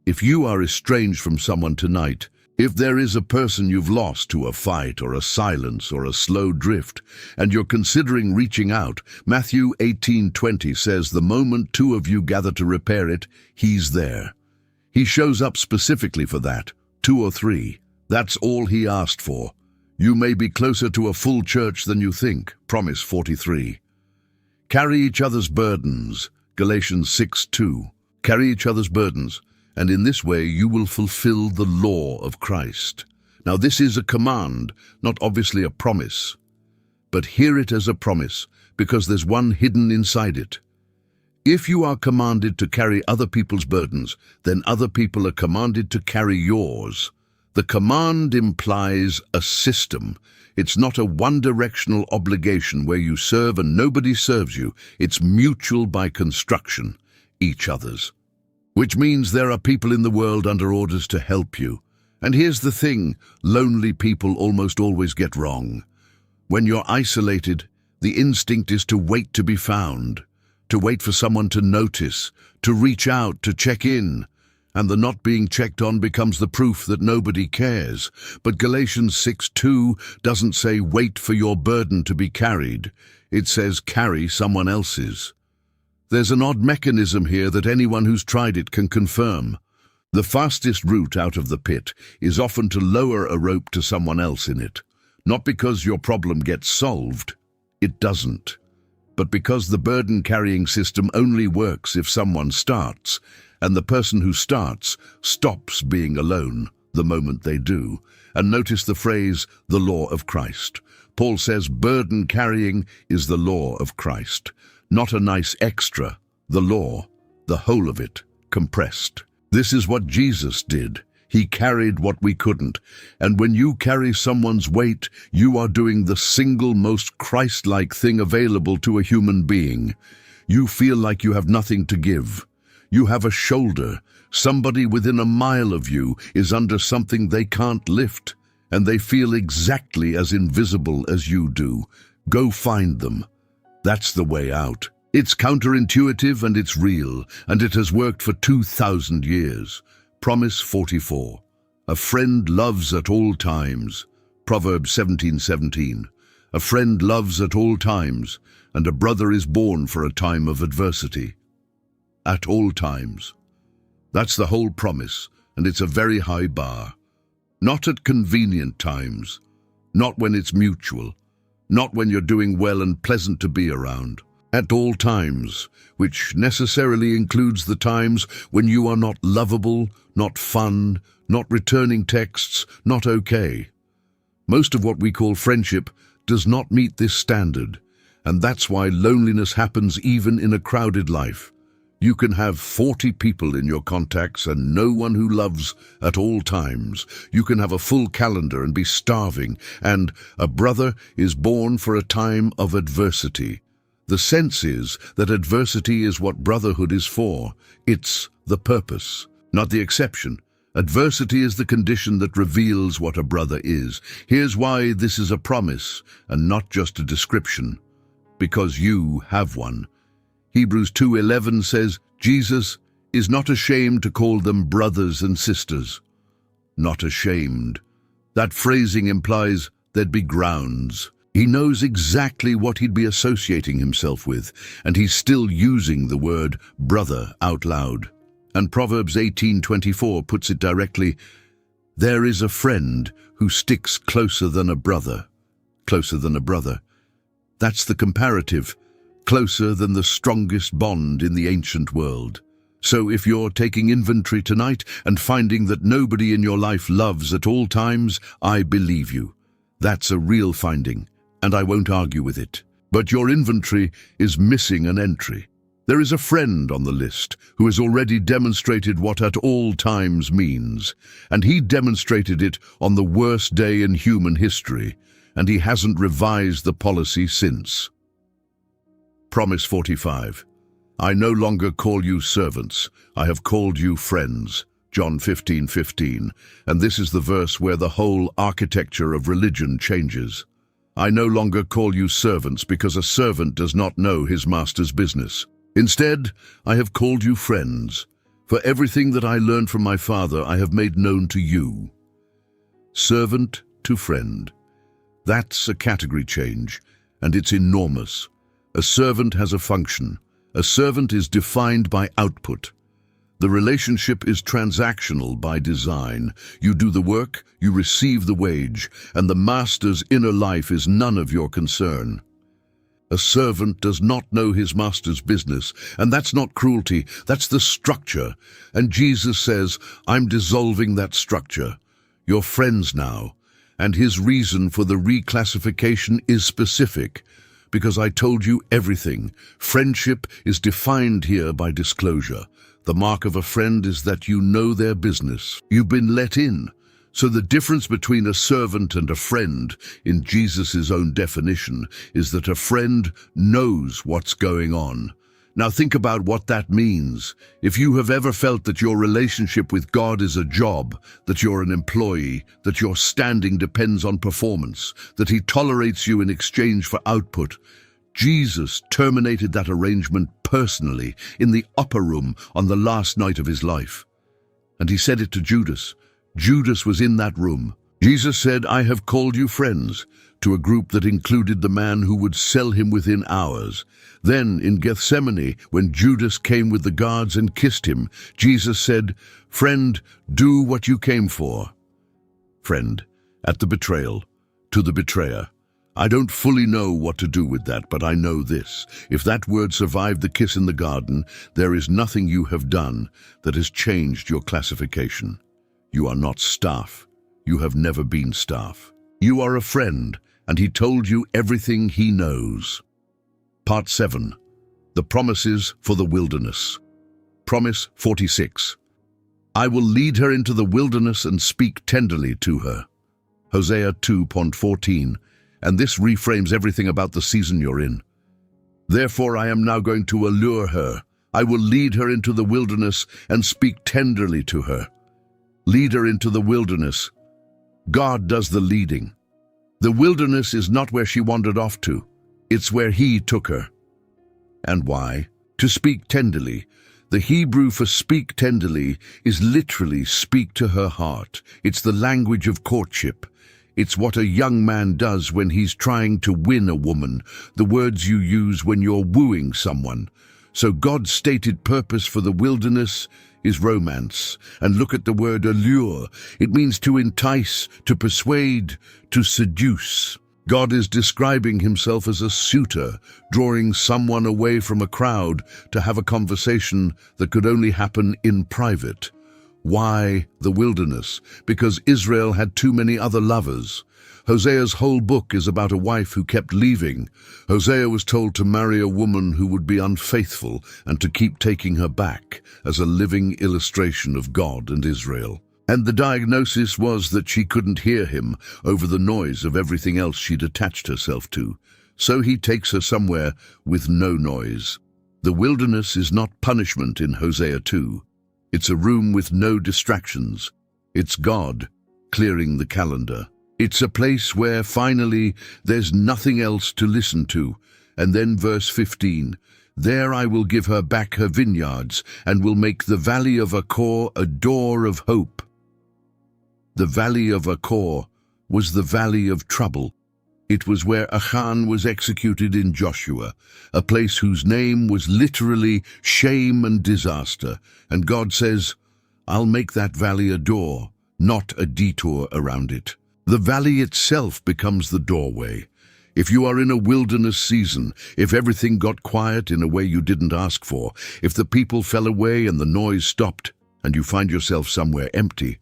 If you are estranged from someone tonight, if there is a person you've lost to a fight or a silence or a slow drift, and you're considering reaching out, Matthew 18:20 says the moment 2 of you gather to repair it, he's there. He shows up specifically for that, 2 or 3. That's all he asked for. You may be closer to a full church than you think, Promise 43. Carry each other's burdens, Galatians 6:2. Carry each other's burdens, and in this way you will fulfill the law of Christ. Now this is a command, not obviously a promise. But hear it as a promise, because there's one hidden inside it. If you are commanded to carry other people's burdens, then other people are commanded to carry yours. The command implies a system. It's not a one-directional obligation where you serve and nobody serves you. It's mutual by construction, each other's. Which means there are people in the world under orders to help you. And here's the thing, lonely people almost always get wrong. When you're isolated, the instinct is to wait to be found, to wait for someone to notice, to reach out, to check in. And the not being checked on becomes the proof that nobody cares. But Galatians 6:2 doesn't say wait for your burden to be carried. It says carry someone else's. There's an odd mechanism here that anyone who's tried it can confirm. The fastest route out of the pit is often to lower a rope to someone else in it. Not because your problem gets solved, it doesn't. But because the burden-carrying system only works if someone starts, and the person who starts stops being alone the moment they do. And notice the phrase, the law of Christ. Paul says burden-carrying is the law of Christ. Not a nice extra, the law, the whole of it, compressed. This is what Jesus did. He carried what we couldn't. And when you carry someone's weight, you are doing the single most Christ-like thing available to a human being. You feel like you have nothing to give. You have a shoulder. Somebody within a mile of you is under something they can't lift, and they feel exactly as invisible as you do. Go find them. That's the way out. It's counterintuitive and it's real, and it has worked for 2,000 years. Promise 44. A friend loves at all times. Proverbs 17:17. A friend loves at all times, and a brother is born for a time of adversity. At all times. That's the whole promise, and it's a very high bar. Not at convenient times. Not when it's mutual. Not when you're doing well and pleasant to be around. At all times, which necessarily includes the times when you are not lovable, not fun, not returning texts, not okay. Most of what we call friendship does not meet this standard, and that's why loneliness happens even in a crowded life. You can have 40 people in your contacts and no one who loves at all times. You can have a full calendar and be starving, and a brother is born for a time of adversity. The sense is that adversity is what brotherhood is for. It's the purpose, not the exception. Adversity is the condition that reveals what a brother is. Here's why this is a promise and not just a description. Because you have one. Hebrews 2:11 says, Jesus is not ashamed to call them brothers and sisters. Not ashamed. That phrasing implies there'd be grounds. He knows exactly what he'd be associating himself with, and he's still using the word brother out loud. And Proverbs 18:24 puts it directly, there is a friend who sticks closer than a brother. Closer than a brother. That's the comparative. Closer than the strongest bond in the ancient world. So if you're taking inventory tonight and finding that nobody in your life loves at all times, I believe you. That's a real finding, and I won't argue with it. But your inventory is missing an entry. There is a friend on the list who has already demonstrated what at all times means, and he demonstrated it on the worst day in human history, and he hasn't revised the policy since. Promise 45. I no longer call you servants, I have called you friends. John 15:15, and this is the verse where the whole architecture of religion changes. I no longer call you servants because a servant does not know his master's business. Instead, I have called you friends, for everything that I learned from my Father I have made known to you. Servant to friend. That's a category change, and it's enormous. A servant has a function. A servant is defined by output. The relationship is transactional by design. You do the work, you receive the wage, and the master's inner life is none of your concern. A servant does not know his master's business, and that's not cruelty, that's the structure. And Jesus says, I'm dissolving that structure. You're friends now, and his reason for the reclassification is specific. Because I told you everything. Friendship is defined here by disclosure. The mark of a friend is that you know their business. You've been let in. So the difference between a servant and a friend, in Jesus' own definition, is that a friend knows what's going on. Now think about what that means. If you have ever felt that your relationship with God is a job, that you're an employee, that your standing depends on performance, that he tolerates you in exchange for output, Jesus terminated that arrangement personally in the upper room on the last night of his life. And he said it to Judas. Judas was in that room. Jesus said, I have called you friends, to a group that included the man who would sell him within hours. Then, in Gethsemane, when Judas came with the guards and kissed him, Jesus said, Friend, do what you came for. Friend, at the betrayal, to the betrayer. I don't fully know what to do with that, but I know this. If that word survived the kiss in the garden, there is nothing you have done that has changed your classification. You are not staff. You have never been staff. You are a friend, and he told you everything he knows. Part 7. The Promises for the Wilderness. Promise 46. I will lead her into the wilderness and speak tenderly to her. Hosea 2:14. And this reframes everything about the season you're in. Therefore I am now going to allure her. I will lead her into the wilderness and speak tenderly to her. Lead her into the wilderness. God does the leading. The wilderness is not where she wandered off to. It's where He took her. And why? To speak tenderly. The Hebrew for speak tenderly is literally speak to her heart. It's the language of courtship. It's what a young man does when he's trying to win a woman, the words you use when you're wooing someone. So God's stated purpose for the wilderness is romance. And look at the word allure. It means to entice, to persuade, to seduce. God is describing Himself as a suitor, drawing someone away from a crowd to have a conversation that could only happen in private. Why the wilderness? Because Israel had too many other lovers. Hosea's whole book is about a wife who kept leaving. Hosea was told to marry a woman who would be unfaithful and to keep taking her back, as a living illustration of God and Israel. And the diagnosis was that she couldn't hear him over the noise of everything else she'd attached herself to. So He takes her somewhere with no noise. The wilderness is not punishment in Hosea 2. It's a room with no distractions. It's God clearing the calendar. It's a place where, finally, there's nothing else to listen to. And then verse 15, there I will give her back her vineyards, and will make the valley of Achor a door of hope. The valley of Achor was the valley of trouble. It was where Achan was executed in Joshua, a place whose name was literally shame and disaster. And God says, I'll make that valley a door, not a detour around it. The valley itself becomes the doorway. If you are in a wilderness season, if everything got quiet in a way you didn't ask for, if the people fell away and the noise stopped, and you find yourself somewhere empty,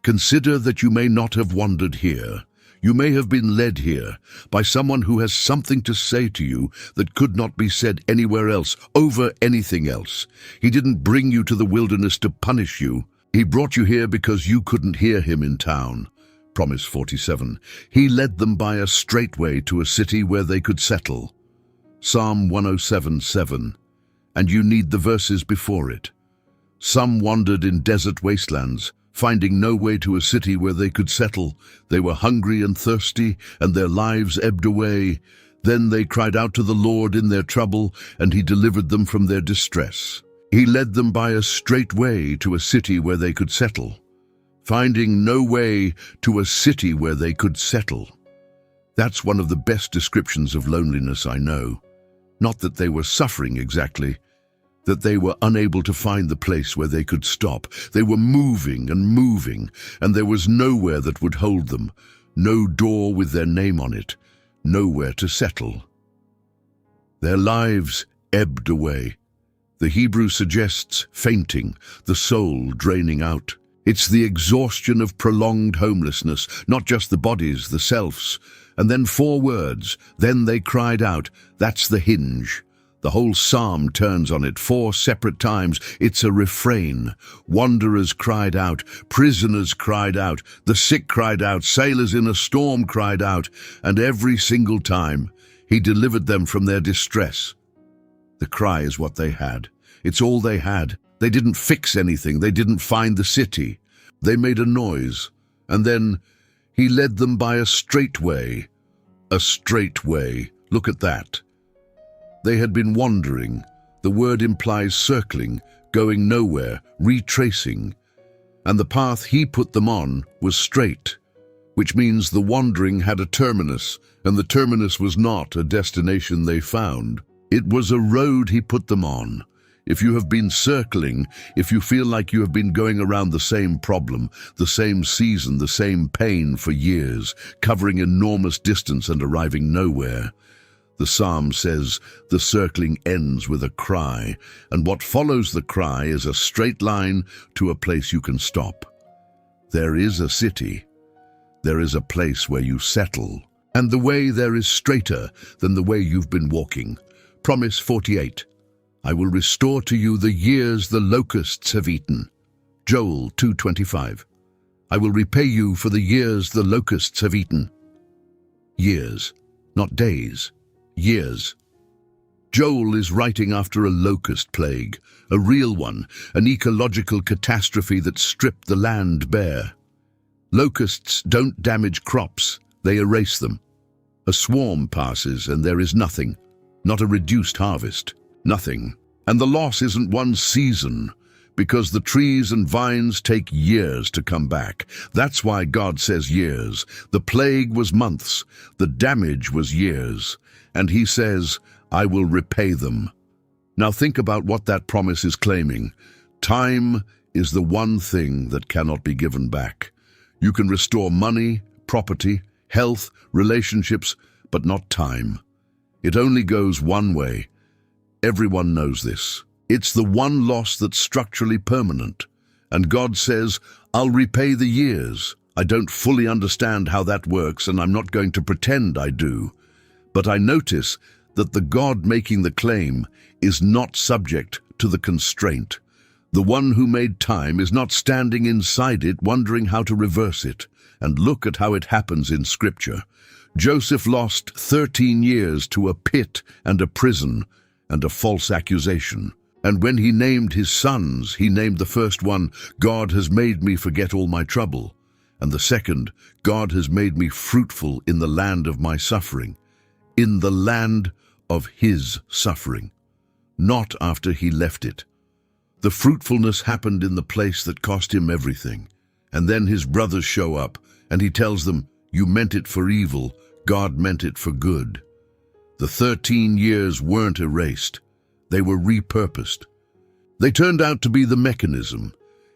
consider that you may not have wandered here. You may have been led here by someone who has something to say to you that could not be said anywhere else, over anything else. He didn't bring you to the wilderness to punish you. He brought you here because you couldn't hear Him in town. Promise 47. He led them by a straight way to a city where they could settle. Psalm 107:7. And you need the verses before it. Some wandered in desert wastelands, finding no way to a city where they could settle. They were hungry and thirsty, and their lives ebbed away. Then they cried out to the Lord in their trouble, and He delivered them from their distress. He led them by a straight way to a city where they could settle. Finding no way to a city where they could settle. That's one of the best descriptions of loneliness I know. Not that they were suffering exactly, that they were unable to find the place where they could stop. They were moving, and there was nowhere that would hold them, no door with their name on it, nowhere to settle. Their lives ebbed away. The Hebrew suggests fainting, the soul draining out. It's the exhaustion of prolonged homelessness, not just the bodies, the selves. And then 4 words, then they cried out. That's the hinge. The whole psalm turns on it 4 separate times. It's a refrain. Wanderers cried out, prisoners cried out, the sick cried out, sailors in a storm cried out, and every single time He delivered them from their distress. The cry is what they had. It's all they had. They didn't fix anything. They didn't find the city. They made a noise. And then He led them by a straight way. A straight way. Look at that. They had been wandering. The word implies circling, going nowhere, retracing. And the path He put them on was straight, which means the wandering had a terminus, and the terminus was not a destination they found. It was a road He put them on. If you have been circling, if you feel like you have been going around the same problem, the same season, the same pain for years, covering enormous distance and arriving nowhere, the psalm says the circling ends with a cry, and what follows the cry is a straight line to a place you can stop. There is a city. There is a place where you settle, and the way there is straighter than the way you've been walking. Promise 48. I will restore to you the years the locusts have eaten. Joel 2:25. I will repay you for the years the locusts have eaten. Years, not days, years. Joel is writing after a locust plague, a real one, an ecological catastrophe that stripped the land bare. Locusts don't damage crops, they erase them. A swarm passes and there is nothing, not a reduced harvest, nothing. And the loss isn't one season, because the trees and vines take years to come back. That's why God says years. The plague was months, the damage was years. And he says, I will repay them. Now think about what that promise is claiming. Time is the one thing that cannot be given back. You can restore money, property, health, relationships, but not time. It only goes one way. Everyone knows this. It's the one loss that's structurally permanent. And God says, I'll repay the years. I don't fully understand how that works, and I'm not going to pretend I do. But I notice that the God making the claim is not subject to the constraint. The one who made time is not standing inside it wondering how to reverse it. And look at how it happens in Scripture. Joseph lost 13 years to a pit and a prison and a false accusation. And when he named his sons, he named the first one, God has made me forget all my trouble. And the second, God has made me fruitful in the land of my suffering. In the land of his suffering, not after he left it. The fruitfulness happened in the place that cost him everything. And then his brothers show up, and he tells them, you meant it for evil, God meant it for good. The 13 years weren't erased. They were repurposed. They turned out to be the mechanism.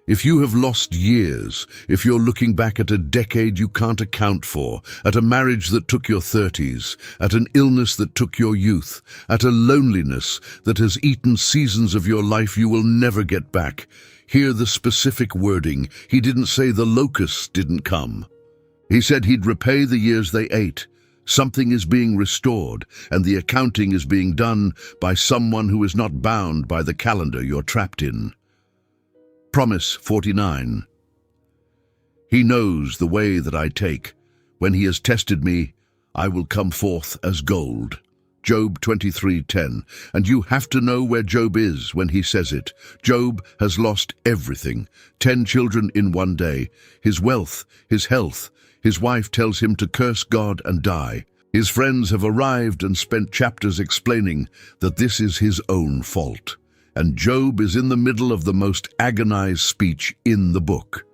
If you have lost years, if you're looking back at a decade you can't account for, at a marriage that took your 30s, at an illness that took your youth, at a loneliness that has eaten seasons of your life you will never get back, hear the specific wording. He didn't say the locusts didn't come. He said he'd repay the years they ate. Something is being restored, and the accounting is being done by someone who is not bound by the calendar you're trapped in. Promise 49. He knows the way that I take. When he has tested me, I will come forth as gold. Job 23:10. And you have to know where Job is when he says it. Job has lost everything. 10 children in one day. His wealth, his health. His wife tells him to curse God and die. His friends have arrived and spent chapters explaining that this is his own fault. And Job is in the middle of the most agonized speech in the book.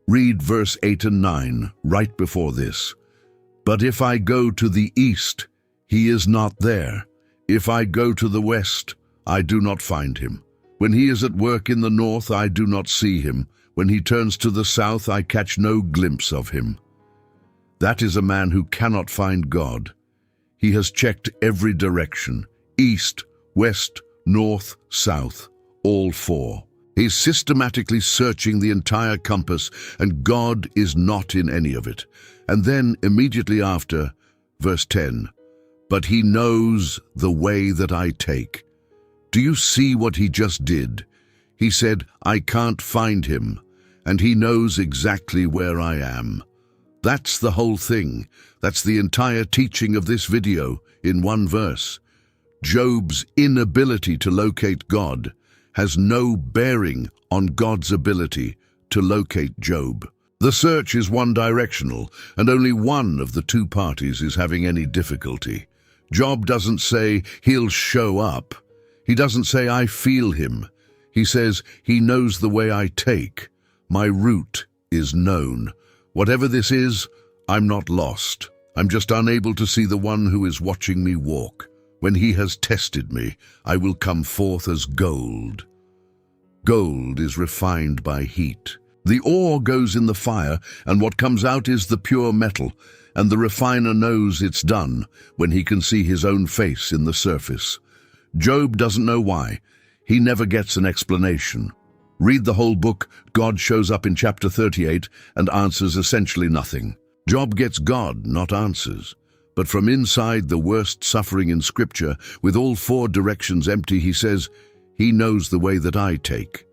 Read verse 8 and 9, right before this. But if I go to the east, he is not there. If I go to the west, I do not find him. When he is at work in the north, I do not see him. When he turns to the south, I catch no glimpse of him. That is a man who cannot find God. He has checked every direction, east, west, north, south, all four. He's systematically searching the entire compass, and God is not in any of it. And then, immediately after, verse 10, but he knows the way that I take. Do you see what he just did? He said, I can't find him, and he knows exactly where I am. That's the whole thing. That's the entire teaching of this video in one verse. Job's inability to locate God has no bearing on God's ability to locate Job. The search is one-directional, and only one of the two parties is having any difficulty. Job doesn't say, he'll show up. He doesn't say, I feel him. He says, he knows the way I take. My route is known. Whatever this is, I'm not lost. I'm just unable to see the one who is watching me walk. When he has tested me, I will come forth as gold. Gold is refined by heat. The ore goes in the fire, and what comes out is the pure metal, and the refiner knows it's done when he can see his own face in the surface. Job doesn't know why. He never gets an explanation. Read the whole book. God shows up in chapter 38 and answers essentially nothing. Job gets God, not answers. But from inside the worst suffering in Scripture, with all four directions empty, he says, he knows the way that I take.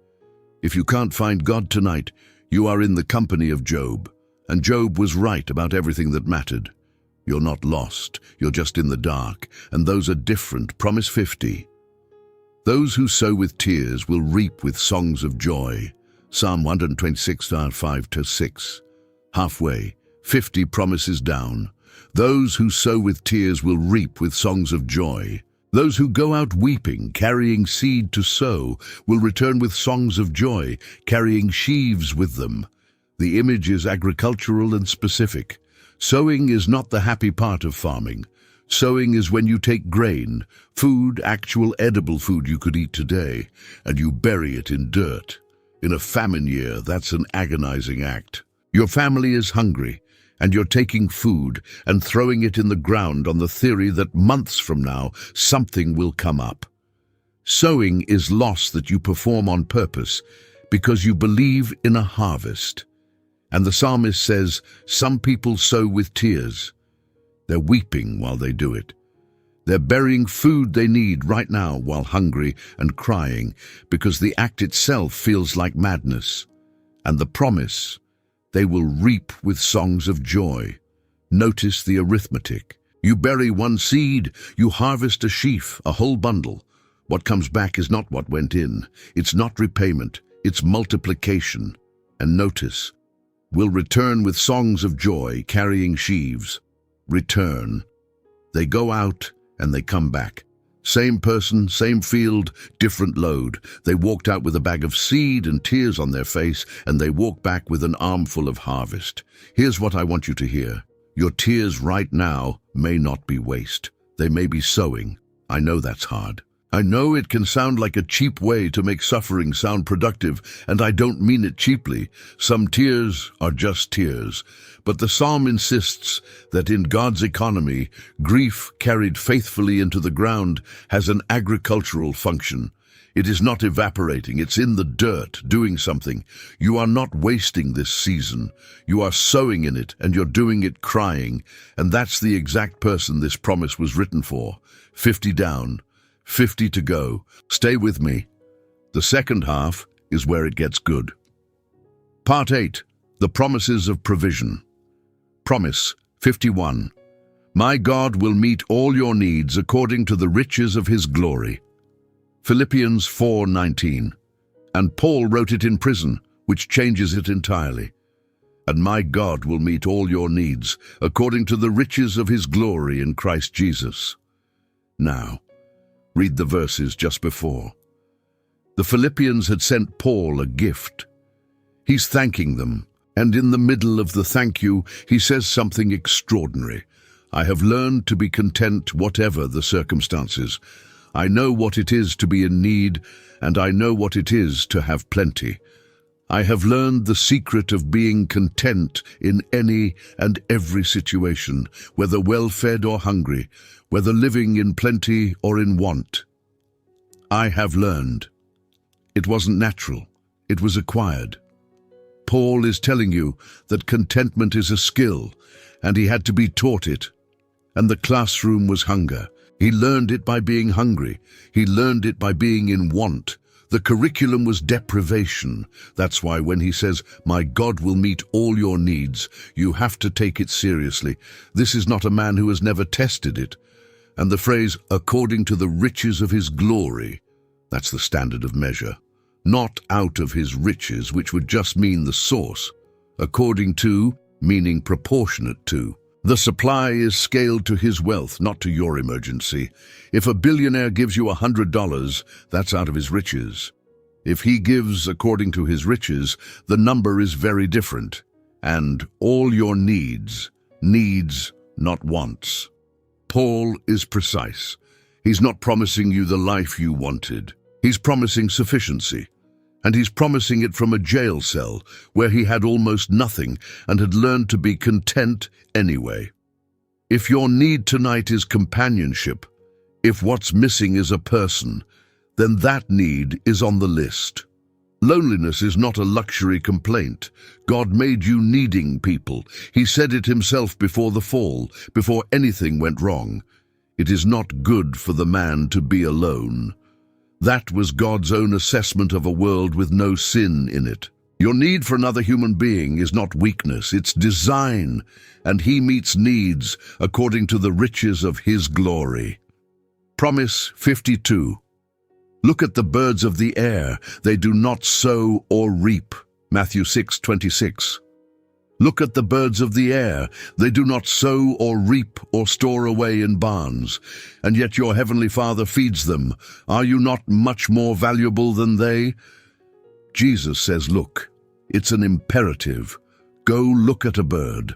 If you can't find God tonight, you are in the company of Job. And Job was right about everything that mattered. You're not lost, you're just in the dark, and those are different. Promise 50. Those who sow with tears will reap with songs of joy. Psalm 126, 5-6. Halfway, 50 promises down. Those who sow with tears will reap with songs of joy. Those who go out weeping, carrying seed to sow, will return with songs of joy, carrying sheaves with them. The image is agricultural and specific. Sowing is not the happy part of farming. Sowing is when you take grain, food, actual edible food you could eat today, and you bury it in dirt. In a famine year, that's an agonizing act. Your family is hungry, and you're taking food and throwing it in the ground on the theory that months from now, something will come up. Sowing is loss that you perform on purpose because you believe in a harvest. And the psalmist says, some people sow with tears. They're weeping while they do it. They're burying food they need right now while hungry and crying because the act itself feels like madness. And the promise, they will reap with songs of joy. Notice the arithmetic. You bury one seed, you harvest a sheaf, a whole bundle. What comes back is not what went in. It's not repayment, it's multiplication. And notice, will return with songs of joy, carrying sheaves. Return. They go out and they come back. Same person, same field, different load. They walked out with a bag of seed and tears on their face, and they walk back with an armful of harvest. Here's what I want you to hear. Your tears right now may not be waste. They may be sowing. I know that's hard. I know it can sound like a cheap way to make suffering sound productive, and I don't mean it cheaply. Some tears are just tears. But the psalm insists that in God's economy, grief carried faithfully into the ground has an agricultural function. It is not evaporating, it's in the dirt, doing something. You are not wasting this season. You are sowing in it, and you're doing it crying. And that's the exact person this promise was written for. 50 down. 50 to go. Stay with me. The second half is where it gets good. Part 8. The Promises of Provision. Promise 51. My God will meet all your needs according to the riches of his glory. Philippians 4:19. And Paul wrote it in prison, which changes it entirely. And my God will meet all your needs according to the riches of his glory in Christ Jesus. Now, read the verses just before. The Philippians had sent Paul a gift. He's thanking them, and in the middle of the thank you, he says something extraordinary. I have learned to be content whatever the circumstances. I know what it is to be in need, and I know what it is to have plenty. I have learned the secret of being content in any and every situation, whether well-fed or hungry, whether living in plenty or in want. I have learned. It wasn't natural, it was acquired. Paul is telling you that contentment is a skill, and he had to be taught it. And the classroom was hunger. He learned it by being hungry. He learned it by being in want. The curriculum was deprivation. That's why when he says, my God will meet all your needs, you have to take it seriously. This is not a man who has never tested it. And the phrase, according to the riches of his glory, that's the standard of measure. Not out of his riches, which would just mean the source. According to, meaning proportionate to. The supply is scaled to his wealth, not to your emergency. If a billionaire gives you $100, that's out of his riches. If he gives according to his riches, the number is very different. And all your needs, not wants. Paul is precise. He's not promising you the life you wanted. He's promising sufficiency. And he's promising it from a jail cell where he had almost nothing and had learned to be content anyway. If your need tonight is companionship, if what's missing is a person, then that need is on the list. Loneliness is not a luxury complaint. God made you needing people. He said it himself before the fall, before anything went wrong. It is not good for the man to be alone. That was God's own assessment of a world with no sin in it. Your need for another human being is not weakness, it's design, and He meets needs according to the riches of His glory. Promise 52. Look at the birds of the air, they do not sow or reap. Matthew 6:26. Look at the birds of the air, they do not sow or reap or store away in barns, and yet your heavenly Father feeds them. Are you not much more valuable than they? Jesus says, look, it's an imperative. Go look at a bird.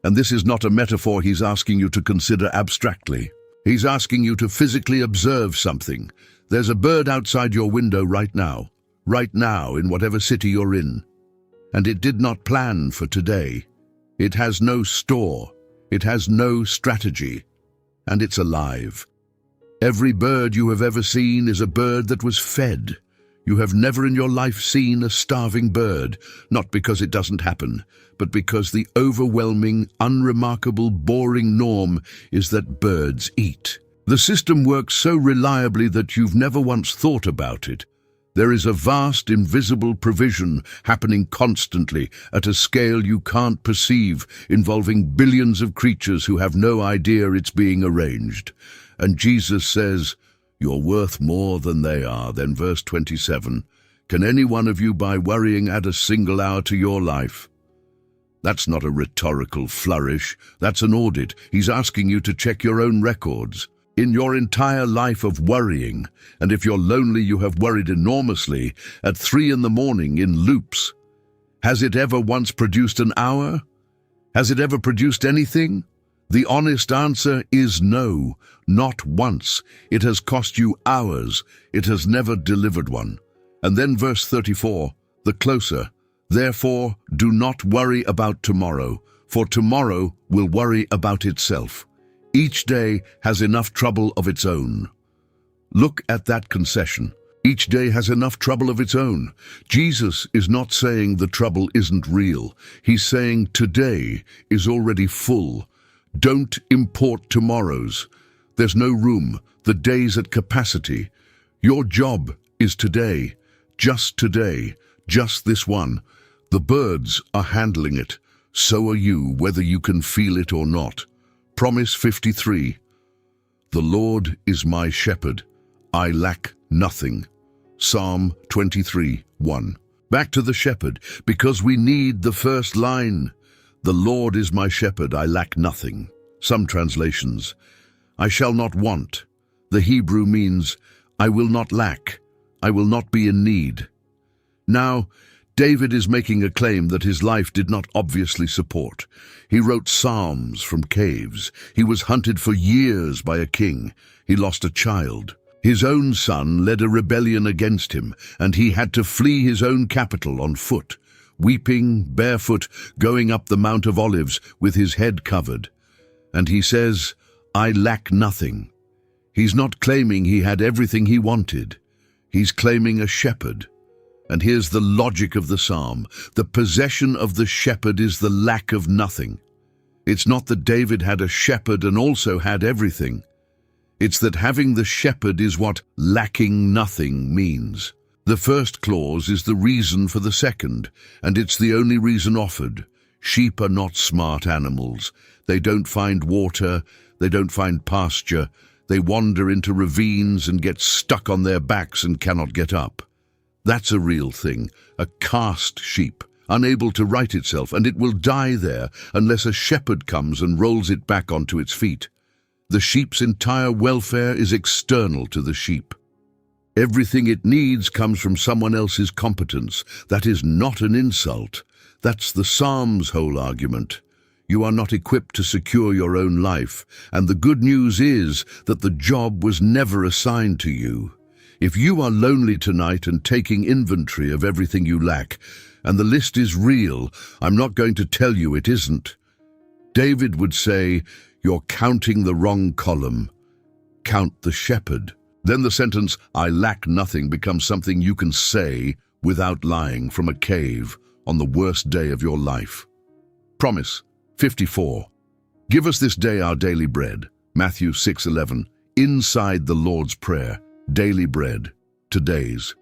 And this is not a metaphor He's asking you to consider abstractly. He's asking you to physically observe something. There's a bird outside your window right now in whatever city you're in. And it did not plan for today. It has no store. It has no strategy. And it's alive. Every bird you have ever seen is a bird that was fed. You have never in your life seen a starving bird, not because it doesn't happen, but because the overwhelming, unremarkable, boring norm is that birds eat. The system works so reliably that you've never once thought about it. There is a vast, invisible provision happening constantly at a scale you can't perceive, involving billions of creatures who have no idea it's being arranged. And Jesus says, you're worth more than they are. Then verse 27, can any one of you by worrying add a single hour to your life? That's not a rhetorical flourish, that's an audit. He's asking you to check your own records. In your entire life of worrying, and if you're lonely you have worried enormously, at 3 in the morning in loops. Has it ever once produced an hour? Has it ever produced anything? The honest answer is no, not once. It has cost you hours. It has never delivered one. And then verse 34, the closer. Therefore, do not worry about tomorrow, for tomorrow will worry about itself. Each day has enough trouble of its own. Look at that concession. Each day has enough trouble of its own. Jesus is not saying the trouble isn't real. He's saying today is already full. Don't import tomorrow's. There's no room. The day's at capacity. Your job is today, just this one. The birds are handling it. So are you, whether you can feel it or not. Promise 53. The Lord is my shepherd. I lack nothing. Psalm 23:1. Back to the shepherd, because we need the first line. The Lord is my shepherd, I lack nothing. Some translations, I shall not want. The Hebrew means, I will not lack. I will not be in need. Now, David is making a claim that his life did not obviously support. He wrote psalms from caves. He was hunted for years by a king. He lost a child. His own son led a rebellion against him, and he had to flee his own capital on foot, weeping, barefoot, going up the Mount of Olives with his head covered. And he says, I lack nothing. He's not claiming he had everything he wanted. He's claiming a shepherd. And here's the logic of the psalm. The possession of the shepherd is the lack of nothing. It's not that David had a shepherd and also had everything. It's that having the shepherd is what lacking nothing means. The first clause is the reason for the second, and it's the only reason offered. Sheep are not smart animals. They don't find water, they don't find pasture. They wander into ravines and get stuck on their backs and cannot get up. That's a real thing, a cast sheep, unable to right itself, and it will die there unless a shepherd comes and rolls it back onto its feet. The sheep's entire welfare is external to the sheep. Everything it needs comes from someone else's competence. That is not an insult. That's the Psalm's whole argument. You are not equipped to secure your own life, and the good news is that the job was never assigned to you. If you are lonely tonight and taking inventory of everything you lack, and the list is real, I'm not going to tell you it isn't. David would say, you're counting the wrong column. Count the shepherd. Then the sentence, I lack nothing, becomes something you can say without lying from a cave on the worst day of your life. Promise 54. Give us this day our daily bread. Matthew 6:11. Inside the Lord's Prayer. Daily bread. today's.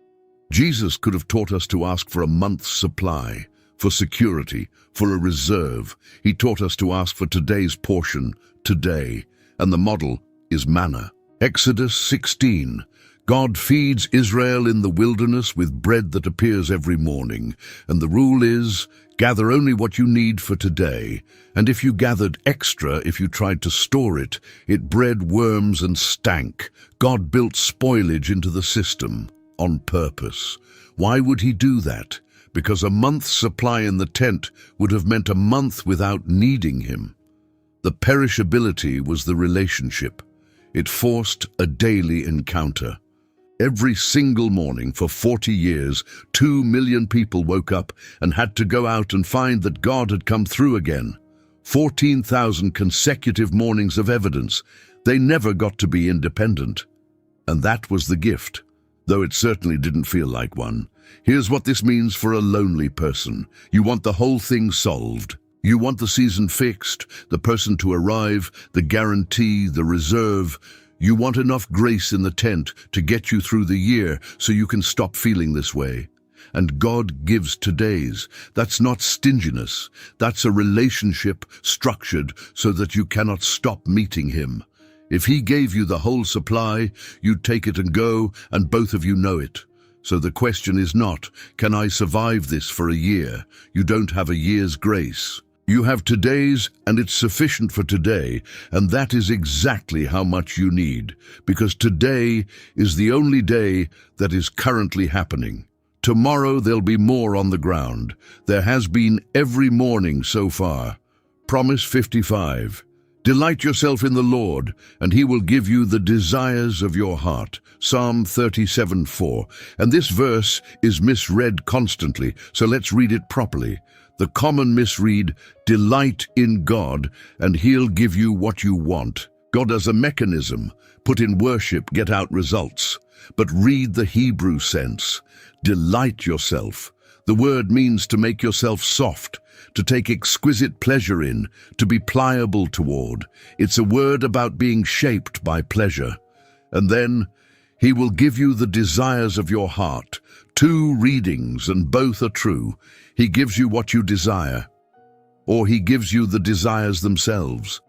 Jesus could have taught us to ask for a month's supply, for security, for a reserve. He taught us to ask for today's portion, today, and the model is manna. Exodus 16. God feeds Israel in the wilderness with bread that appears every morning, and the rule is, gather only what you need for today, and if you gathered extra, if you tried to store it, it bred worms and stank. God built spoilage into the system, on purpose. Why would he do that? Because a month's supply in the tent would have meant a month without needing him. The perishability was the relationship. It forced a daily encounter. Every single morning for 40 years, 2 million people woke up and had to go out and find that God had come through again. 14,000 consecutive mornings of evidence. They never got to be independent. And that was the gift, though it certainly didn't feel like one. Here's what this means for a lonely person. You want the whole thing solved. You want the season fixed, the person to arrive, the guarantee, the reserve. You want enough grace in the tent to get you through the year so you can stop feeling this way. And God gives today's. That's not stinginess. That's a relationship structured so that you cannot stop meeting him. If he gave you the whole supply, you'd take it and go, and both of you know it. So the question is not, can I survive this for a year? You don't have a year's grace. You have today's, and it's sufficient for today, and that is exactly how much you need, because today is the only day that is currently happening. Tomorrow there'll be more on the ground. There has been every morning so far. Promise 55. Delight yourself in the Lord, and he will give you the desires of your heart. Psalm 37:4. And this verse is misread constantly, so let's read it properly. The common misread, delight in God, and he'll give you what you want. God as a mechanism. Put in worship, get out results. But read the Hebrew sense. Delight yourself. The word means to make yourself soft, to take exquisite pleasure in, to be pliable toward. It's a word about being shaped by pleasure. And then, he will give you the desires of your heart. 2 readings, and both are true. He gives you what you desire, or he gives you the desires themselves.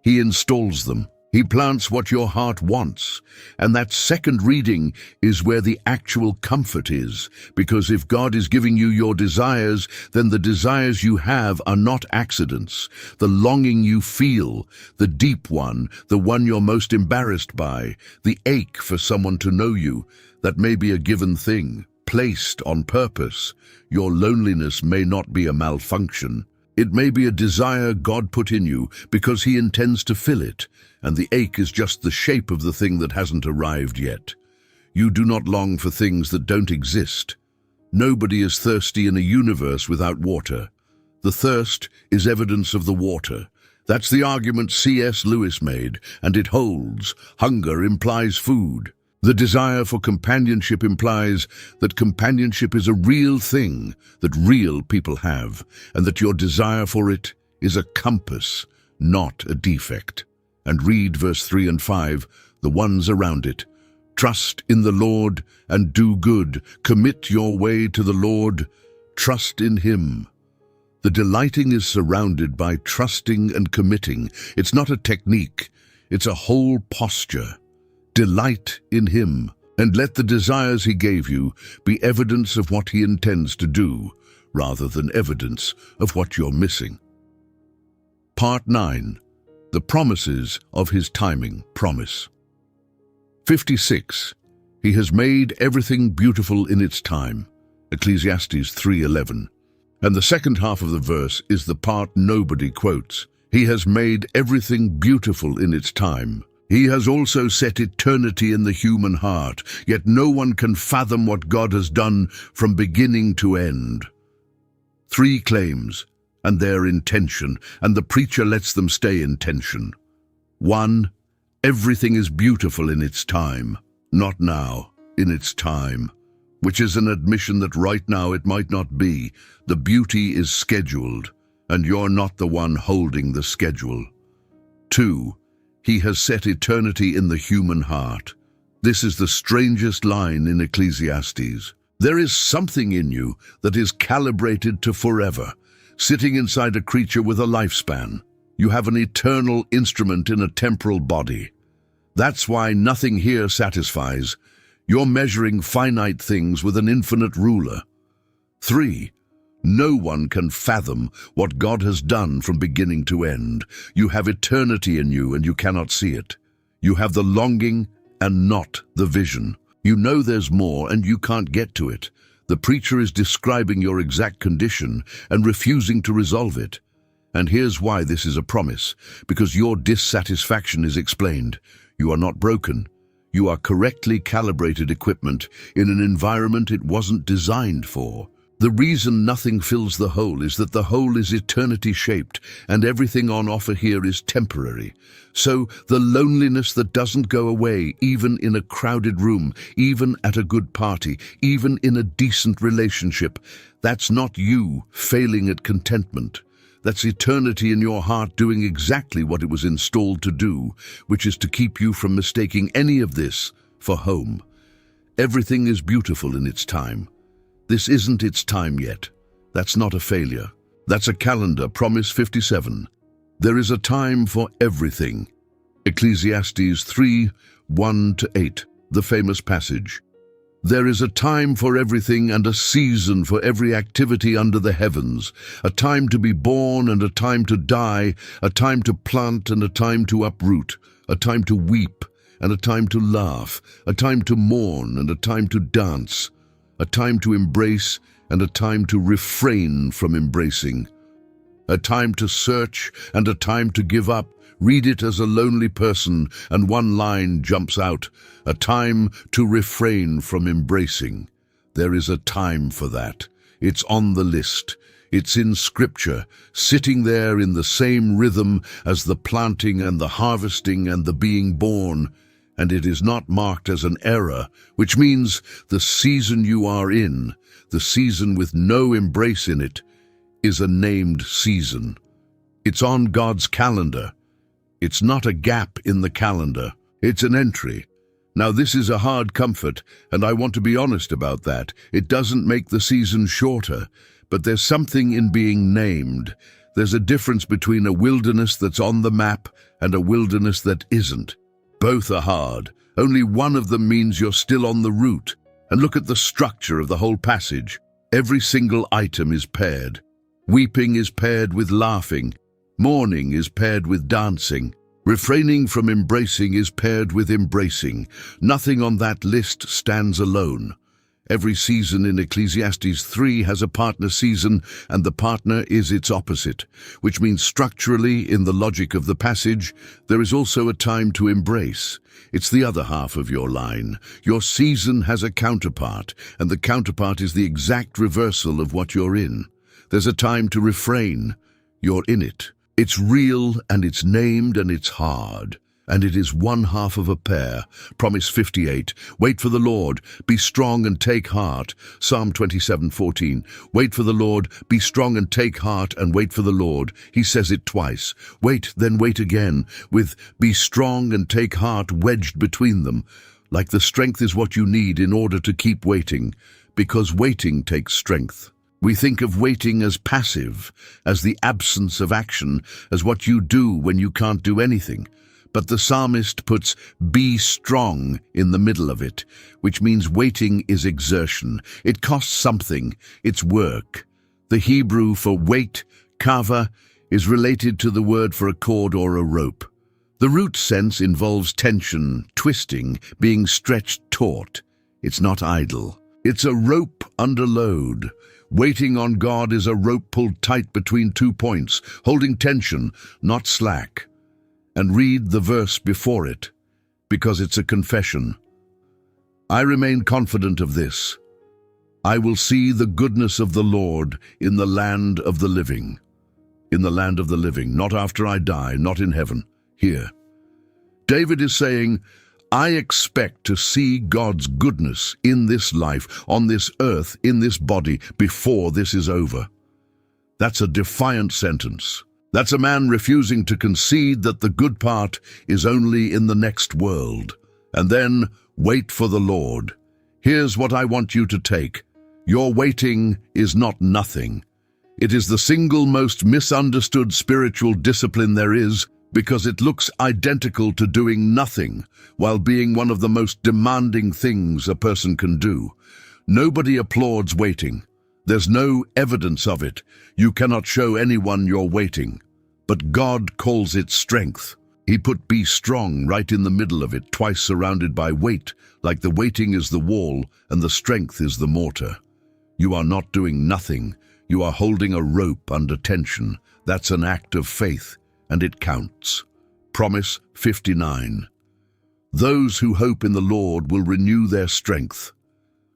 He installs them. He plants what your heart wants. And that second reading is where the actual comfort is, because if God is giving you your desires, then the desires you have are not accidents. The longing you feel, the deep one, the one you're most embarrassed by, the ache for someone to know you, that may be a given thing, placed on purpose. Your loneliness may not be a malfunction. It may be a desire God put in you because he intends to fill it, and the ache is just the shape of the thing that hasn't arrived yet. You do not long for things that don't exist. Nobody is thirsty in a universe without water. The thirst is evidence of the water. That's the argument C.S. Lewis made, and it holds. Hunger implies food. The desire for companionship implies that companionship is a real thing that real people have, and that your desire for it is a compass, not a defect. And read verse 3 and 5, the ones around it. Trust in the Lord and do good. Commit your way to the Lord. Trust in him. The delighting is surrounded by trusting and committing. It's not a technique. It's a whole posture. Delight in him, and let the desires he gave you be evidence of what he intends to do, rather than evidence of what you're missing. Part 9. The promises of his timing. Promise. 56. He has made everything beautiful in its time. Ecclesiastes 3:11. And the second half of the verse is the part nobody quotes. He has made everything beautiful in its time. He has also set eternity in the human heart, yet no one can fathom what God has done from beginning to end. 3 claims, and their intention, and the preacher lets them stay in tension. 1. Everything is beautiful in its time, not now, in its time, which is an admission that right now it might not be. The beauty is scheduled, and you're not the one holding the schedule. 2. He has set eternity in the human heart. This is the strangest line in Ecclesiastes. There is something in you that is calibrated to forever, sitting inside a creature with a lifespan. You have an eternal instrument in a temporal body. That's why nothing here satisfies. You're measuring finite things with an infinite ruler. 3. No one can fathom what God has done from beginning to end. You have eternity in you and you cannot see it. You have the longing and not the vision. You know there's more and you can't get to it. The preacher is describing your exact condition and refusing to resolve it. And here's why this is a promise, because your dissatisfaction is explained. You are not broken. You are correctly calibrated equipment in an environment it wasn't designed for. The reason nothing fills the hole is that the hole is eternity-shaped and everything on offer here is temporary. So the loneliness that doesn't go away, even in a crowded room, even at a good party, even in a decent relationship, that's not you failing at contentment. That's eternity in your heart doing exactly what it was installed to do, which is to keep you from mistaking any of this for home. Everything is beautiful in its time. This isn't its time yet. That's not a failure. That's a calendar, Promise 57. There is a time for everything. Ecclesiastes 3, 1-8, the famous passage. There is a time for everything and a season for every activity under the heavens, a time to be born and a time to die, a time to plant and a time to uproot, a time to weep and a time to laugh, a time to mourn and a time to dance, a time to embrace and a time to refrain from embracing, a time to search and a time to give up. Read it as a lonely person and one line jumps out, a time to refrain from embracing. There is a time for that. It's on the list. It's in Scripture, sitting there in the same rhythm as the planting and the harvesting and the being born. And it is not marked as an error, which means the season you are in, the season with no embrace in it, is a named season. It's on God's calendar. It's not a gap in the calendar. It's an entry. Now this is a hard comfort, and I want to be honest about that. It doesn't make the season shorter, but there's something in being named. There's a difference between a wilderness that's on the map and a wilderness that isn't. Both are hard. Only one of them means you're still on the route. And look at the structure of the whole passage. Every single item is paired. Weeping is paired with laughing. Mourning is paired with dancing. Refraining from embracing is paired with embracing. Nothing on that list stands alone. Every season in Ecclesiastes 3 has a partner season, and the partner is its opposite, which means structurally, in the logic of the passage, there is also a time to embrace. It's the other half of your line. Your season has a counterpart, and the counterpart is the exact reversal of what you're in. There's a time to refrain. You're in it. It's real, and it's named, and it's hard. And it is one half of a pair. Promise 58. Wait for the Lord. Be strong and take heart. Psalm 27:14. Wait for the Lord. Be strong and take heart and wait for the Lord. He says it twice. Wait, then wait again, with be strong and take heart wedged between them. Like the strength is what you need in order to keep waiting, because waiting takes strength. We think of waiting as passive, as the absence of action, as what you do when you can't do anything. But the psalmist puts be strong in the middle of it, which means waiting is exertion. It costs something. It's work. The Hebrew for wait, kava, is related to the word for a cord or a rope. The root sense involves tension, twisting, being stretched taut. It's not idle. It's a rope under load. Waiting on God is a rope pulled tight between 2 points, holding tension, not slack. And read the verse before it, because it's a confession. I remain confident of this. I will see the goodness of the Lord in the land of the living. In the land of the living, not after I die, not in heaven, here. David is saying, I expect to see God's goodness in this life, on this earth, in this body, before this is over. That's a defiant sentence. That's a man refusing to concede that the good part is only in the next world. And then, wait for the Lord. Here's what I want you to take. Your waiting is not nothing. It is the single most misunderstood spiritual discipline there is, because it looks identical to doing nothing, while being one of the most demanding things a person can do. Nobody applauds waiting. There's no evidence of it. You cannot show anyone you're waiting. But God calls it strength. He put "be strong" right in the middle of it, twice surrounded by weight, like the waiting is the wall and the strength is the mortar. You are not doing nothing. You are holding a rope under tension. That's an act of faith, and it counts. Promise 59. Those who hope in the Lord will renew their strength.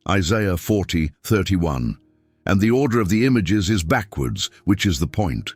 Isaiah 40:31. And the order of the images is backwards, which is the point.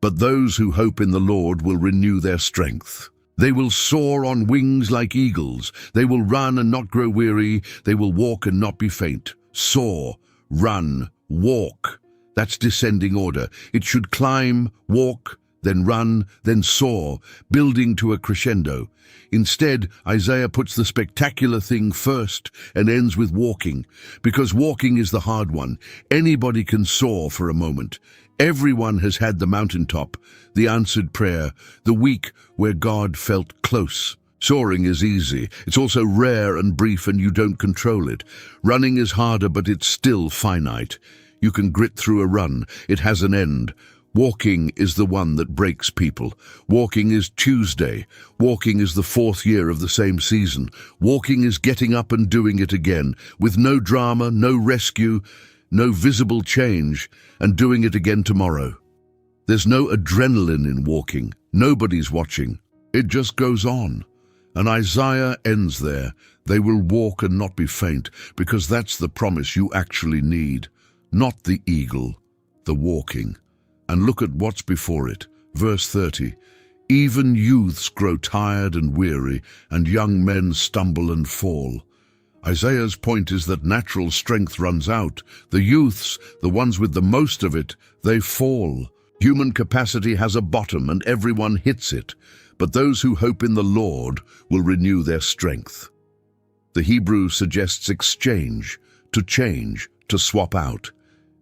But those who hope in the Lord will renew their strength. They will soar on wings like eagles. They will run and not grow weary. They will walk and not be faint. Soar, run, walk. That's descending order. It should climb, walk, then run, then soar, building to a crescendo. Instead, Isaiah puts the spectacular thing first and ends with walking, because walking is the hard one. Anybody can soar for a moment. Everyone has had the mountaintop, the answered prayer, the week where God felt close. Soaring is easy. It's also rare and brief, and you don't control it. Running is harder, but it's still finite. You can grit through a run. It has an end. Walking is the one that breaks people. Walking is Tuesday. Walking is the 4th year of the same season. Walking is getting up and doing it again, with no drama, no rescue, no visible change, and doing it again tomorrow. There's no adrenaline in walking. Nobody's watching. It just goes on. And Isaiah ends there. They will walk and not be faint, because that's the promise you actually need. Not the eagle, the walking. And look at what's before it. Verse 30. Even youths grow tired and weary, and young men stumble and fall. Isaiah's point is that natural strength runs out. The youths, the ones with the most of it, they fall. Human capacity has a bottom, and everyone hits it. But those who hope in the Lord will renew their strength. The Hebrew suggests exchange, to change, to swap out.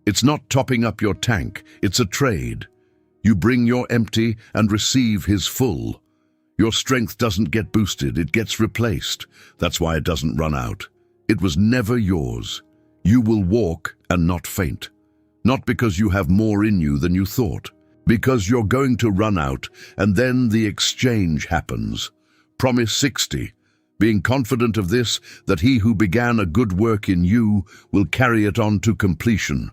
It's not topping up your tank, it's a trade. You bring your empty and receive his full. Your strength doesn't get boosted, it gets replaced. That's why it doesn't run out. It was never yours. You will walk and not faint. Not because you have more in you than you thought. Because you're going to run out, and then the exchange happens. Promise 60. Being confident of this, that he who began a good work in you will carry it on to completion.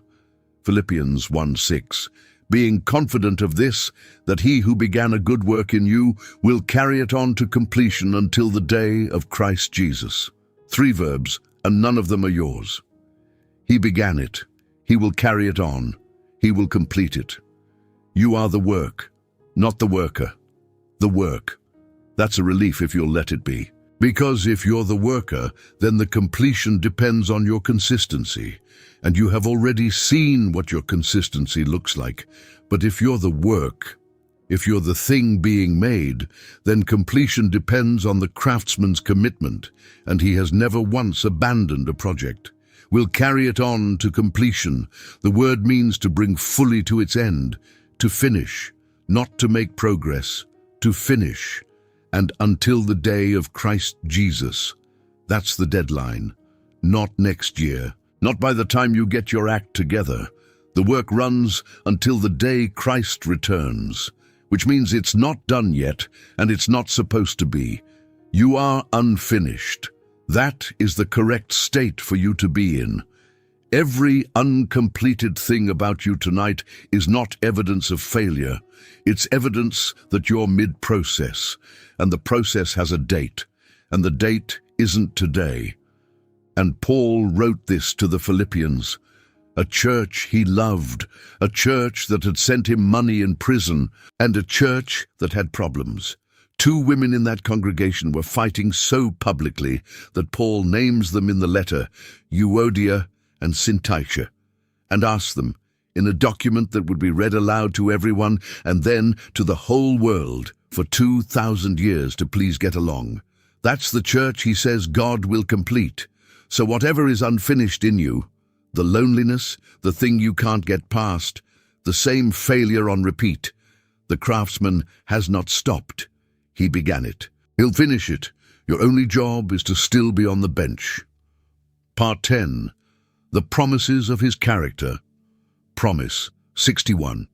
Philippians 1:6. Being confident of this, that he who began a good work in you will carry it on to completion until the day of Christ Jesus. 3 verbs, and none of them are yours. He began it. He will carry it on. He will complete it. You are the work, not the worker. The work. That's a relief if you'll let it be. Because if you're the worker, then the completion depends on your consistency. And you have already seen what your consistency looks like. But if you're the work, if you're the thing being made, then completion depends on the craftsman's commitment, and he has never once abandoned a project. We'll carry it on to completion. The word means to bring fully to its end, to finish, not to make progress, to finish. And until the day of Christ Jesus. That's the deadline. Not next year. Not by the time you get your act together. The work runs until the day Christ returns, which means it's not done yet, and it's not supposed to be. You are unfinished. That is the correct state for you to be in. Every uncompleted thing about you tonight is not evidence of failure. It's evidence that you're mid-process, and the process has a date, and the date isn't today. And Paul wrote this to the Philippians, a church he loved, a church that had sent him money in prison, and a church that had problems. 2 women in that congregation were fighting so publicly that Paul names them in the letter, Euodia and Syntyche, and asks them, in a document that would be read aloud to everyone and then to the whole world for 2,000 years to please get along. That's the church he says God will complete. So whatever is unfinished in you, the loneliness, the thing you can't get past, the same failure on repeat, the craftsman has not stopped. He began it. He'll finish it. Your only job is to still be on the bench. Part 10. The promises of his character. Promise 61.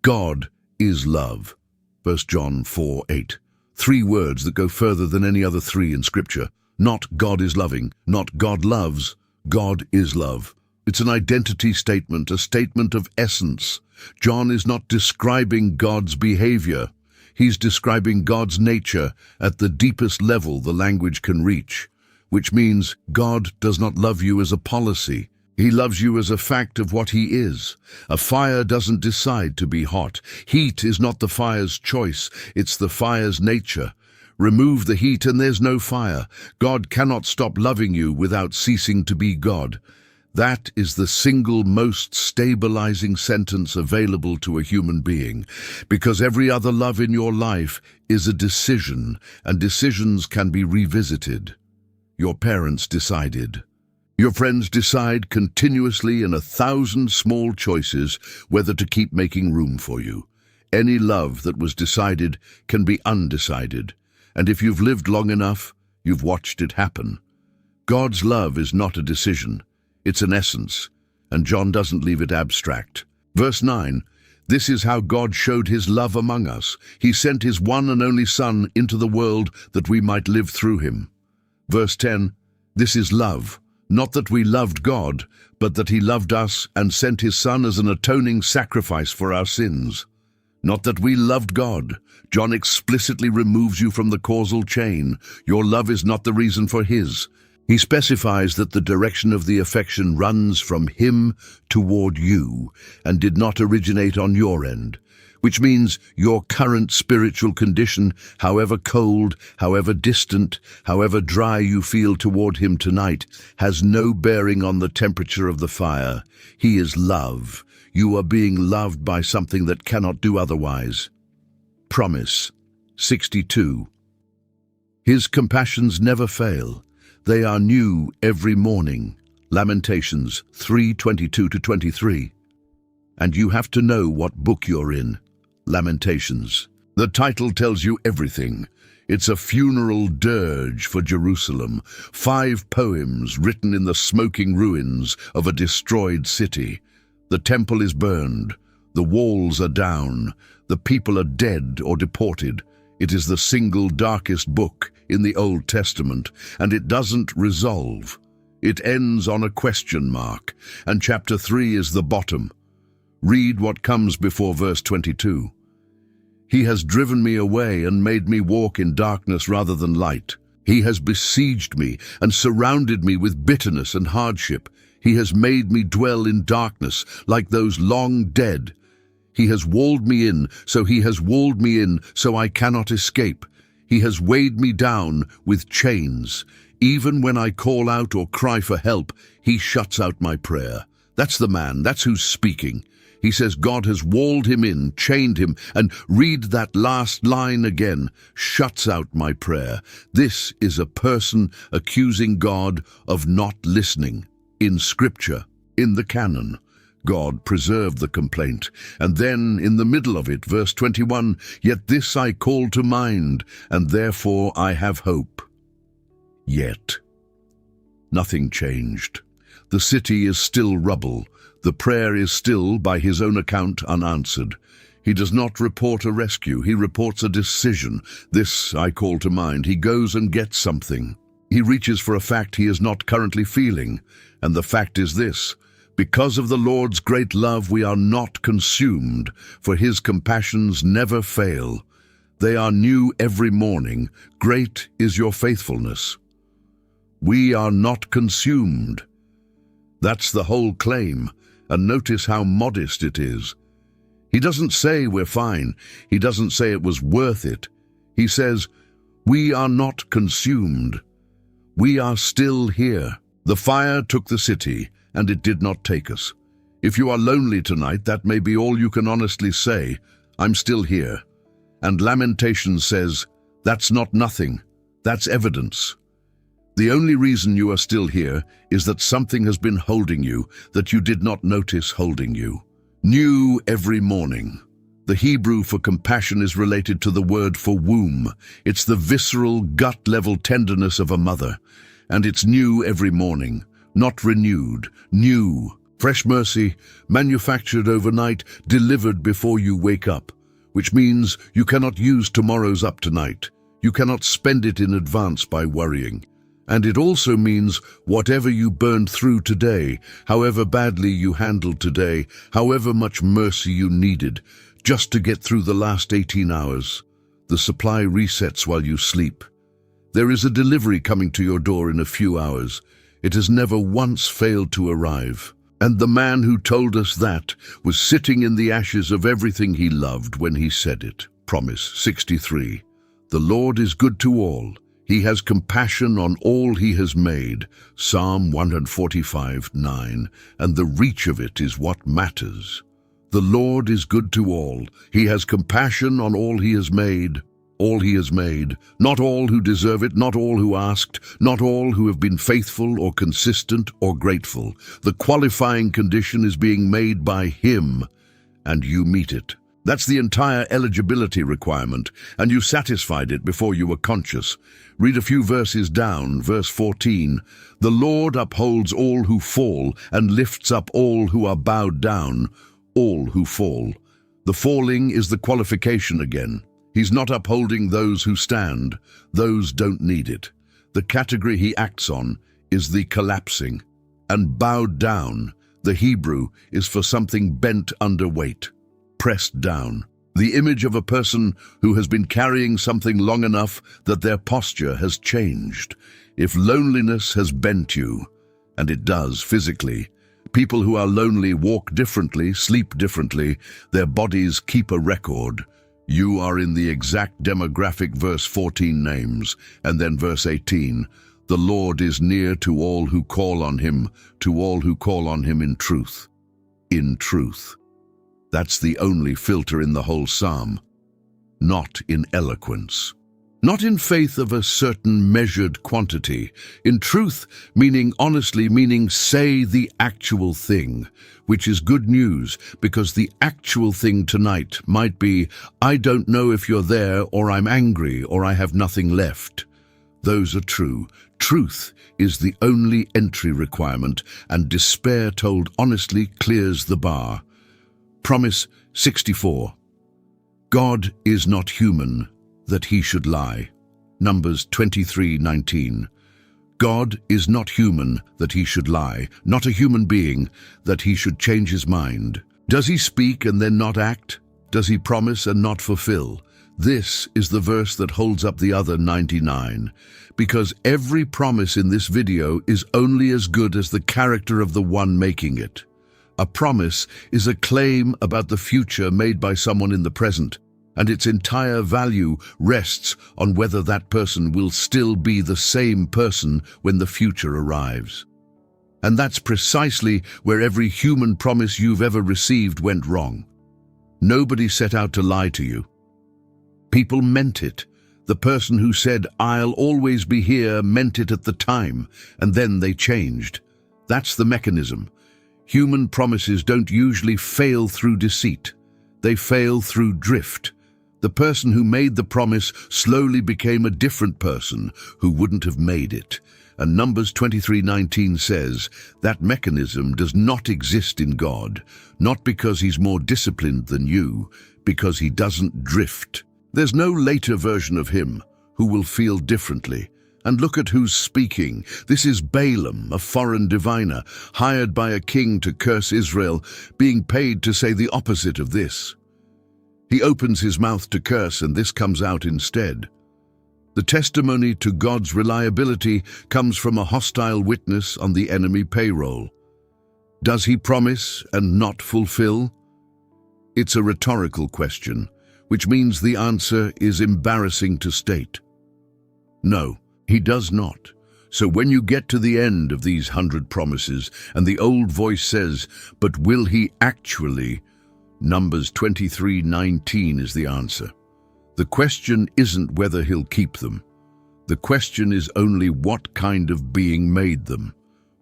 God is love. 1 John 4:8. 3 words that go further than any other 3 in Scripture. Not God is loving, not God loves, God is love. It's an identity statement, a statement of essence. John is not describing God's behavior. He's describing God's nature at the deepest level the language can reach, which means God does not love you as a policy. He loves you as a fact of what he is. A fire doesn't decide to be hot. Heat is not the fire's choice, it's the fire's nature. Remove the heat and there's no fire. God cannot stop loving you without ceasing to be God. That is the single most stabilizing sentence available to a human being, because every other love in your life is a decision, and decisions can be revisited. Your parents decided. Your friends decide continuously in 1,000 small choices whether to keep making room for you. Any love that was decided can be undecided, and if you've lived long enough, you've watched it happen. God's love is not a decision. It's an essence, and John doesn't leave it abstract. Verse 9, this is how God showed his love among us. He sent his one and only Son into the world that we might live through him. Verse 10, this is love, not that we loved God, but that he loved us and sent his Son as an atoning sacrifice for our sins. Not that we loved God. John explicitly removes you from the causal chain. Your love is not the reason for his. He specifies that the direction of the affection runs from him toward you and did not originate on your end, which means your current spiritual condition, however cold, however distant, however dry you feel toward him tonight, has no bearing on the temperature of the fire. He is love. You are being loved by something that cannot do otherwise. Promise 62. His compassions never fail. They are new every morning. Lamentations 3:22-23. And you have to know what book you're in. Lamentations. The title tells you everything. It's a funeral dirge for Jerusalem. 5 poems written in the smoking ruins of a destroyed city. The temple is burned. The walls are down. The people are dead or deported. It is the single darkest book in the Old Testament, and it doesn't resolve. It ends on a question mark, and chapter 3 is the bottom. Read what comes before verse 22. He has driven me away and made me walk in darkness rather than light. He has besieged me and surrounded me with bitterness and hardship. He has made me dwell in darkness like those long dead. He has walled me in, so I cannot escape. He has weighed me down with chains. Even when I call out or cry for help, he shuts out my prayer. That's the man, that's who's speaking. He says God has walled him in, chained him, and read that last line again, shuts out my prayer. This is a person accusing God of not listening. In Scripture, in the canon, God preserved the complaint. And then, in the middle of it, verse 21, yet this I call to mind, and therefore I have hope. Yet. Nothing changed. The city is still rubble. The prayer is still, by his own account, unanswered. He does not report a rescue. He reports a decision. This I call to mind. He goes and gets something. He reaches for a fact he is not currently feeling. And the fact is this: because of the Lord's great love we are not consumed, for his compassions never fail. They are new every morning. Great is your faithfulness. We are not consumed. That's the whole claim, and notice how modest it is. He doesn't say we're fine. He doesn't say it was worth it. He says, we are not consumed. We are still here. The fire took the city, and it did not take us. If you are lonely tonight, that may be all you can honestly say. I'm still here. And Lamentations says, that's not nothing. That's evidence. The only reason you are still here is that something has been holding you that you did not notice holding you. New every morning. The Hebrew for compassion is related to the word for womb. It's the visceral, gut-level tenderness of a mother. And it's new every morning, not renewed, new. Fresh mercy, manufactured overnight, delivered before you wake up. Which means you cannot use tomorrow's up tonight. You cannot spend it in advance by worrying. And it also means whatever you burned through today, however badly you handled today, however much mercy you needed, just to get through the last 18 hours, the supply resets while you sleep. There is a delivery coming to your door in a few hours. It has never once failed to arrive. And the man who told us that was sitting in the ashes of everything he loved when he said it. Promise 63. The Lord is good to all. He has compassion on all he has made. Psalm 145:9. And the reach of it is what matters. The Lord is good to all. He has compassion on all he has made. All he has made. Not all who deserve it, not all who asked, not all who have been faithful or consistent or grateful. The qualifying condition is being made by him, and you meet it. That's the entire eligibility requirement, and you satisfied it before you were conscious. Read a few verses down, verse 14. The Lord upholds all who fall and lifts up all who are bowed down, all who fall. The falling is the qualification again. He's not upholding those who stand. Those don't need it. The category he acts on is the collapsing. And bowed down, the Hebrew, is for something bent under weight, pressed down. The image of a person who has been carrying something long enough that their posture has changed. If loneliness has bent you, and it does physically, people who are lonely walk differently, sleep differently, their bodies keep a record. You are in the exact demographic verse 14 names, and then verse 18. The Lord is near to all who call on him, to all who call on him in truth. In truth. That's the only filter in the whole psalm. Not in eloquence. Not in faith of a certain measured quantity. In truth, meaning honestly, meaning say the actual thing, which is good news, because the actual thing tonight might be, I don't know if you're there, or I'm angry, or I have nothing left. Those are true. Truth is the only entry requirement, and despair told honestly clears the bar. Promise 64. God is not human, that he should lie. Numbers 23:19. God is not human, that he should lie, not a human being, that he should change his mind. Does he speak and then not act? Does he promise and not fulfill? This is the verse that holds up the other 99, because every promise in this video is only as good as the character of the one making it. A promise is a claim about the future made by someone in the present, and its entire value rests on whether that person will still be the same person when the future arrives. And that's precisely where every human promise you've ever received went wrong. Nobody set out to lie to you. People meant it. The person who said, "I'll always be here," meant it at the time, and then they changed. That's the mechanism. Human promises don't usually fail through deceit. They fail through drift. The person who made the promise slowly became a different person who wouldn't have made it. And Numbers 23:19 says, that mechanism does not exist in God, not because he's more disciplined than you, because he doesn't drift. There's no later version of him who will feel differently. And look at who's speaking. This is Balaam, a foreign diviner, hired by a king to curse Israel, being paid to say the opposite of this. He opens his mouth to curse, and this comes out instead. The testimony to God's reliability comes from a hostile witness on the enemy payroll. Does he promise and not fulfill? It's a rhetorical question, which means the answer is embarrassing to state. No, he does not. So when you get to the end of these 100 promises, and the old voice says, but will he actually? Numbers 23:19 is the answer. The question isn't whether he'll keep them. The question is only what kind of being made them.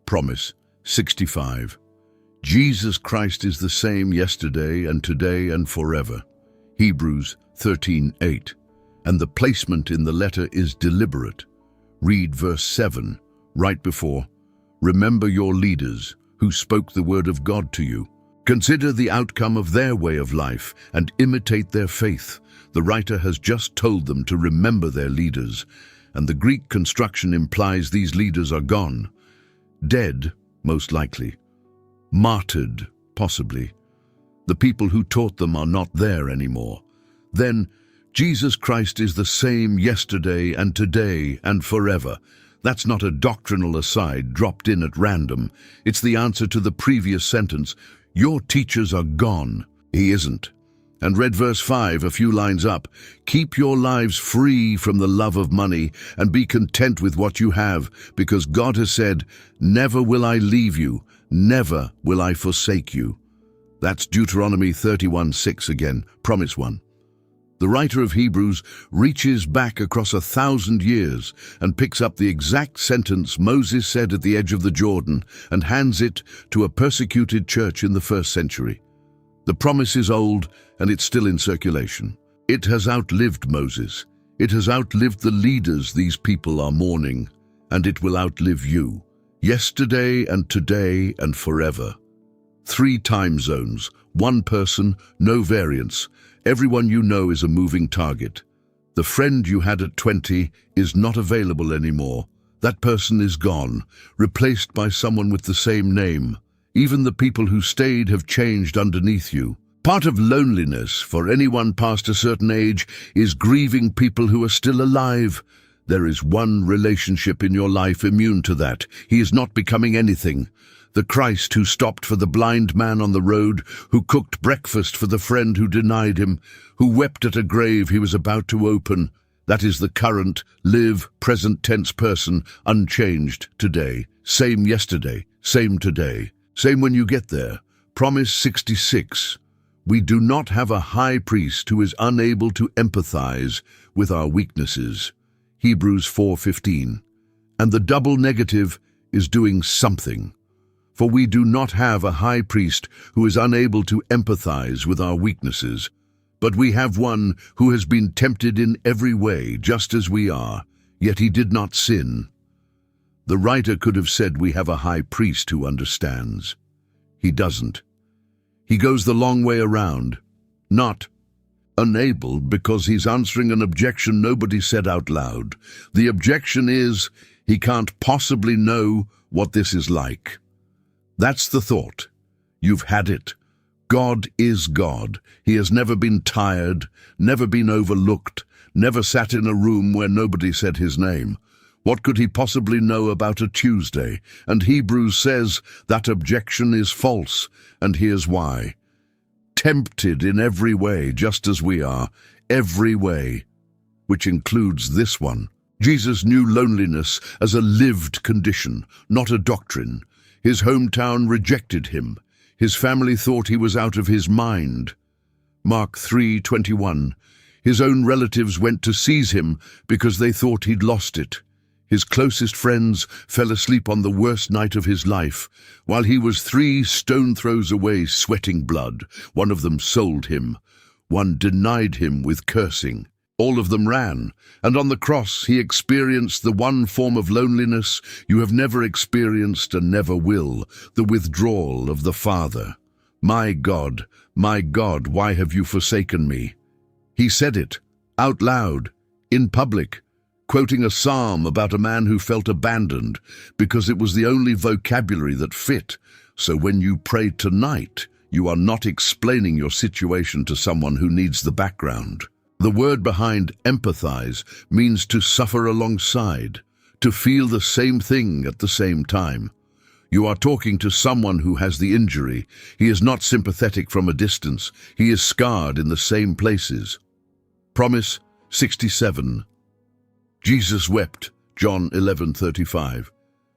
Promise 65. Jesus Christ is the same yesterday and today and forever. Hebrews 13:8. And the placement in the letter is deliberate. Read verse 7, right before, remember your leaders who spoke the word of God to you. Consider the outcome of their way of life and imitate their faith. The writer has just told them to remember their leaders, and the Greek construction implies these leaders are gone. Dead, most likely. Martyred, possibly. The people who taught them are not there anymore. Then, Jesus Christ is the same yesterday and today and forever. That's not a doctrinal aside dropped in at random. It's the answer to the previous sentence. Your teachers are gone. He isn't. And read verse 5 a few lines up. Keep your lives free from the love of money and be content with what you have, because God has said, never will I leave you, never will I forsake you. That's Deuteronomy 31:6 again, promise one. The writer of Hebrews reaches back across 1,000 years and picks up the exact sentence Moses said at the edge of the Jordan and hands it to a persecuted church in the 1st century. The promise is old and it's still in circulation. It has outlived Moses. It has outlived the leaders these people are mourning, and it will outlive you. Yesterday and today and forever. 3 time zones, 1 person, no variance. Everyone you know is a moving target. The friend you had at 20 is not available anymore. That person is gone, replaced by someone with the same name. Even the people who stayed have changed underneath you. Part of loneliness for anyone past a certain age is grieving people who are still alive. There is one relationship in your life immune to that. He is not becoming anything. The Christ who stopped for the blind man on the road, who cooked breakfast for the friend who denied him, who wept at a grave he was about to open. That is the current, live, present tense person, unchanged today. Same yesterday, same today, same when you get there. Promise 66. We do not have a high priest who is unable to empathize with our weaknesses. Hebrews 4:15. And the double negative is doing something. For we do not have a high priest who is unable to empathize with our weaknesses, but we have one who has been tempted in every way, just as we are, yet he did not sin. The writer could have said we have a high priest who understands. He doesn't. He goes the long way around. Not unable because he's answering an objection nobody said out loud. The objection is he can't possibly know what this is like. That's the thought. You've had it. God is God. He has never been tired, never been overlooked, never sat in a room where nobody said his name. What could he possibly know about a Tuesday? And Hebrews says that objection is false, and here's why. Tempted in every way, just as we are, every way, which includes this one. Jesus knew loneliness as a lived condition, not a doctrine. His hometown rejected him. His family thought he was out of his mind. Mark 3:21. His own relatives went to seize him because they thought he'd lost it. His closest friends fell asleep on the worst night of his life, while he was 3 stone throws away sweating blood. One of them sold him. One denied him with cursing. All of them ran, and on the cross he experienced the one form of loneliness you have never experienced and never will, the withdrawal of the Father. My God, why have you forsaken me? He said it, out loud, in public, quoting a psalm about a man who felt abandoned because it was the only vocabulary that fit. So when you pray tonight, you are not explaining your situation to someone who needs the background. The word behind empathize means to suffer alongside, to feel the same thing at the same time. You are talking to someone who has the injury. He is not sympathetic from a distance. He is scarred in the same places. Promise 67. Jesus wept, John 11:35.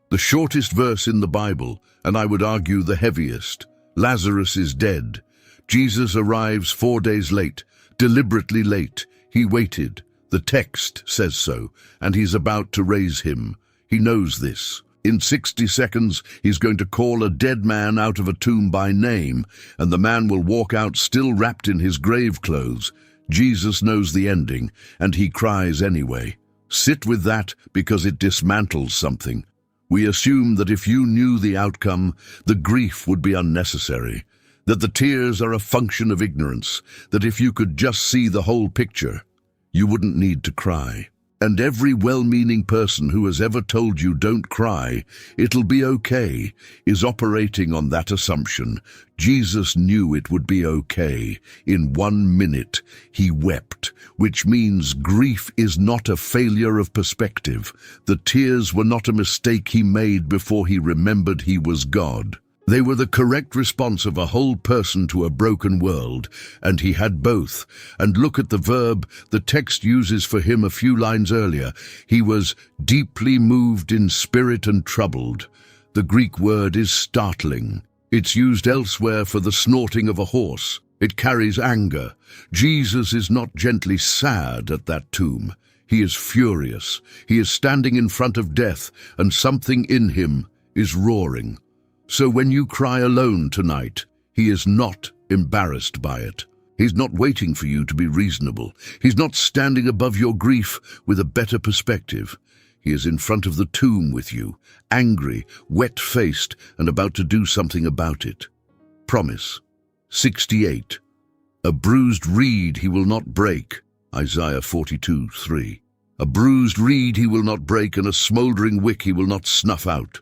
The shortest verse in the Bible, and I would argue the heaviest. Lazarus is dead. Jesus arrives 4 days late, deliberately late. He waited. The text says so, and he's about to raise him. He knows this. In 60 seconds, he's going to call a dead man out of a tomb by name, and the man will walk out still wrapped in his grave clothes. Jesus knows the ending, and he cries anyway. Sit with that because it dismantles something. We assume that if you knew the outcome, the grief would be unnecessary, that the tears are a function of ignorance, that if you could just see the whole picture, you wouldn't need to cry. And every well-meaning person who has ever told you don't cry, it'll be okay, is operating on that assumption. Jesus knew it would be okay. In 1 minute, he wept, which means grief is not a failure of perspective. The tears were not a mistake he made before he remembered he was God. They were the correct response of a whole person to a broken world, and he had both. And look at the verb the text uses for him a few lines earlier. He was deeply moved in spirit and troubled. The Greek word is startling. It's used elsewhere for the snorting of a horse. It carries anger. Jesus is not gently sad at that tomb. He is furious. He is standing in front of death, and something in him is roaring. So when you cry alone tonight, he is not embarrassed by it. He's not waiting for you to be reasonable. He's not standing above your grief with a better perspective. He is in front of the tomb with you, angry, wet-faced, and about to do something about it. Promise. 68. A bruised reed he will not break. Isaiah 42:3. A bruised reed he will not break, and a smouldering wick he will not snuff out.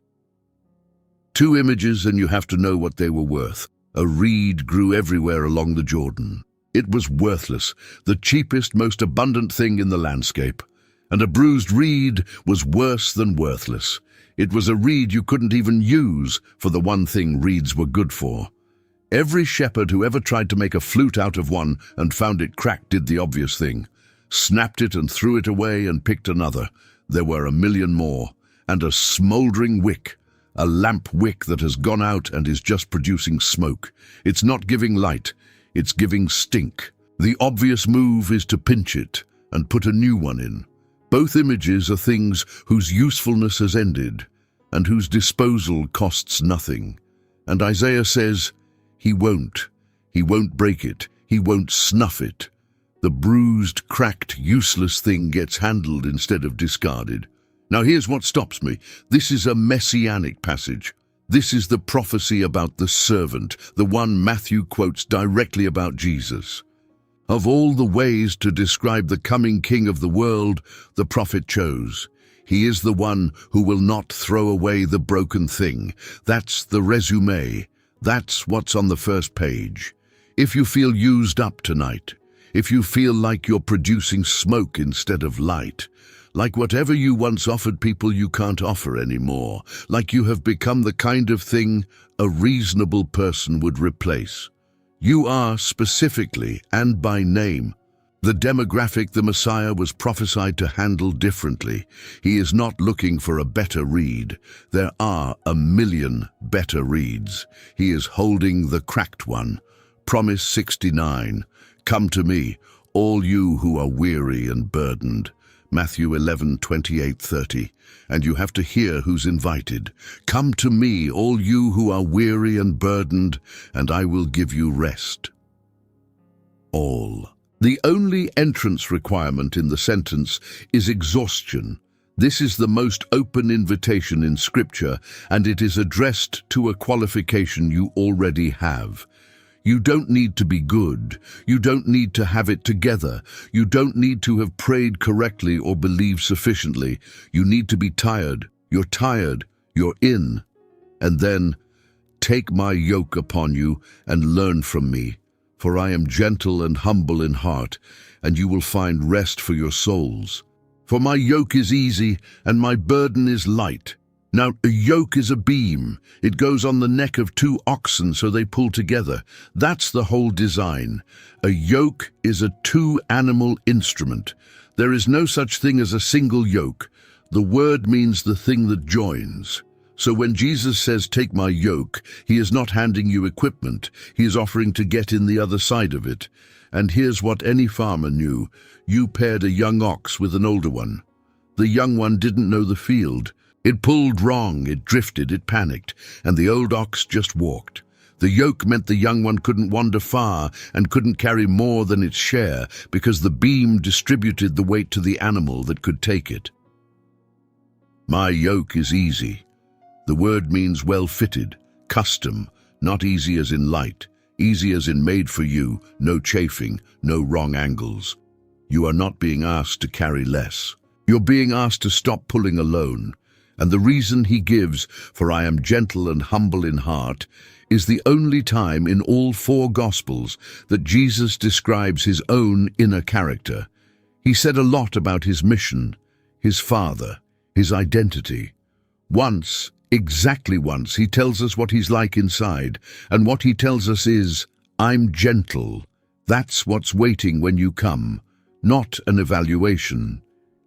2 images, and you have to know what they were worth. A reed grew everywhere along the Jordan. It was worthless, the cheapest, most abundant thing in the landscape. And a bruised reed was worse than worthless. It was a reed you couldn't even use for the one thing reeds were good for. Every shepherd who ever tried to make a flute out of one and found it cracked did the obvious thing. Snapped it and threw it away and picked another. There were a million more. And a smouldering wick. A lamp wick that has gone out and is just producing smoke. It's not giving light, it's giving stink. The obvious move is to pinch it and put a new one in. Both images are things whose usefulness has ended and whose disposal costs nothing. And Isaiah says, he won't break it, he won't snuff it. The bruised, cracked, useless thing gets handled instead of discarded. Now here's what stops me. This is a messianic passage. This is the prophecy about the servant, the one Matthew quotes directly about Jesus. Of all the ways to describe the coming king of the world, the prophet chose. He is the one who will not throw away the broken thing. That's the resume. That's what's on the first page. If you feel used up tonight, if you feel like you're producing smoke instead of light, like whatever you once offered people you can't offer anymore, like you have become the kind of thing a reasonable person would replace. You are specifically and by name the demographic the Messiah was prophesied to handle differently. He is not looking for a better reed. There are a million better reeds. He is holding the cracked one. Promise 69. Come to me, all you who are weary and burdened. Matthew 11:28-30. And you have to hear who's invited. Come to me, all you who are weary and burdened, and I will give you rest. All. The only entrance requirement in the sentence is exhaustion. This is the most open invitation in Scripture, and it is addressed to a qualification you already have. You don't need to be good. You don't need to have it together. You don't need to have prayed correctly or believe sufficiently. You need to be tired. You're tired. You're in. And then, take my yoke upon you and learn from me, for I am gentle and humble in heart, and you will find rest for your souls. For my yoke is easy and my burden is light. Now, a yoke is a beam. It goes on the neck of 2 oxen so they pull together. That's the whole design. A yoke is a 2-animal instrument. There is no such thing as a single yoke. The word means the thing that joins. So when Jesus says, take my yoke, he is not handing you equipment. He is offering to get in the other side of it. And here's what any farmer knew. You paired a young ox with an older one. The young one didn't know the field. It pulled wrong, it drifted, it panicked, and the old ox just walked. The yoke meant the young one couldn't wander far and couldn't carry more than its share because the beam distributed the weight to the animal that could take it. My yoke is easy. The word means well-fitted, custom, not easy as in light, easy as in made for you, no chafing, no wrong angles. You are not being asked to carry less. You're being asked to stop pulling alone. And the reason he gives, for I am gentle and humble in heart, is the only time in all 4 Gospels that Jesus describes his own inner character. He said a lot about his mission, his Father, his identity. Once, exactly once, he tells us what he's like inside, and what he tells us is, I'm gentle. That's what's waiting when you come, not an evaluation.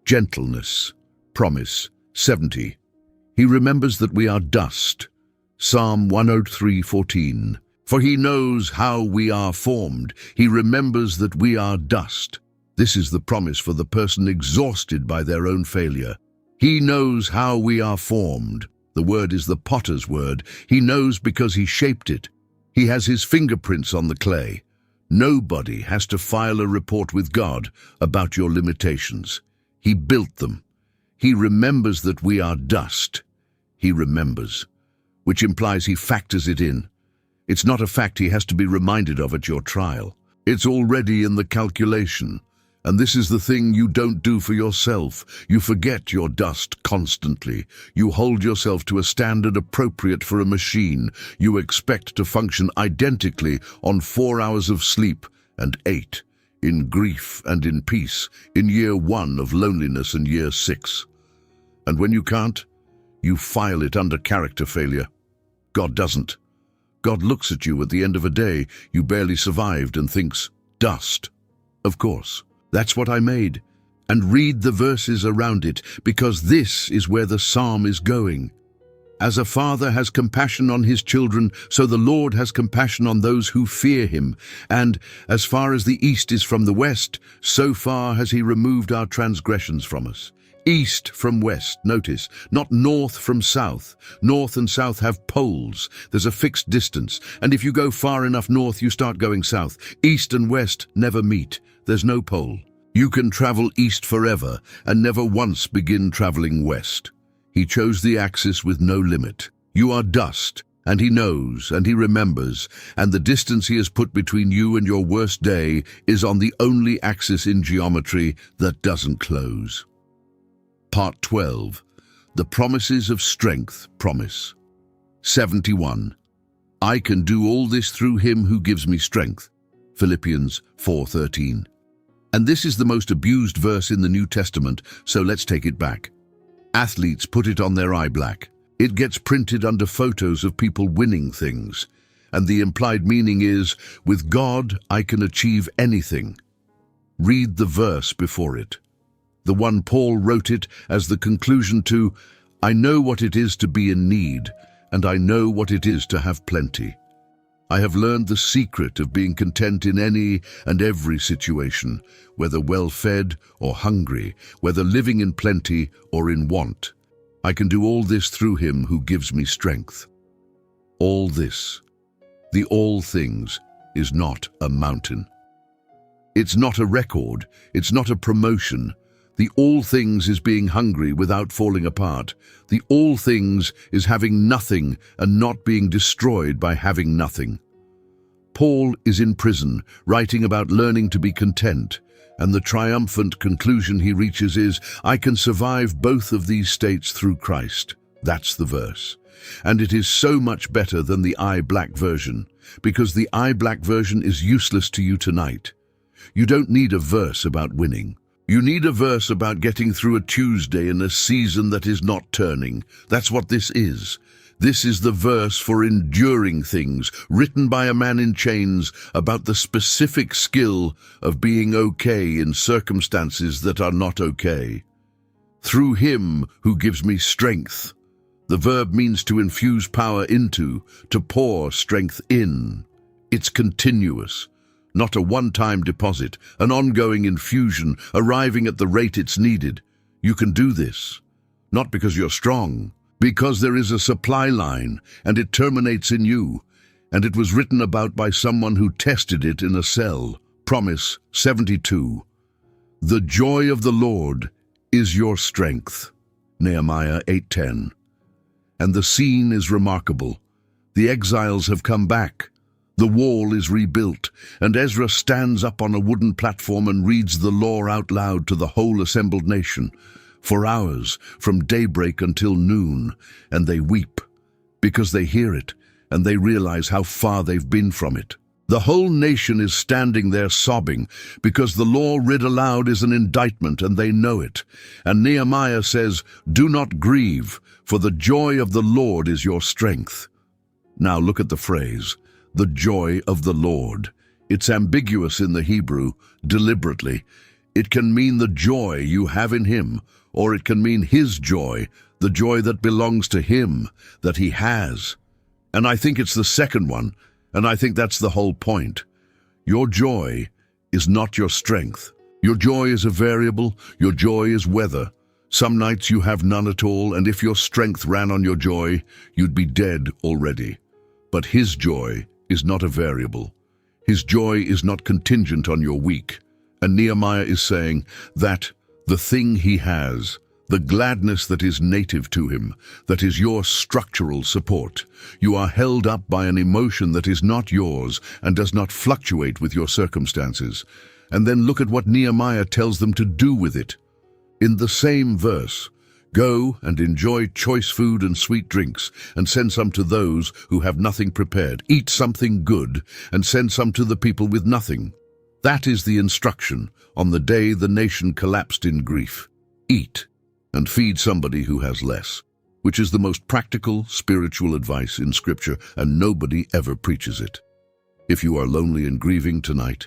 Gentleness. Promise. 70. He remembers that we are dust. Psalm 103:14. For he knows how we are formed. He remembers that we are dust. This is the promise for the person exhausted by their own failure. He knows how we are formed. The word is the potter's word. He knows because he shaped it. He has his fingerprints on the clay. Nobody has to file a report with God about your limitations. He built them. He remembers that we are dust. He remembers, which implies he factors it in. It's not a fact he has to be reminded of at your trial. It's already in the calculation. And this is the thing you don't do for yourself. You forget your dust constantly. You hold yourself to a standard appropriate for a machine. You expect to function identically on 4 hours of sleep and 8, in grief and in peace, in year 1 of loneliness and year 6. And when you can't, you file it under character failure. God doesn't. God looks at you at the end of a day you barely survived and thinks, dust. Of course. That's what I made. And read the verses around it, because this is where the psalm is going. As a father has compassion on his children, so the Lord has compassion on those who fear him. And as far as the east is from the west, so far has he removed our transgressions from us. East from west, notice, not north from south. North and south have poles. There's a fixed distance, and if you go far enough north, you start going south. East and west never meet. There's no pole. You can travel east forever and never once begin traveling west. He chose the axis with no limit. You are dust, and he knows, and he remembers, and the distance he has put between you and your worst day is on the only axis in geometry that doesn't close. Part 12. The Promises of Strength, Promise. 71. I can do all this through him who gives me strength. Philippians 4:13. And this is the most abused verse in the New Testament, so let's take it back. Athletes put it on their eye black. It gets printed under photos of people winning things. And the implied meaning is, with God, I can achieve anything. Read the verse before it. The one Paul wrote it as the conclusion to, I know what it is to be in need, and I know what it is to have plenty. I have learned the secret of being content in any and every situation, whether well-fed or hungry, whether living in plenty or in want. I can do all this through him who gives me strength. All this, the all things, is not a mountain. It's not a record, it's not a promotion. The all things is being hungry without falling apart. The all things is having nothing and not being destroyed by having nothing. Paul is in prison, writing about learning to be content, and the triumphant conclusion he reaches is, I can survive both of these states through Christ. That's the verse. And it is so much better than the eye black version, because the eye black version is useless to you tonight. You don't need a verse about winning. You need a verse about getting through a Tuesday in a season that is not turning. That's what this is. This is the verse for enduring things, written by a man in chains about the specific skill of being okay in circumstances that are not okay. Through him who gives me strength. The verb means to infuse power into, to pour strength in. It's continuous. not a one-time deposit, an ongoing infusion, arriving at the rate it's needed. You can do this, not because you're strong, because there is a supply line, and it terminates in you, and it was written about by someone who tested it in a cell. Promise 72. The joy of the Lord is your strength. Nehemiah 8:10. And the scene is remarkable. The exiles have come back. The wall is rebuilt, and Ezra stands up on a wooden platform and reads the law out loud to the whole assembled nation, for hours, from daybreak until noon, and they weep, because they hear it, and they realize how far they've been from it. The whole nation is standing there sobbing, because the law read aloud is an indictment, and they know it. And Nehemiah says, "Do not grieve, for the joy of the Lord is your strength." Now look at the phrase, the joy of the Lord. It's ambiguous in the Hebrew, deliberately. It can mean the joy you have in Him, or it can mean His joy, the joy that belongs to Him, that He has. And I think it's the second one, and I think that's the whole point. Your joy is not your strength. Your joy is a variable, your joy is weather. Some nights you have none at all, and if your strength ran on your joy, you'd be dead already. But His joy is not a variable. His joy is not contingent on your week. And Nehemiah is saying that the thing He has, the gladness that is native to Him, that is your structural support. You are held up by an emotion that is not yours and does not fluctuate with your circumstances. And then look at what Nehemiah tells them to do with it. In the same verse, "Go and enjoy choice food and sweet drinks, and send some to those who have nothing prepared. Eat something good, and send some to the people with nothing." That is the instruction on the day the nation collapsed in grief. Eat and feed somebody who has less, which is the most practical, spiritual advice in Scripture, and nobody ever preaches it. If you are lonely and grieving tonight,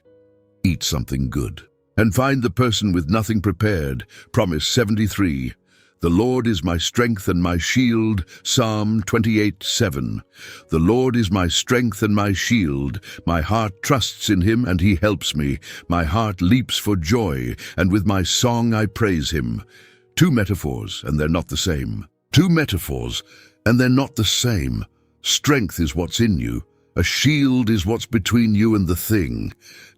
eat something good. And find the person with nothing prepared. Promise 73. The Lord is my strength and my shield. Psalm 28:7. The Lord is my strength and my shield. My heart trusts in Him and He helps me. My heart leaps for joy, and with my song I praise Him. Two metaphors, and they're not the same. Two metaphors, and they're not the same. Strength is what's in you. A shield is what's between you and the thing.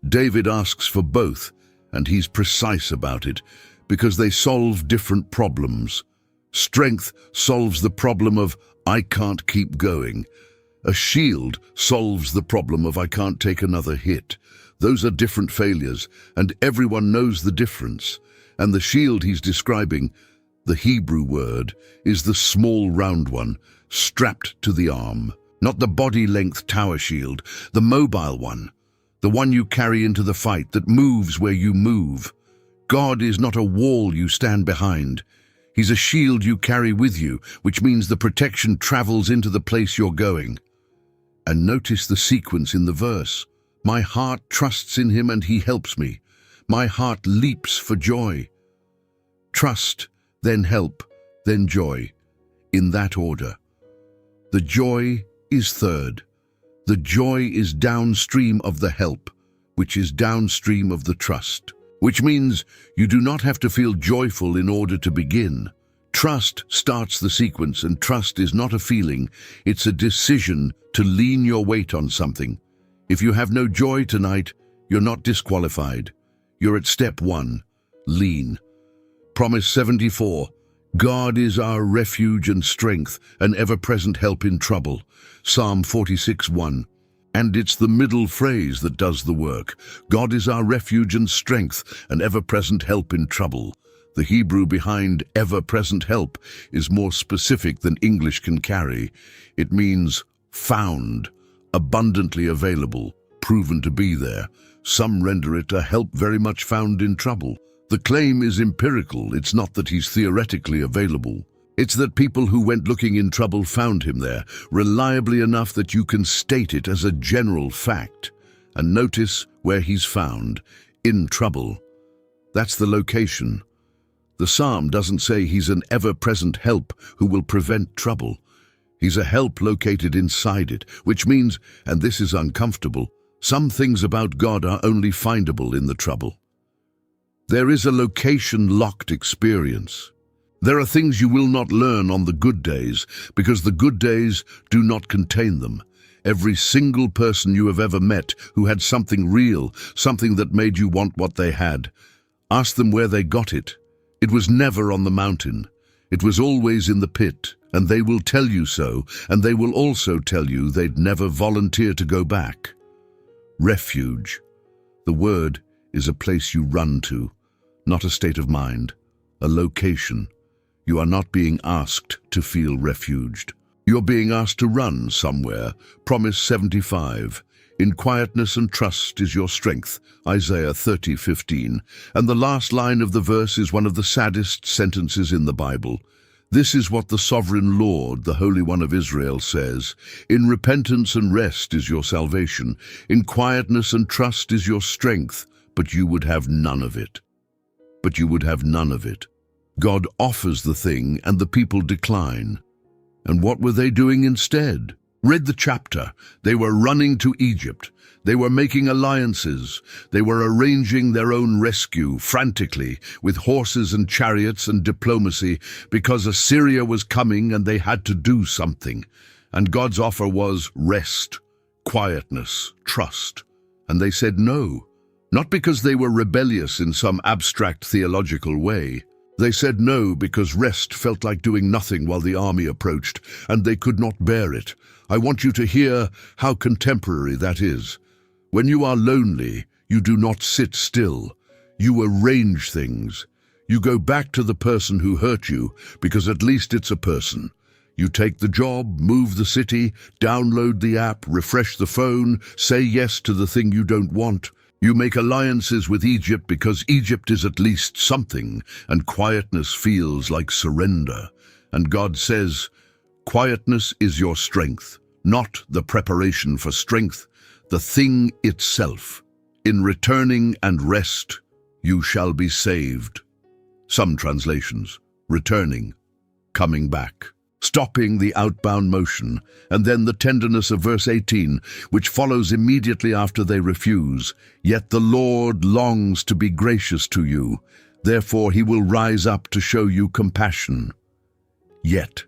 David asks for both, and he's precise about it, because they solve different problems. Strength solves the problem of, I can't keep going. A shield solves the problem of, I can't take another hit. Those are different failures, and everyone knows the difference. And the shield he's describing, the Hebrew word, is the small round one, strapped to the arm. Not the body-length tower shield, the mobile one. The one you carry into the fight that moves where you move. God is not a wall you stand behind. He's a shield you carry with you, which means the protection travels into the place you're going. And notice the sequence in the verse. My heart trusts in Him and He helps me. My heart leaps for joy. Trust, then help, then joy. In that order. The joy is third. The joy is downstream of the help, which is downstream of the trust. Which means you do not have to feel joyful in order to begin. Trust starts the sequence, and trust is not a feeling, it's a decision to lean your weight on something. If you have no joy tonight, you're not disqualified. You're at step 1, lean. Promise 74, God is our refuge and strength, an ever-present help in trouble. Psalm 46:1. And it's the middle phrase that does the work. God is our refuge and strength, an ever-present help in trouble. The Hebrew behind ever-present help is more specific than English can carry. It means found, abundantly available, proven to be there. Some render it a help very much found in trouble. The claim is empirical. It's not that He's theoretically available. It's that people who went looking in trouble found Him there, reliably enough that you can state it as a general fact. And notice where He's found, in trouble. That's the location. The psalm doesn't say He's an ever-present help who will prevent trouble. He's a help located inside it, which means, and this is uncomfortable, Some things about God are only findable in the trouble. There is a location-locked experience. There are things you will not learn on the good days because the good days do not contain them. Every single person you have ever met who had something real, something that made you want what they had, ask them where they got it. It was never on the mountain. It was always in the pit, and they will tell you so, and they will also tell you they'd never volunteer to go back. Refuge. The word is a place you run to, not a state of mind, a location. You are not being asked to feel refuged. You're being asked to run somewhere. Promise 75. In quietness and trust is your strength. Isaiah 30:15. And the last line of the verse is one of the saddest sentences in the Bible. This is what the sovereign Lord, the Holy One of Israel, says. In repentance and rest is your salvation. In quietness and trust is your strength. But you would have none of it. But you would have none of it. God offers the thing and the people decline. And what were they doing instead? Read the chapter. They were running to Egypt. They were making alliances. They were arranging their own rescue frantically with horses and chariots and diplomacy because Assyria was coming and they had to do something. And God's offer was rest, quietness, trust. And they said no, not because they were rebellious in some abstract theological way. They said no because rest felt like doing nothing while the army approached, and they could not bear it. I want you to hear how contemporary that is. When you are lonely, you do not sit still. You arrange things. You go back to the person who hurt you, because at least it's a person. You take the job, move the city, download the app, refresh the phone, say yes to the thing you don't want. You make alliances with Egypt because Egypt is at least something, and quietness feels like surrender. And God says, quietness is your strength, not the preparation for strength, the thing itself. In returning and rest, you shall be saved. Some translations, returning, coming back. Stopping the outbound motion, and then the tenderness of verse 18, which follows immediately after they refuse. Yet the Lord longs to be gracious to you, therefore he will rise up to show you compassion. Yet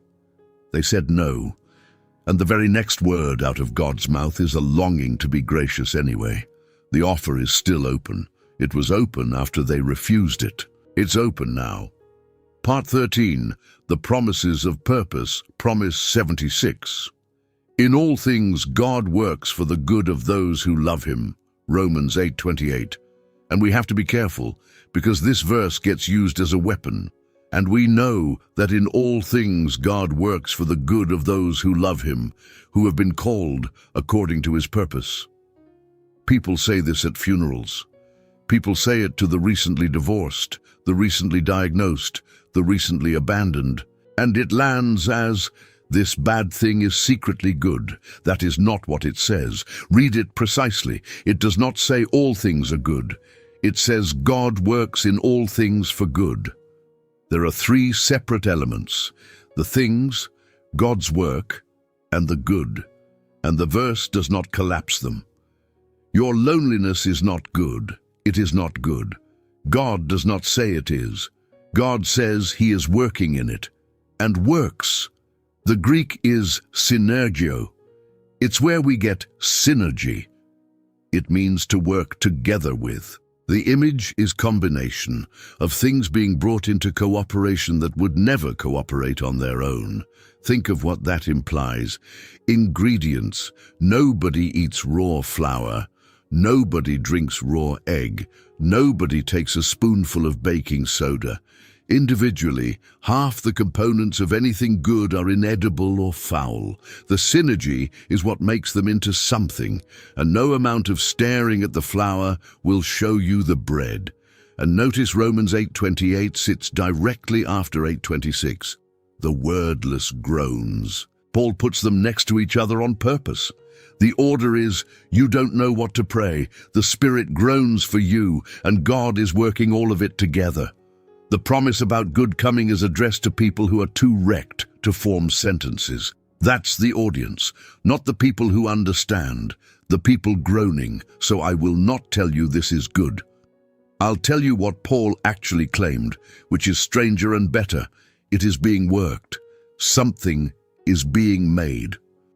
they said no, and the very next word out of God's mouth is a longing to be gracious anyway. The offer is still open. It was open after they refused it. It's open now. Part 13, the promises of purpose, promise 76. In all things God works for the good of those who love him, Romans 8:28. And we have to be careful, because this verse gets used as a weapon. And we know that in all things God works for the good of those who love him, who have been called according to his purpose. People say this at funerals. People say it to the recently divorced, the recently diagnosed, the recently abandoned, and it lands as, this bad thing is secretly good. That is not what it says. Read it precisely. It does not say all things are good. It says God works in all things for good. There are three separate elements: the things, God's work, and the good, and the verse does not collapse them. Your loneliness is not good. It is not good. God does not say it is. God says he is working in it, and works. The Greek is synergio. It's where we get synergy. It means to work together with. The image is combination of things being brought into cooperation that would never cooperate on their own. Think of what that implies. Ingredients. Nobody eats raw flour. Nobody drinks raw egg. Nobody takes a spoonful of baking soda. Individually, half the components of anything good are inedible or foul. The synergy is what makes them into something, and no amount of staring at the flour will show you the bread. And notice Romans 8:28 sits directly after 8:26. The wordless groans. Paul puts them next to each other on purpose. The order is, you don't know what to pray. The Spirit groans for you, and God is working all of it together. The promise about good coming is addressed to people who are too wrecked to form sentences. That's the audience, not the people who understand. The people groaning, so I will not tell you this is good. I'll tell you what Paul actually claimed, which is stranger and better. It is being worked. Something is being made.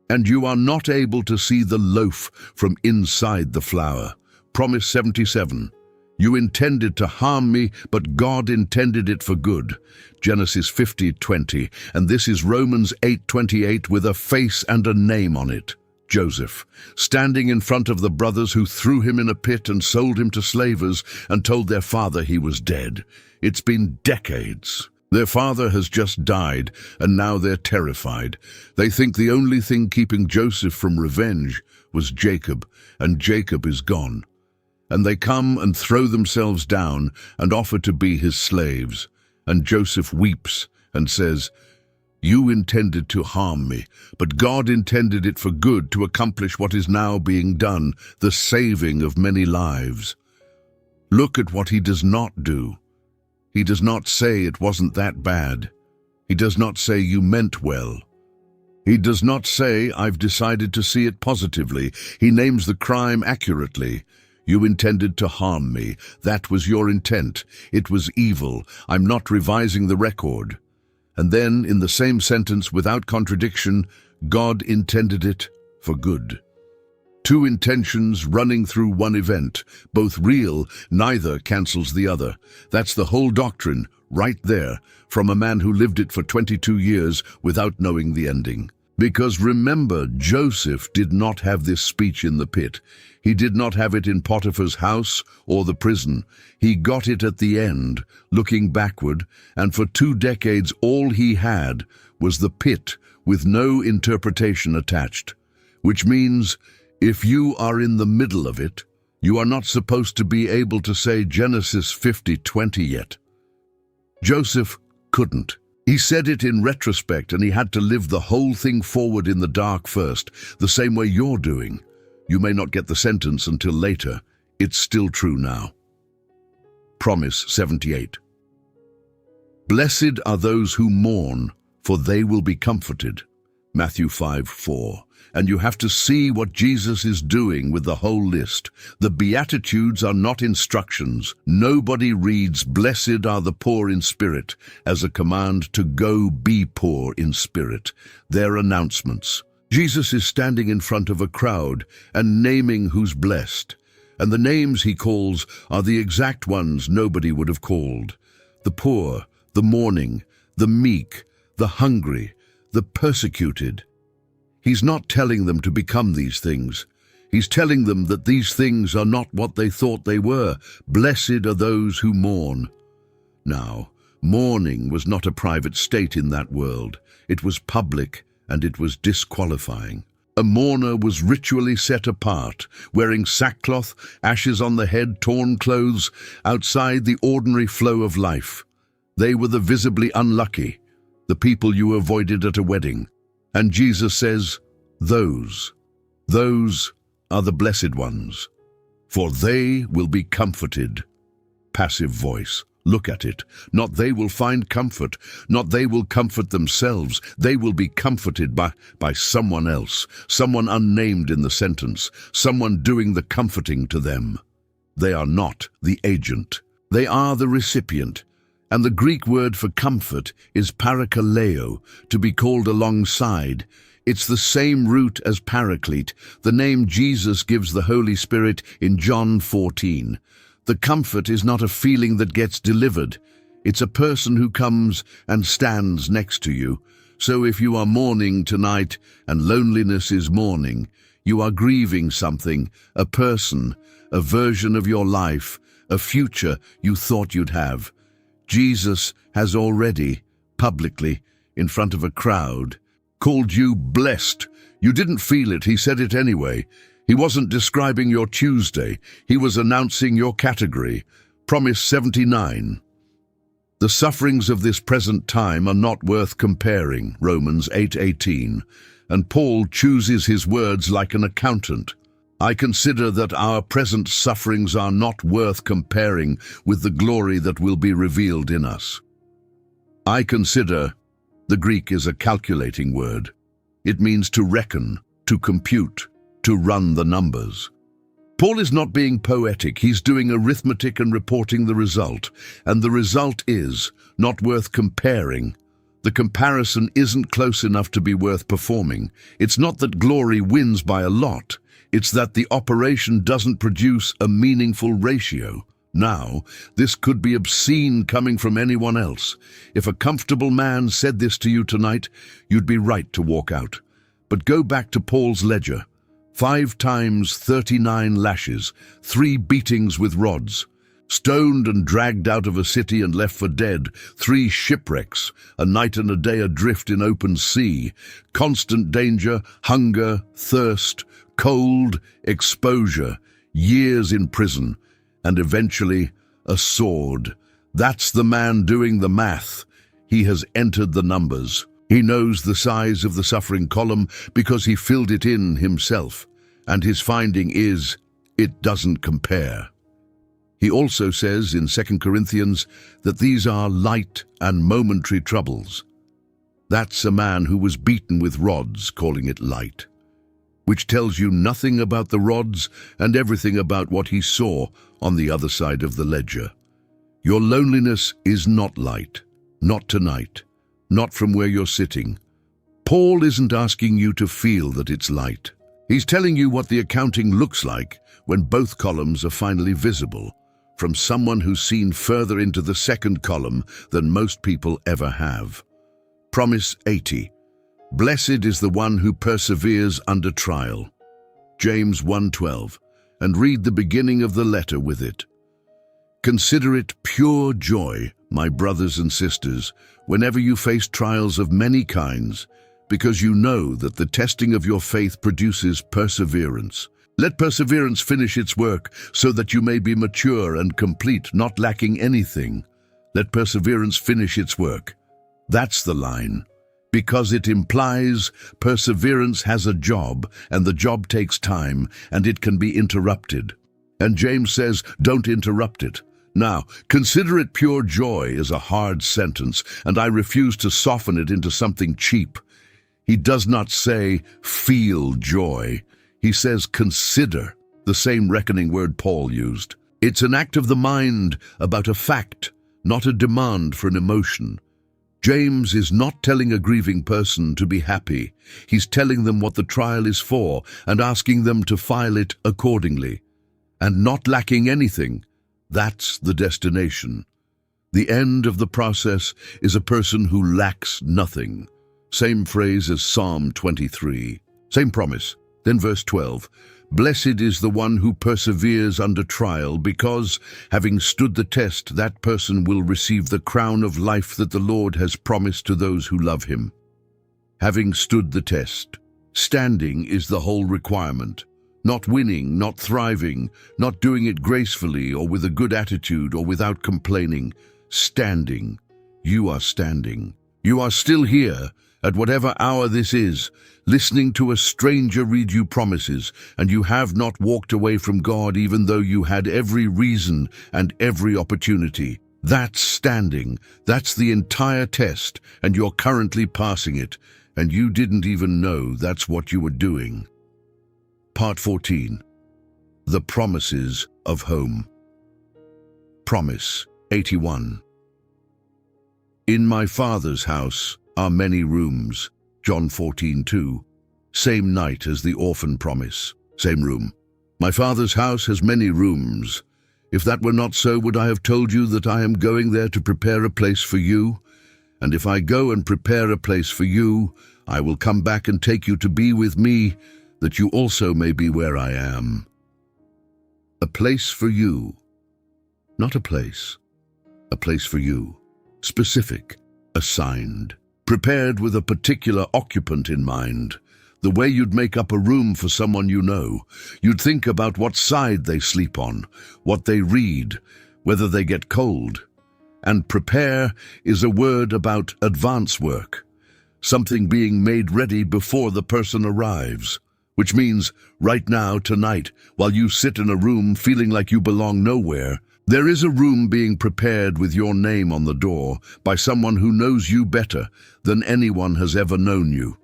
And you are not able to see the loaf from inside the flour. Promise 77. You intended to harm me, but God intended it for good. Genesis 50:20. And this is Romans 8:28 with a face and a name on it. Joseph, standing in front of the brothers who threw him in a pit and sold him to slavers and told their father he was dead. It's been decades. Their father has just died, and now they're terrified. They think the only thing keeping Joseph from revenge was Jacob, and Jacob is gone. And they come and throw themselves down and offer to be his slaves. And Joseph weeps and says, You intended to harm me, but God intended it for good to accomplish what is now being done, the saving of many lives. Look at what he does not do. He does not say it wasn't that bad. He does not say you meant well. He does not say I've decided to see it positively. He names the crime accurately. You intended to harm me. That was your intent. It was evil. I'm not revising the record. And then, in the same sentence, without contradiction, God intended it for good. Two intentions running through one event, both real, neither cancels the other. That's the whole doctrine, right there, from a man who lived it for 22 years without knowing the ending. Because remember, Joseph did not have this speech in the pit. He did not have it in Potiphar's house or the prison. He got it at the end, looking backward, and for 2 decades all he had was the pit with no interpretation attached. Which means, if you are in the middle of it, you are not supposed to be able to say Genesis 50:20 yet. Joseph couldn't. He said it in retrospect, and he had to live the whole thing forward in the dark first, the same way you're doing. You may not get the sentence until later. It's still true now. Promise 78. Blessed are those who mourn, for they will be comforted. Matthew 5:4. And you have to see what Jesus is doing with the whole list. The Beatitudes are not instructions. Nobody reads, Blessed are the poor in spirit, as a command to go be poor in spirit. They're announcements. Jesus is standing in front of a crowd and naming who's blessed. And the names he calls are the exact ones nobody would have called. The poor, the mourning, the meek, the hungry, the persecuted. He's not telling them to become these things. He's telling them that these things are not what they thought they were. Blessed are those who mourn. Now, mourning was not a private state in that world. It was public, and it was disqualifying. A mourner was ritually set apart, wearing sackcloth, ashes on the head, torn clothes, outside the ordinary flow of life. They were the visibly unlucky, the people you avoided at a wedding. And Jesus says, those are the blessed ones, for they will be comforted. Passive voice. Look at it. Not they will find comfort, not they will comfort themselves. They will be comforted by someone else, someone unnamed in the sentence, someone doing the comforting to them. They are not the agent. They are the recipient. And the Greek word for comfort is parakaleo, to be called alongside. It's the same root as paraclete, the name Jesus gives the Holy Spirit in John 14. The comfort is not a feeling that gets delivered. It's a person who comes and stands next to you. So if you are mourning tonight and loneliness is mourning, you are grieving something, a person, a version of your life, a future you thought you'd have. Jesus has already, publicly, in front of a crowd, called you blessed. You didn't feel it, he said it anyway. He wasn't describing your Tuesday, he was announcing your category. Promise 79. The sufferings of this present time are not worth comparing, Romans 8:18, and Paul chooses his words like an accountant. I consider that our present sufferings are not worth comparing with the glory that will be revealed in us. I consider, the Greek is a calculating word. It means to reckon, to compute. to run the numbers. Paul is not being poetic, he's doing arithmetic and reporting the result. And the result is not worth comparing. The comparison isn't close enough to be worth performing. It's not that glory wins by a lot, it's that the operation doesn't produce a meaningful ratio. Now, this could be obscene coming from anyone else. If a comfortable man said this to you tonight, you'd be right to walk out. But go back to Paul's ledger. 5 times 39 lashes, 3 beatings with rods, stoned and dragged out of a city and left for dead, 3 shipwrecks, a night and a day adrift in open sea, constant danger, hunger, thirst, cold, exposure, years in prison, and eventually a sword. That's the man doing the math. He has entered the numbers. He knows the size of the suffering column because he filled it in himself, and his finding is, it doesn't compare. He also says in 2 Corinthians that these are light and momentary troubles. That's a man who was beaten with rods, calling it light, which tells you nothing about the rods and everything about what he saw on the other side of the ledger. Your loneliness is not light, not tonight, not from where you're sitting. Paul isn't asking you to feel that it's light. He's telling you what the accounting looks like when both columns are finally visible, from someone who's seen further into the second column than most people ever have. Promise 80. Blessed is the one who perseveres under trial. James 1:12, and read the beginning of the letter with it. Consider it pure joy, my brothers and sisters, whenever you face trials of many kinds, because you know that the testing of your faith produces perseverance. Let perseverance finish its work, so that you may be mature and complete, not lacking anything. Let perseverance finish its work. That's the line. Because it implies perseverance has a job, and the job takes time, and it can be interrupted. And James says, don't interrupt it. Now, consider it pure joy is a hard sentence, and I refuse to soften it into something cheap. He does not say, feel joy. He says, consider, the same reckoning word Paul used. It's an act of the mind about a fact, not a demand for an emotion. James is not telling a grieving person to be happy. He's telling them what the trial is for and asking them to file it accordingly. And not lacking anything, that's the destination. The end of the process is a person who lacks nothing. Same phrase as Psalm 23. Same promise. Then verse 12. Blessed is the one who perseveres under trial, because, having stood the test, that person will receive the crown of life that the Lord has promised to those who love him. Having stood the test. Standing is the whole requirement. Not winning, not thriving, not doing it gracefully or with a good attitude or without complaining. Standing. You are standing. You are still here, at whatever hour this is, listening to a stranger read you promises, and you have not walked away from God even though you had every reason and every opportunity. That's standing. That's the entire test, and you're currently passing it, and you didn't even know that's what you were doing. Part 14. The Promises of Home. Promise 81. In my Father's house are many rooms. John 14:2. Same night as the orphan promise. Same room. My Father's house has many rooms. If that were not so, would I have told you that I am going there to prepare a place for you? And if I go and prepare a place for you, I will come back and take you to be with me, that you also may be where I am. A place for you. Not a place for you. Specific, assigned, prepared with a particular occupant in mind. The way you'd make up a room for someone you know. You'd think about what side they sleep on, what they read, whether they get cold. And prepare is a word about advance work, something being made ready before the person arrives. Which means, right now, tonight, while you sit in a room feeling like you belong nowhere, there is a room being prepared with your name on the door by someone who knows you better than anyone has ever known you.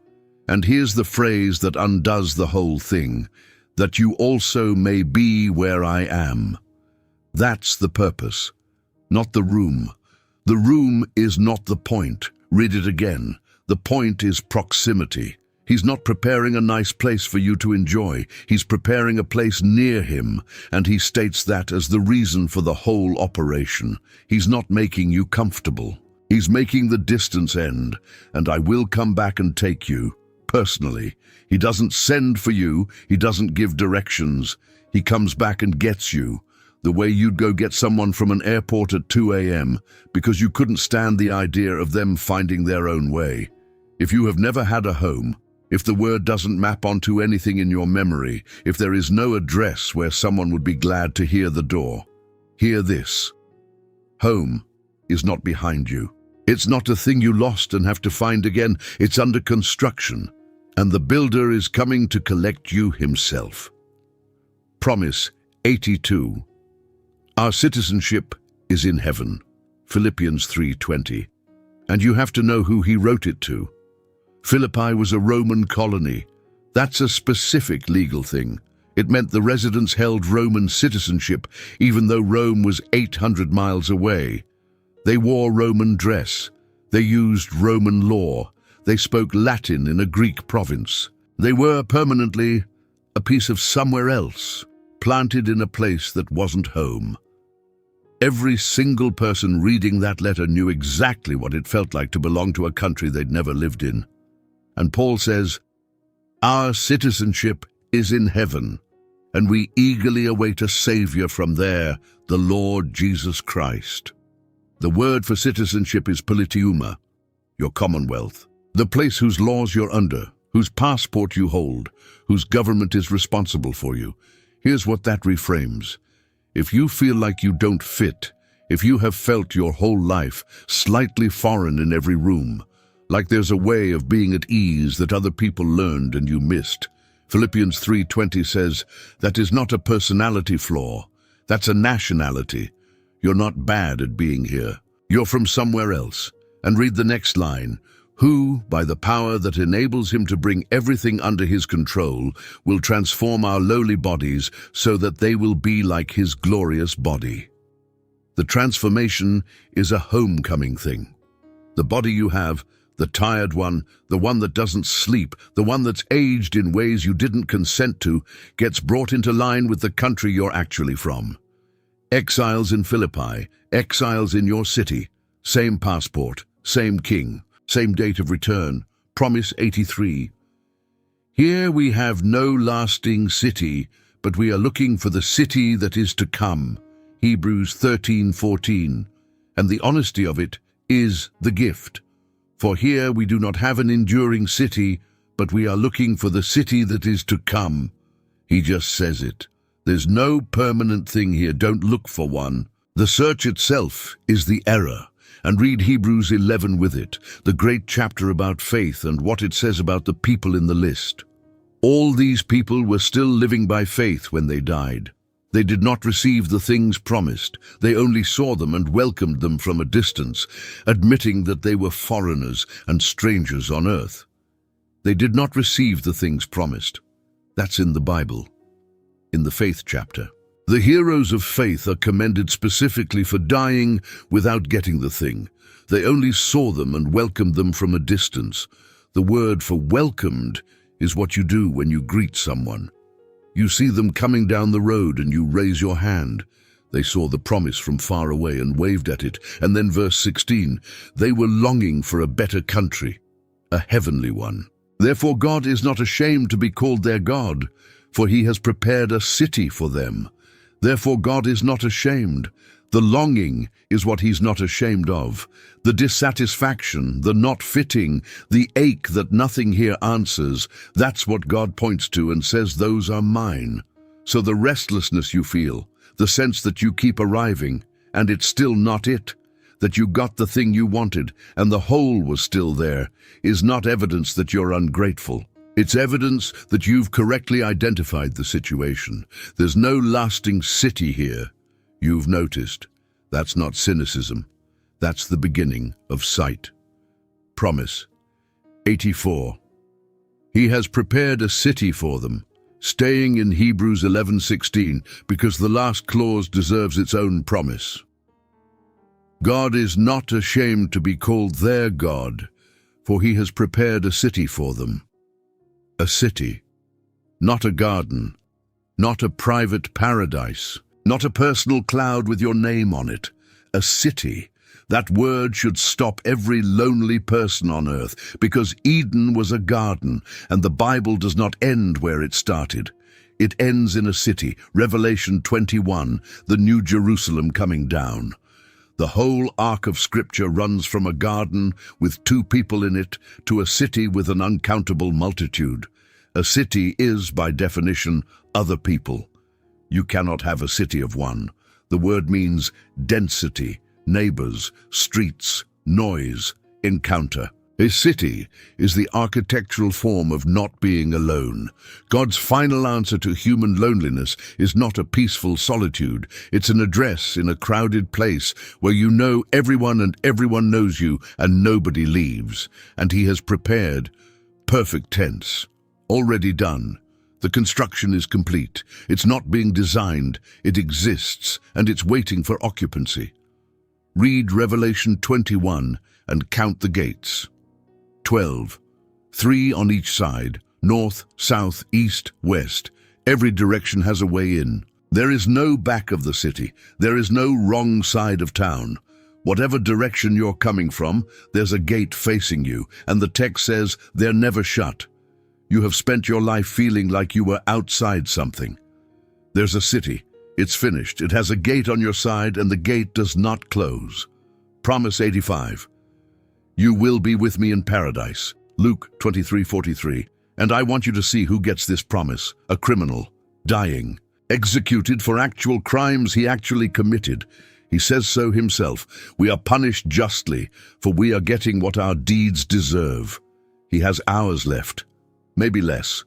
And here's the phrase that undoes the whole thing, that you also may be where I am. That's the purpose, not the room. The room is not the point. Read it again. The point is proximity. He's not preparing a nice place for you to enjoy. He's preparing a place near him, and he states that as the reason for the whole operation. He's not making you comfortable. He's making the distance end, and I will come back and take you, personally. He doesn't send for you. He doesn't give directions. He comes back and gets you, the way you'd go get someone from an airport at 2 a.m. because you couldn't stand the idea of them finding their own way. If you have never had a home, if the word doesn't map onto anything in your memory, if there is no address where someone would be glad to hear the door, hear this. Home is not behind you. It's not a thing you lost and have to find again. It's under construction, and the builder is coming to collect you himself. Promise 82. Our citizenship is in heaven. Philippians 3:20. And you have to know who he wrote it to. Philippi was a Roman colony. That's a specific legal thing. It meant the residents held Roman citizenship, even though Rome was 800 miles away. They wore Roman dress. They used Roman law. They spoke Latin in a Greek province. They were permanently a piece of somewhere else, planted in a place that wasn't home. Every single person reading that letter knew exactly what it felt like to belong to a country they'd never lived in. And Paul says, our citizenship is in heaven, and we eagerly await a Savior from there, the Lord Jesus Christ. The word for citizenship is politiuma, your commonwealth, the place whose laws you're under, whose passport you hold, whose government is responsible for you. Here's what that reframes. If you feel like you don't fit, if you have felt your whole life slightly foreign in every room, like there's a way of being at ease that other people learned and you missed, Philippians 3:20 says, that is not a personality flaw, that's a nationality. You're not bad at being here. You're from somewhere else. And read the next line, who, by the power that enables him to bring everything under his control, will transform our lowly bodies so that they will be like his glorious body. The transformation is a homecoming thing. The body you have, the tired one, the one that doesn't sleep, the one that's aged in ways you didn't consent to, gets brought into line with the country you're actually from. Exiles in Philippi, exiles in your city, same passport, same king, same date of return, Promise 83. Here we have no lasting city, but we are looking for the city that is to come, Hebrews 13:14, and the honesty of it is the gift. For here we do not have an enduring city, but we are looking for the city that is to come. He just says it. There's no permanent thing here, don't look for one. The search itself is the error. And read Hebrews 11 with it, the great chapter about faith and what it says about the people in the list. All these people were still living by faith when they died. They did not receive the things promised. They only saw them and welcomed them from a distance, admitting that they were foreigners and strangers on earth. They did not receive the things promised. That's in the Bible, in the faith chapter. The heroes of faith are commended specifically for dying without getting the thing. They only saw them and welcomed them from a distance. The word for welcomed is what you do when you greet someone. You see them coming down the road and you raise your hand. They saw the promise from far away and waved at it. And then verse 16, they were longing for a better country, a heavenly one. Therefore God is not ashamed to be called their God, for he has prepared a city for them. Therefore God is not ashamed. The longing is what he's not ashamed of. The dissatisfaction, the not fitting, the ache that nothing here answers, that's what God points to and says those are mine. So the restlessness you feel, the sense that you keep arriving, and it's still not it, that you got the thing you wanted and the hole was still there, is not evidence that you're ungrateful. It's evidence that you've correctly identified the situation. There's no lasting city here. You've noticed. That's not cynicism. That's the beginning of sight. Promise 84. He has prepared a city for them, staying in Hebrews 11:16 because the last clause deserves its own promise. God is not ashamed to be called their God, for he has prepared a city for them. A city, not a garden, not a private paradise, not a personal cloud with your name on it. A city. That word should stop every lonely person on earth, because Eden was a garden, and the Bible does not end where it started. It ends in a city, Revelation 21, the New Jerusalem coming down. The whole arc of Scripture runs from a garden with 2 people in it to a city with an uncountable multitude. A city is, by definition, other people. You cannot have a city of one. The word means density, neighbors, streets, noise, encounter. A city is the architectural form of not being alone. God's final answer to human loneliness is not a peaceful solitude. It's an address in a crowded place where you know everyone and everyone knows you and nobody leaves. And he has prepared, perfect tense, already done. The construction is complete. It's not being designed. It exists, and it's waiting for occupancy. Read Revelation 21 and count the gates. 12. 3 on each side, north, south, east, west. Every direction has a way in. There is no back of the city. There is no wrong side of town. Whatever direction you're coming from, there's a gate facing you, and the text says they're never shut. You have spent your life feeling like you were outside something. There's a city. It's finished. It has a gate on your side, and the gate does not close. Promise 85. You will be with me in paradise. Luke 23:43. And I want you to see who gets this promise. A criminal, dying, executed for actual crimes he actually committed. He says so himself. We are punished justly, for we are getting what our deeds deserve. He has hours left, maybe less.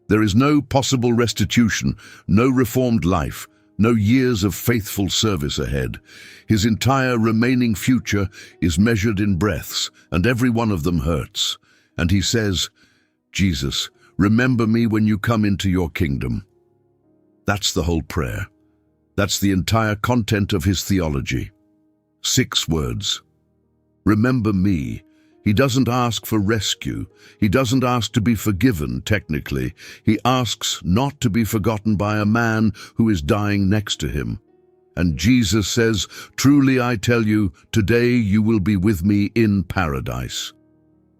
There is no possible restitution, no reformed life, no years of faithful service ahead. His entire remaining future is measured in breaths, and every one of them hurts. And he says, Jesus, remember me when you come into your kingdom. That's the whole prayer. That's the entire content of his theology. 6 words. Remember me. He doesn't ask for rescue. He doesn't ask to be forgiven, technically. He asks not to be forgotten by a man who is dying next to him. And Jesus says, truly I tell you, today you will be with me in paradise.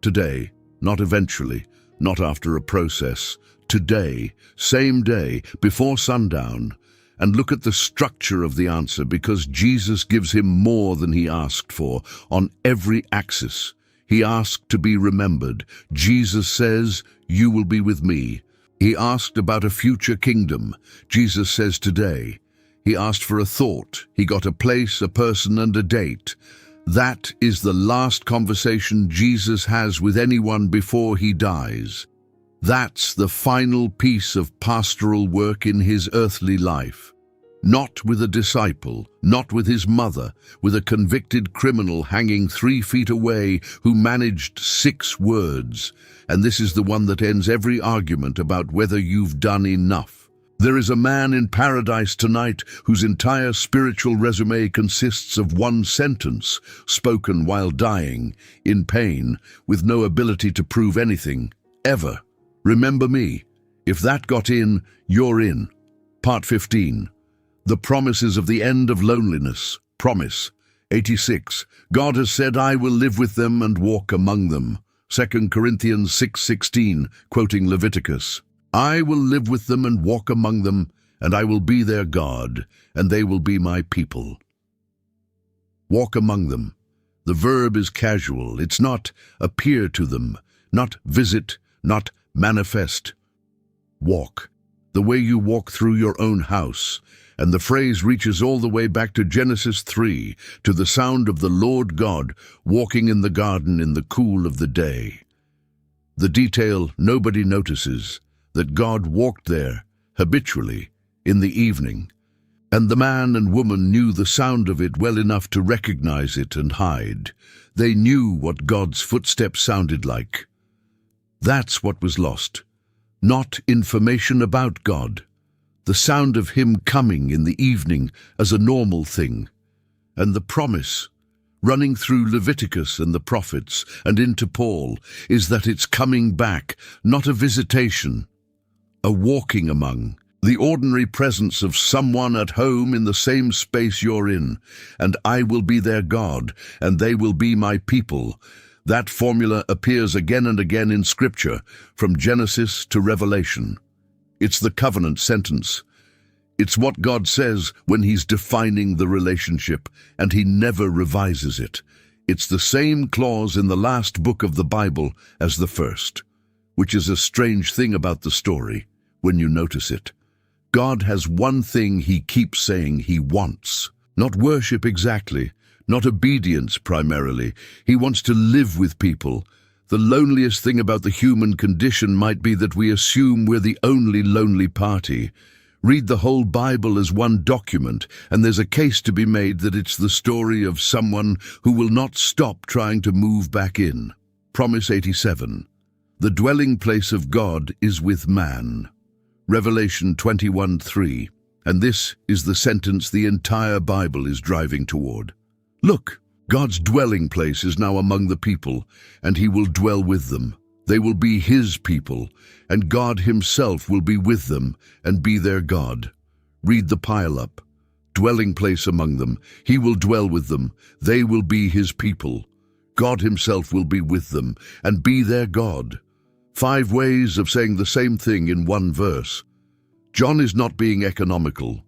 Today, not eventually, not after a process. Today, same day, before sundown. And look at the structure of the answer, because Jesus gives him more than he asked for on every axis. He asked to be remembered. Jesus says, you will be with me. He asked about a future kingdom. Jesus says today. He asked for a thought. He got a place, a person, and a date. That is the last conversation Jesus has with anyone before he dies. That's the final piece of pastoral work in his earthly life. Not with a disciple, not with his mother, with a convicted criminal hanging 3 feet away who managed 6 words. And this is the one that ends every argument about whether you've done enough. There is a man in paradise tonight whose entire spiritual resume consists of 1 sentence, spoken while dying, in pain, with no ability to prove anything, ever. Remember me. If that got in, you're in. Part 15. The promises of the end of loneliness. Promise. 86. God has said, I will live with them and walk among them. 2 Corinthians 6:16, quoting Leviticus. I will live with them and walk among them, and I will be their God, and they will be my people. Walk among them. The verb is casual. It's not appear to them, not visit, not manifest. Walk. The way you walk through your own house. And the phrase reaches all the way back to Genesis 3, to the sound of the Lord God walking in the garden in the cool of the day. The detail nobody notices, that God walked there, habitually, in the evening. And the man and woman knew the sound of it well enough to recognize it and hide. They knew what God's footsteps sounded like. That's what was lost. Not information about God. The sound of him coming in the evening as a normal thing. And the promise, running through Leviticus and the prophets and into Paul, is that it's coming back, not a visitation, a walking among. The ordinary presence of someone at home in the same space you're in, and I will be their God, and they will be my people. That formula appears again and again in Scripture, from Genesis to Revelation. It's the covenant sentence. It's what God says when he's defining the relationship, and he never revises it. It's the same clause in the last book of the Bible as the first, which is a strange thing about the story when you notice it. God has one thing he keeps saying he wants. Not worship exactly, not obedience primarily. He wants to live with people. The loneliest thing about the human condition might be that we assume we're the only lonely party. Read the whole Bible as one document, and there's a case to be made that it's the story of someone who will not stop trying to move back in. Promise 87. The dwelling place of God is with man. Revelation 21:3, and this is the sentence the entire Bible is driving toward. Look, God's dwelling place is now among the people, and he will dwell with them. They will be his people, and God himself will be with them and be their God. Read the pile-up. Dwelling place among them. He will dwell with them. They will be his people. God himself will be with them and be their God. 5 ways of saying the same thing in one verse. John is not being economical.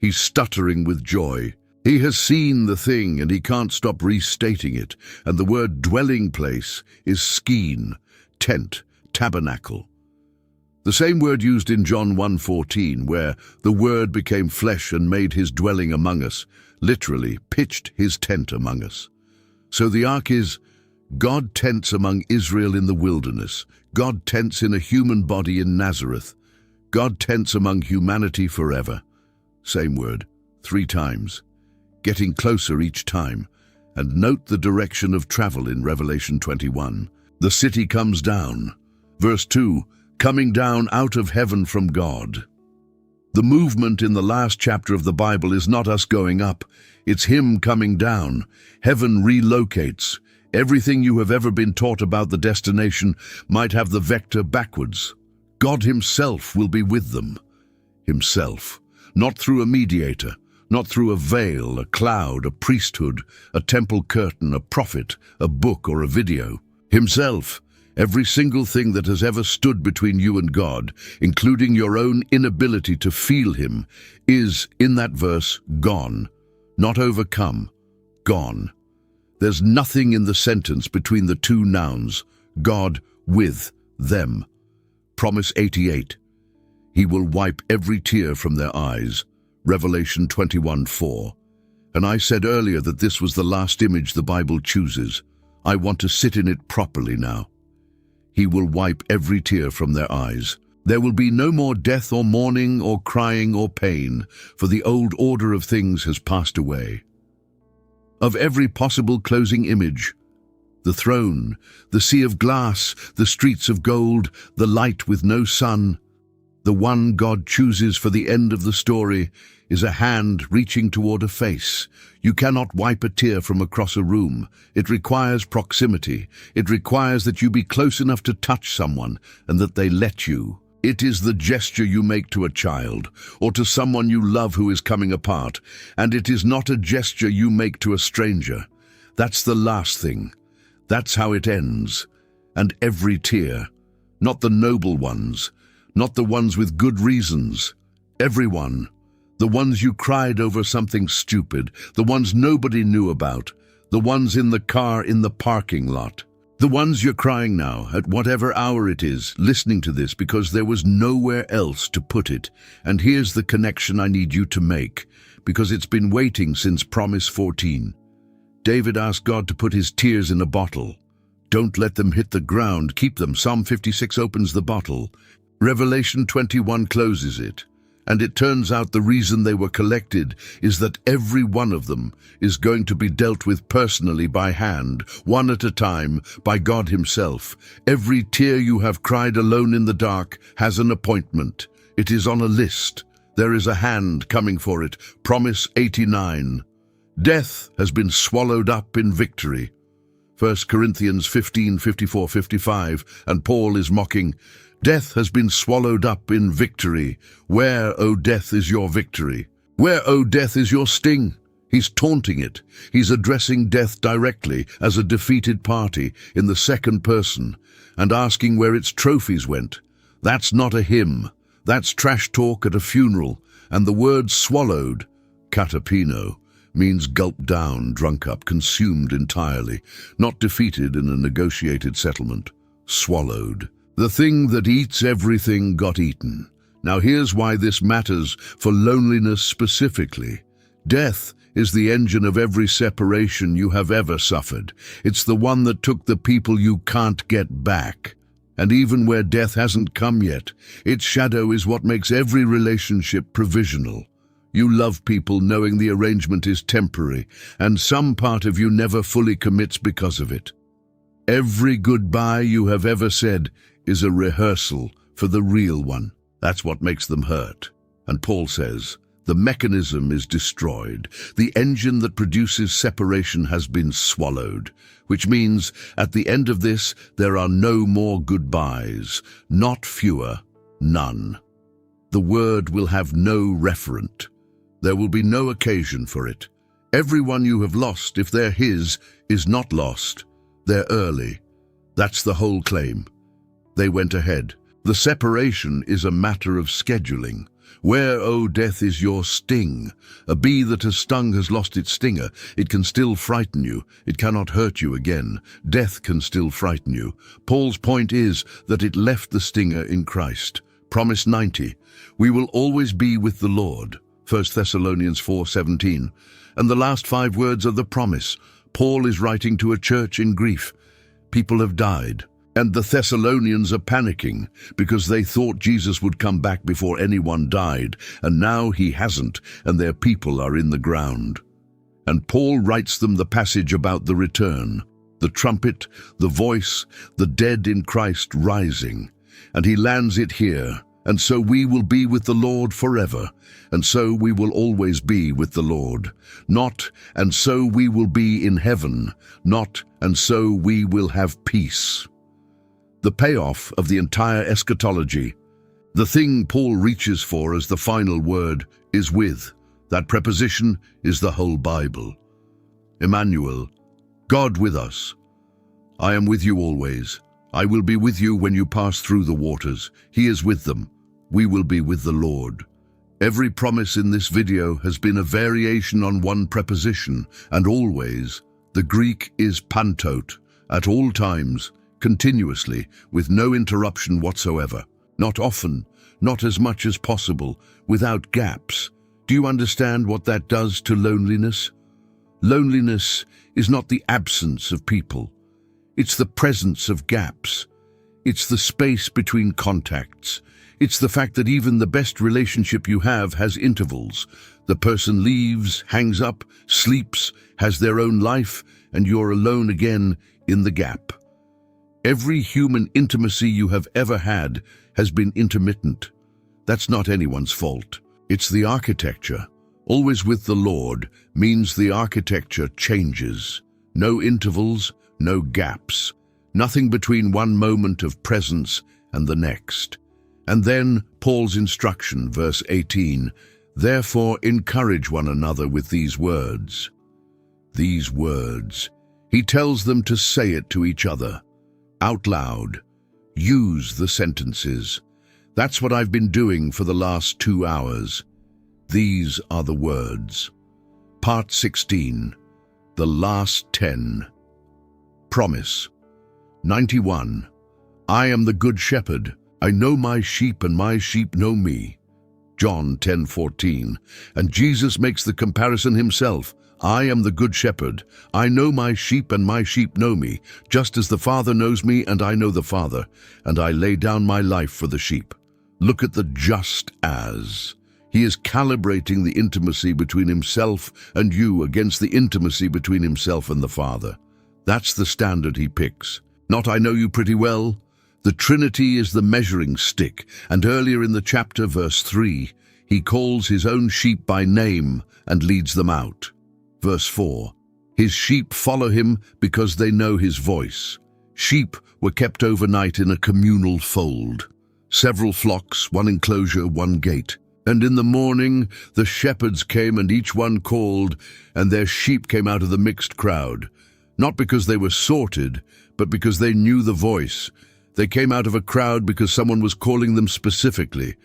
He's stuttering with joy. He has seen the thing and he can't stop restating it. And the word dwelling place is skene, tent, tabernacle. The same word used in John 1:14, where the Word became flesh and made his dwelling among us, literally pitched his tent among us. So the ark is God tents among Israel in the wilderness. God tents in a human body in Nazareth. God tents among humanity forever. Same word, 3 times, getting closer each time. And note the direction of travel in Revelation 21. The city comes down. Verse 2, coming down out of heaven from God. The movement in the last chapter of the Bible is not us going up. It's him coming down. Heaven relocates. Everything you have ever been taught about the destination might have the vector backwards. God himself will be with them. Himself. Not through a mediator, not through a veil, a cloud, a priesthood, a temple curtain, a prophet, a book, or a video. Himself. Every single thing that has ever stood between you and God, including your own inability to feel him, is, in that verse, gone. Not overcome. Gone. There's nothing in the sentence between the 2 nouns, God with them. Promise 88. He will wipe every tear from their eyes. Revelation 21:4. And I said earlier that this was the last image the Bible chooses. I want to sit in it properly now. He will wipe every tear from their eyes. There will be no more death or mourning or crying or pain, for the old order of things has passed away. Of every possible closing image, the throne, the sea of glass, the streets of gold, the light with no sun, the one God chooses for the end of the story is a hand reaching toward a face. You cannot wipe a tear from across a room. It requires proximity. It requires that you be close enough to touch someone and that they let you. It is the gesture you make to a child or to someone you love who is coming apart, and it is not a gesture you make to a stranger. That's the last thing. That's how it ends. And every tear, not the noble ones, not the ones with good reasons, everyone. The ones you cried over something stupid, the ones nobody knew about, the ones in the car in the parking lot, the ones you're crying now, at whatever hour it is, listening to this because there was nowhere else to put it. And here's the connection I need you to make, because it's been waiting since Promise 14. David asked God to put his tears in a bottle. Don't let them hit the ground, keep them. Psalm 56 opens the bottle. Revelation 21 closes it. And it turns out the reason they were collected is that every one of them is going to be dealt with personally by hand, one at a time, by God Himself. Every tear you have cried alone in the dark has an appointment. It is on a list. There is a hand coming for it. Promise 89. Death has been swallowed up in victory. 1 Corinthians 15:54-55, and Paul is mocking, "Death has been swallowed up in victory. Where, O death, is your victory? Where, O death, is your sting?" He's taunting it. He's addressing death directly as a defeated party in the second person and asking where its trophies went. That's not a hymn. That's trash talk at a funeral. And the word swallowed, katapino, means gulped down, drunk up, consumed entirely, not defeated in a negotiated settlement. Swallowed. The thing that eats everything got eaten. Now here's why this matters for loneliness specifically. Death is the engine of every separation you have ever suffered. It's the one that took the people you can't get back. And even where death hasn't come yet, its shadow is what makes every relationship provisional. You love people knowing the arrangement is temporary, and some part of you never fully commits because of it. Every goodbye you have ever said is a rehearsal for the real one. That's what makes them hurt. And Paul says, the mechanism is destroyed. The engine that produces separation has been swallowed, which means at the end of this, there are no more goodbyes, not fewer, none. The word will have no referent. There will be no occasion for it. Everyone you have lost, if they're his, is not lost. They're early. That's the whole claim. They went ahead. The separation is a matter of scheduling. Where, O death, is your sting? A bee that has stung has lost its stinger. It can still frighten you. It cannot hurt you again. Death can still frighten you. Paul's point is that it left the stinger in Christ. Promise 90. We will always be with the Lord. 1 Thessalonians 4:17. And the last 5 words of the promise. Paul is writing to a church in grief. People have died. And the Thessalonians are panicking because they thought Jesus would come back before anyone died, and now he hasn't, and their people are in the ground. And Paul writes them the passage about the return, the trumpet, the voice, the dead in Christ rising. And he lands it here. And so we will be with the Lord forever, and so we will always be with the Lord. Not, and so we will be in heaven, not, and so we will have peace. The payoff of the entire eschatology, the thing Paul reaches for as the final word, is with. That preposition is the whole Bible. Emmanuel, God with us. I am with you always. I will be with you when you pass through the waters. He is with them. We will be with the Lord. Every promise in this video has been a variation on one preposition, and always. The Greek is pantot, at all times, continuously, with no interruption whatsoever. Not often, not as much as possible, without gaps. Do you understand what that does to loneliness? Loneliness is not the absence of people. It's the presence of gaps. It's the space between contacts. It's the fact that even the best relationship you have has intervals. The person leaves, hangs up, sleeps, has their own life, and you're alone again in the gap. Every human intimacy you have ever had has been intermittent. That's not anyone's fault. It's the architecture. Always with the Lord means the architecture changes. No intervals, no gaps. Nothing between one moment of presence and the next. And then Paul's instruction, verse 18, therefore encourage one another with these words. These words. He tells them to say it to each other, out loud. Use the sentences. That's what I've been doing for the last 2 hours. These are the words. Part 16, the last 10. Promise. 91. I am the good shepherd. I know my sheep and my sheep know me. John 10:14. And Jesus makes the comparison himself. I am the good shepherd. I know my sheep and my sheep know me, just as the Father knows me and I know the Father, and I lay down my life for the sheep. Look at the just as. He is calibrating the intimacy between himself and you against the intimacy between himself and the Father. That's the standard he picks. Not "I know you pretty well." The Trinity is the measuring stick, and earlier in the chapter, verse 3, he calls his own sheep by name and leads them out. Verse 4, his sheep follow him because they know his voice. Sheep were kept overnight in a communal fold. Several flocks, one enclosure, one gate. And in the morning the shepherds came, and each one called, and their sheep came out of the mixed crowd. Not because they were sorted, but because they knew the voice. They came out of a crowd because someone was calling them specifically.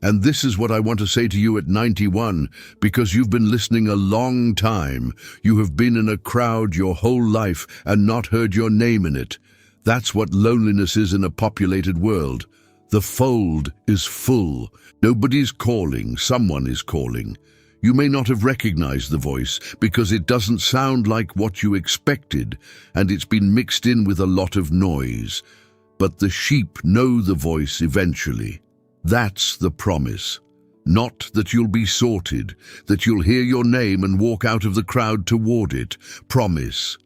And this is what I want to say to you at 91, because you've been listening a long time. You have been in a crowd your whole life and not heard your name in it. That's what loneliness is in a populated world. The fold is full. Nobody's calling, someone is calling. You may not have recognized the voice because it doesn't sound like what you expected, and it's been mixed in with a lot of noise. But the sheep know the voice eventually. That's the promise. Not that you'll be sorted, that you'll hear your name and walk out of the crowd toward it. Promise.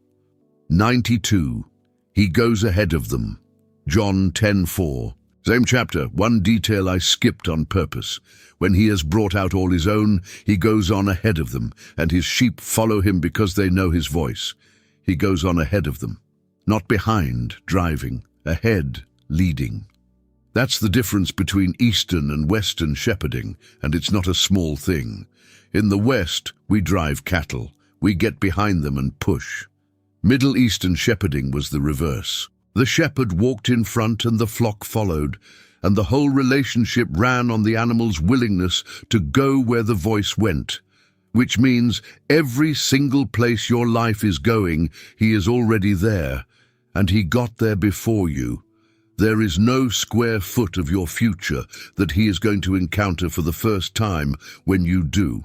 92. He goes ahead of them. John 10:4. Same chapter, one detail I skipped on purpose. When he has brought out all his own, he goes on ahead of them, and his sheep follow him because they know his voice. He goes on ahead of them. Not behind, driving. Ahead, leading. That's the difference between Eastern and Western shepherding, and it's not a small thing. In the West, we drive cattle. We get behind them and push. Middle Eastern shepherding was the reverse. The shepherd walked in front and the flock followed, and the whole relationship ran on the animal's willingness to go where the voice went, which means every single place your life is going, he is already there, and he got there before you. There is no square foot of your future that he is going to encounter for the first time when you do.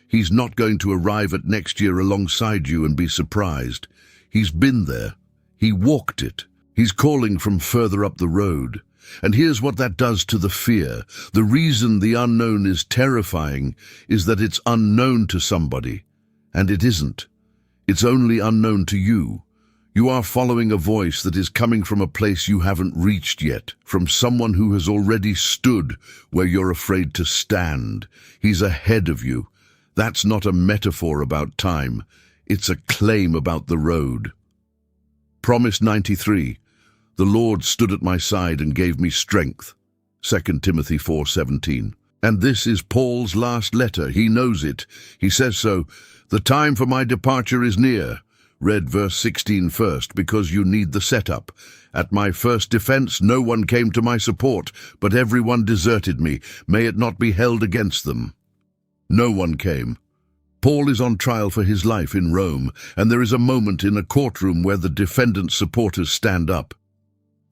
He's not going to arrive at next year alongside you and be surprised. He's been there. He walked it. He's calling from further up the road. And here's what that does to the fear. The reason the unknown is terrifying is that it's unknown to somebody. And it isn't. It's only unknown to you. You are following a voice that is coming from a place you haven't reached yet, from someone who has already stood where you're afraid to stand. He's ahead of you. That's not a metaphor about time. It's a claim about the road. Promise 93. The Lord stood at my side and gave me strength. 2 Timothy 4:17. And this is Paul's last letter. He knows it. He says so. The time for my departure is near. Read verse 16 first, because you need the setup. At my first defense, no one came to my support, but everyone deserted me. May it not be held against them. No one came. Paul is on trial for his life in Rome, and there is a moment in a courtroom where the defendant's supporters stand up.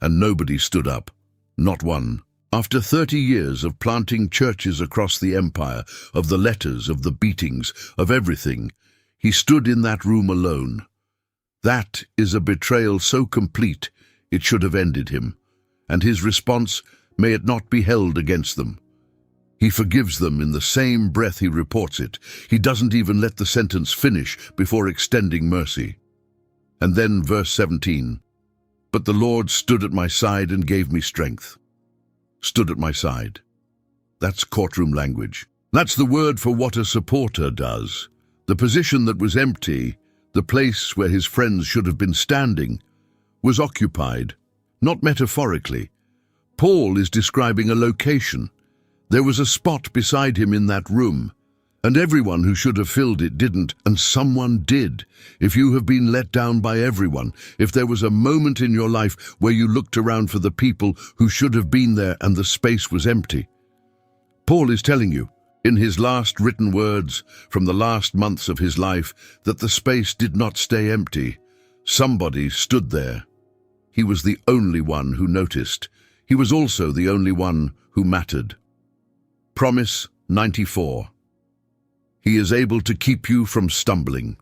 And nobody stood up. Not one. After 30 years of planting churches across the empire, of the letters, of the beatings, of everything, he stood in that room alone. That is a betrayal so complete it should have ended him. And his response, may it not be held against them. He forgives them in the same breath he reports it. He doesn't even let the sentence finish before extending mercy. And then verse 17. But the Lord stood at my side and gave me strength. Stood at my side. That's courtroom language. That's the word for what a supporter does. The position that was empty, the place where his friends should have been standing, was occupied, not metaphorically. Paul is describing a location. There was a spot beside him in that room, and everyone who should have filled it didn't, and someone did. If you have been let down by everyone, if there was a moment in your life where you looked around for the people who should have been there and the space was empty, Paul is telling you, in his last written words from the last months of his life, that the space did not stay empty. Somebody stood there. He was the only one who noticed. He was also the only one who mattered. Promise 94. He is able to keep you from stumbling.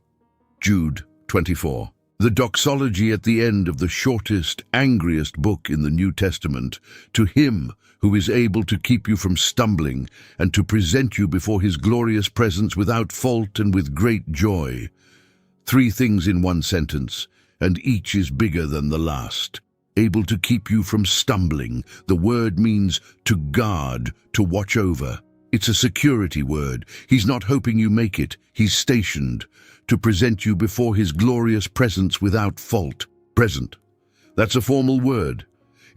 Jude 24. The doxology at the end of the shortest, angriest book in the New Testament, to Him who is able to keep you from stumbling and to present you before His glorious presence without fault and with great joy. 3 things in one sentence, and each is bigger than the last. Able to keep you from stumbling. The word means to guard, to watch over. It's a security word. He's not hoping you make it. He's stationed to present you before His glorious presence without fault. Present. That's a formal word.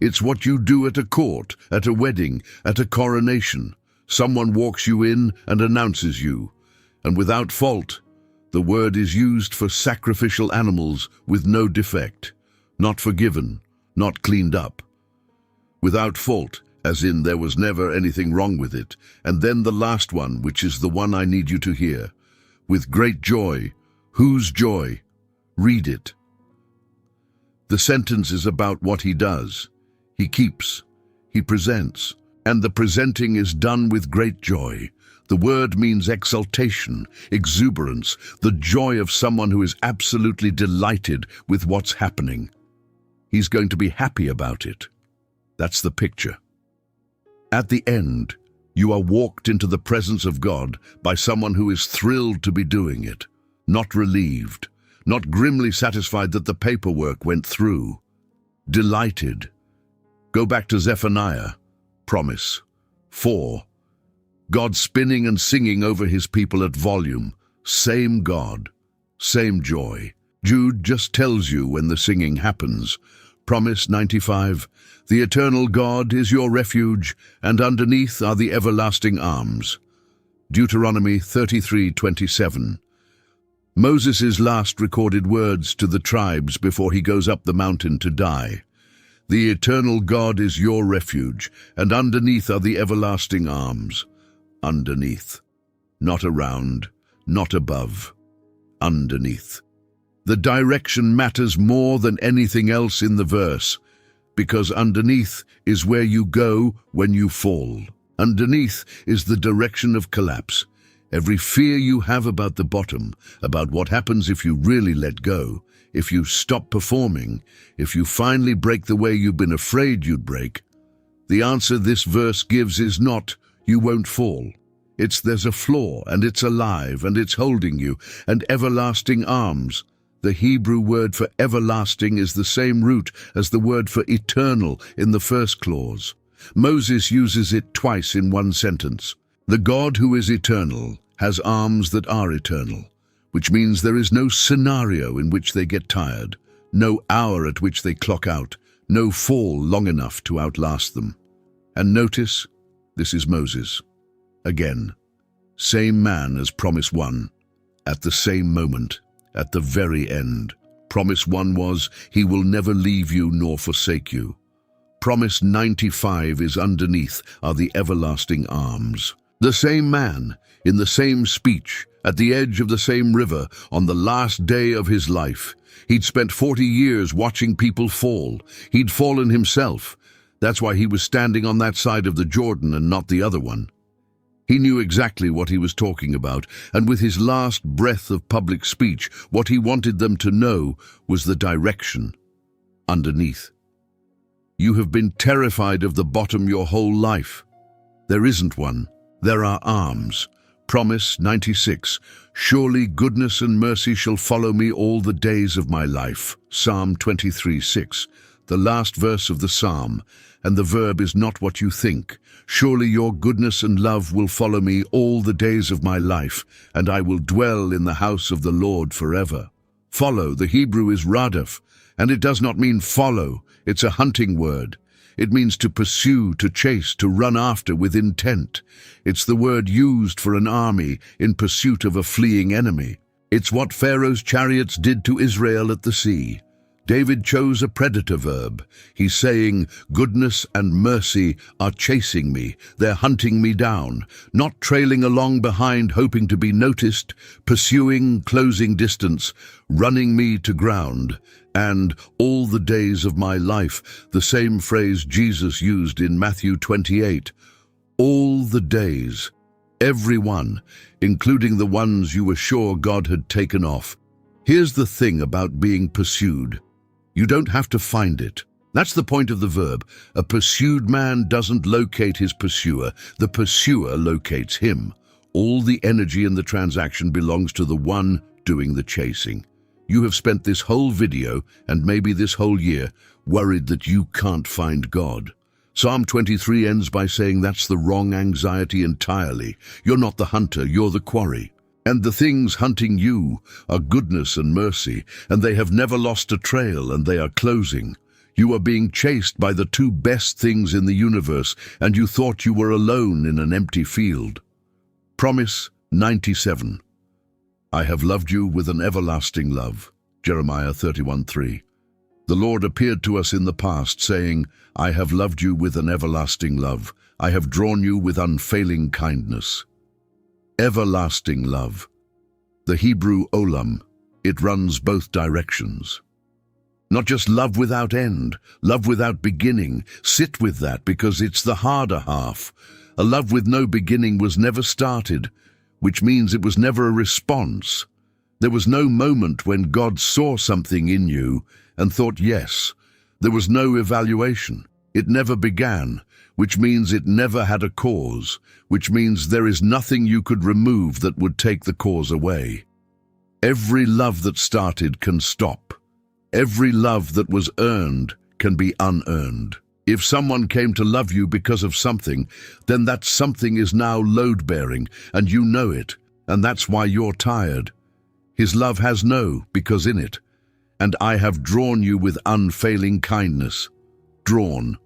It's what you do at a court, at a wedding, at a coronation. Someone walks you in and announces you. And without fault, the word is used for sacrificial animals with no defect, not forgiven, not cleaned up. Without fault, as in there was never anything wrong with it. And then the last one, which is the one I need you to hear. With great joy. Whose joy? Read it. The sentence is about what He does. He keeps. He presents. And the presenting is done with great joy. The word means exultation, exuberance, the joy of someone who is absolutely delighted with what's happening. He's going to be happy about it. That's the picture. At the end, you are walked into the presence of God by someone who is thrilled to be doing it, not relieved, not grimly satisfied that the paperwork went through. Delighted. Go back to Zephaniah. Promise. 4. God spinning and singing over His people at volume. Same God. Same joy. Jude just tells you when the singing happens. Promise 95. The eternal God is your refuge, and underneath are the everlasting arms. Deuteronomy 33:27. Moses' last recorded words to the tribes before he goes up the mountain to die. The eternal God is your refuge, and underneath are the everlasting arms. Underneath. Not around, not above. Underneath. The direction matters more than anything else in the verse, because underneath is where you go when you fall. Underneath is the direction of collapse. Every fear you have about the bottom, about what happens if you really let go, if you stop performing, if you finally break the way you've been afraid you'd break, the answer this verse gives is not, you won't fall. It's there's a floor, and it's alive, and it's holding you, and everlasting arms. The Hebrew word for everlasting is the same root as the word for eternal in the first clause. Moses uses it twice in one sentence. The God who is eternal has arms that are eternal, which means there is no scenario in which they get tired, no hour at which they clock out, no fall long enough to outlast them. And notice, this is Moses. Again, same man as Promise 1, at the same moment, at the very end. Promise 1 was, He will never leave you nor forsake you. Promise 95 is underneath are the everlasting arms. The same man, in the same speech, at the edge of the same river, on the last day of his life. He'd spent 40 years watching people fall. He'd fallen himself. That's why he was standing on that side of the Jordan and not the other one. He knew exactly what he was talking about, and with his last breath of public speech, what he wanted them to know was the direction underneath. You have been terrified of the bottom your whole life. There isn't one. There are arms. Promise 96. Surely goodness and mercy shall follow me all the days of my life. Psalm 23:6. The last verse of the psalm, and the verb is not what you think. Surely your goodness and love will follow me all the days of my life, and I will dwell in the house of the Lord forever. Follow, the Hebrew is radaf, and it does not mean follow. It's a hunting word. It means to pursue, to chase, to run after with intent. It's the word used for an army in pursuit of a fleeing enemy. It's what Pharaoh's chariots did to Israel at the sea. David chose a predator verb. He's saying, goodness and mercy are chasing me. They're hunting me down, not trailing along behind hoping to be noticed, pursuing, closing distance, running me to ground. And all the days of my life, the same phrase Jesus used in Matthew 28. All the days, every one, including the ones you were sure God had taken off. Here's the thing about being pursued. You don't have to find it. That's the point of the verb. A pursued man doesn't locate his pursuer. The pursuer locates him. All the energy in the transaction belongs to the one doing the chasing. You have spent this whole video, and maybe this whole year, worried that you can't find God. Psalm 23 ends by saying that's the wrong anxiety entirely. You're not the hunter, you're the quarry. And the things hunting you are goodness and mercy, and they have never lost a trail, and they are closing. You are being chased by the two best things in the universe, and you thought you were alone in an empty field. Promise 97. I have loved you with an everlasting love. Jeremiah 31:3. The Lord appeared to us in the past, saying, I have loved you with an everlasting love. I have drawn you with unfailing kindness. Everlasting love. The Hebrew olam. It runs both directions. Not just love without end, love without beginning. Sit with that, because it's the harder half. A love with no beginning was never started, which means it was never a response. There was no moment when God saw something in you and thought yes. There was no evaluation. It never began, which means it never had a cause, which means there is nothing you could remove that would take the cause away. Every love that started can stop. Every love that was earned can be unearned. If someone came to love you because of something, then that something is now load-bearing, and you know it, and that's why you're tired. His love has no because in it. And I have drawn you with unfailing kindness. Drawn.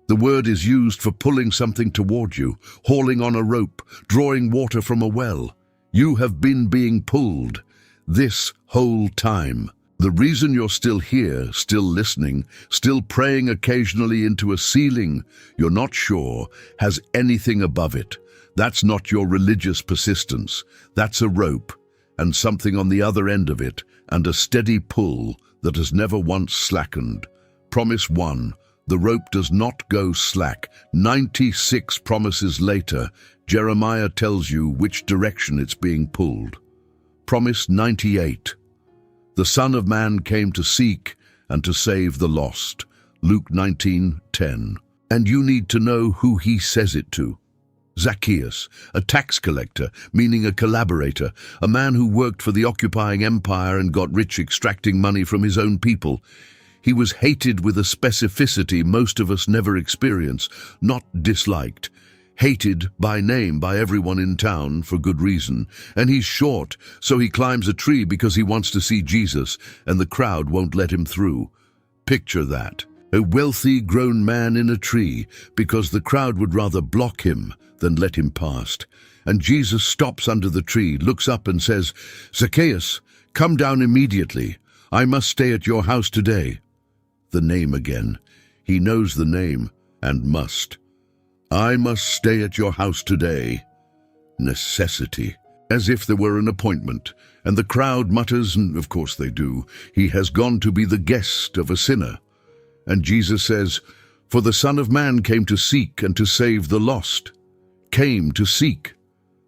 The word is used for pulling something toward you, hauling on a rope, drawing water from a well. You have been being pulled this whole time. The reason you're still here, still listening, still praying occasionally into a ceiling you're not sure has anything above it. That's not your religious persistence. That's a rope, and something on the other end of it, and a steady pull that has never once slackened. Promise 1. The rope does not go slack. 96 promises later, Jeremiah tells you which direction it's being pulled. Promise 98. The Son of Man came to seek and to save the lost. Luke 19:10. And you need to know who he says it to. Zacchaeus, a tax collector, meaning a collaborator, a man who worked for the occupying empire and got rich extracting money from his own people. He was hated with a specificity most of us never experience, not disliked. Hated by name by everyone in town for good reason. And he's short, so he climbs a tree because he wants to see Jesus, and the crowd won't let him through. Picture that. A wealthy grown man in a tree because the crowd would rather block him than let him past. And Jesus stops under the tree, looks up and says, Zacchaeus, come down immediately. I must stay at your house today. The name again. He knows the name and must. I must stay at your house today. Necessity. As if there were an appointment. And the crowd mutters, and of course they do, he has gone to be the guest of a sinner. And Jesus says, for the Son of Man came to seek and to save the lost. Came to seek.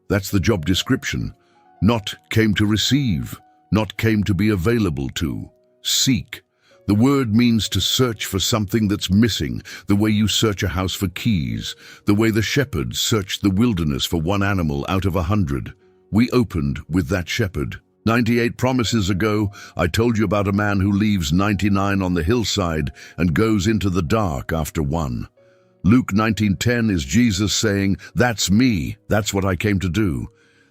That's the job description. Not came to receive. Not came to be available to. Seek. The word means to search for something that's missing, the way you search a house for keys, the way the shepherds searched the wilderness for one animal out of 100. We opened with that shepherd. 98 promises ago, I told you about a man who leaves 99 on the hillside and goes into the dark after one. Luke 19:10 is Jesus saying, that's me, that's what I came to do.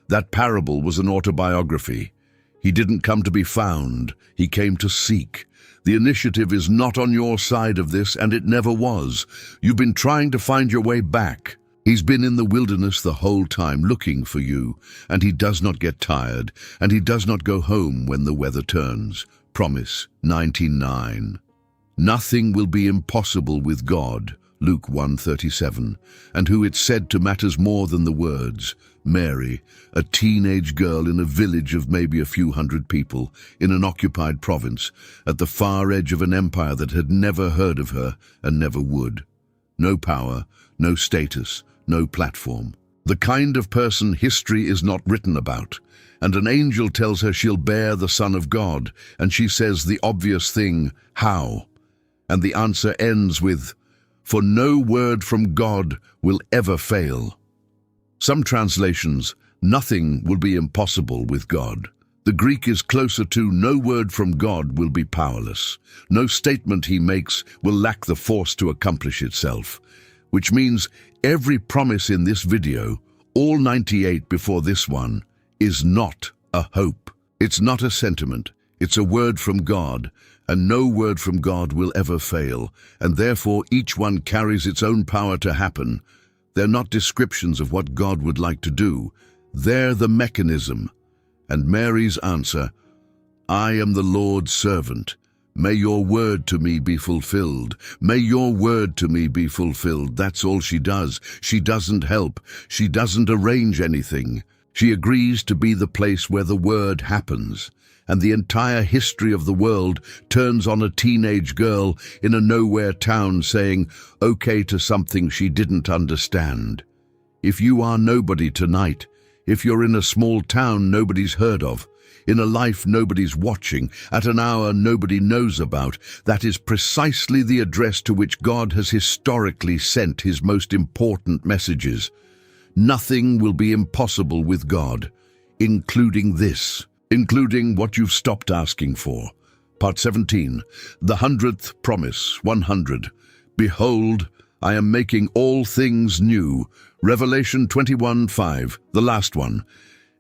That parable was an autobiography. He didn't come to be found, he came to seek. The initiative is not on your side of this, and it never was. You've been trying to find your way back. He's been in the wilderness the whole time looking for you, and he does not get tired, and he does not go home when the weather turns. Promise 99. Nothing will be impossible with God. Luke 1:37, and who it's said to matters more than the words. Mary, a teenage girl in a village of maybe a few hundred people, in an occupied province, at the far edge of an empire that had never heard of her and never would. No power, no status, no platform. The kind of person history is not written about. And an angel tells her she'll bear the Son of God, and she says the obvious thing, how? And the answer ends with, for no word from God will ever fail. Some translations, nothing will be impossible with God. The Greek is closer to no word from God will be powerless. No statement he makes will lack the force to accomplish itself, which means every promise in this video, all 98 before this one, is not a hope. It's not a sentiment. It's a word from God, and no word from God will ever fail, and therefore each one carries its own power to happen. They're not descriptions of what God would like to do. They're the mechanism. And Mary's answer, I am the Lord's servant. May your word to me be fulfilled. May your word to me be fulfilled. That's all she does. She doesn't help. She doesn't arrange anything. She agrees to be the place where the word happens, and the entire history of the world turns on a teenage girl in a nowhere town saying okay to something she didn't understand. If you are nobody tonight, if you're in a small town nobody's heard of, in a life nobody's watching, at an hour nobody knows about, that is precisely the address to which God has historically sent his most important messages. Nothing will be impossible with God, including this, including what you've stopped asking for. Part 17, the 100th promise, 100. Behold, I am making all things new. Revelation 21:5, the last one.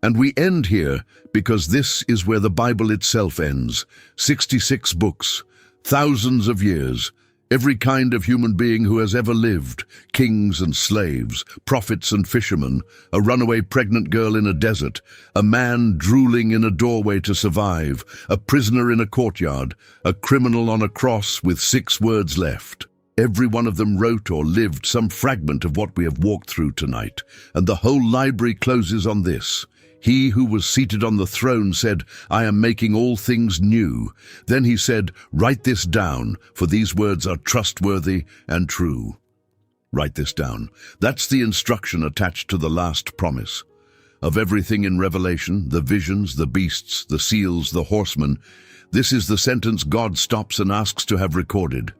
And we end here because this is where the Bible itself ends. 66 books, thousands of years, every kind of human being who has ever lived, kings and slaves, prophets and fishermen, a runaway pregnant girl in a desert, a man drooling in a doorway to survive, a prisoner in a courtyard, a criminal on a cross with 6 words left. Every one of them wrote or lived some fragment of what we have walked through tonight, and the whole library closes on this. He who was seated on the throne said, I am making all things new. Then he said, write this down, for these words are trustworthy and true. Write this down. That's the instruction attached to the last promise. Of everything in Revelation, the visions, the beasts, the seals, the horsemen, this is the sentence God stops and asks to have recorded.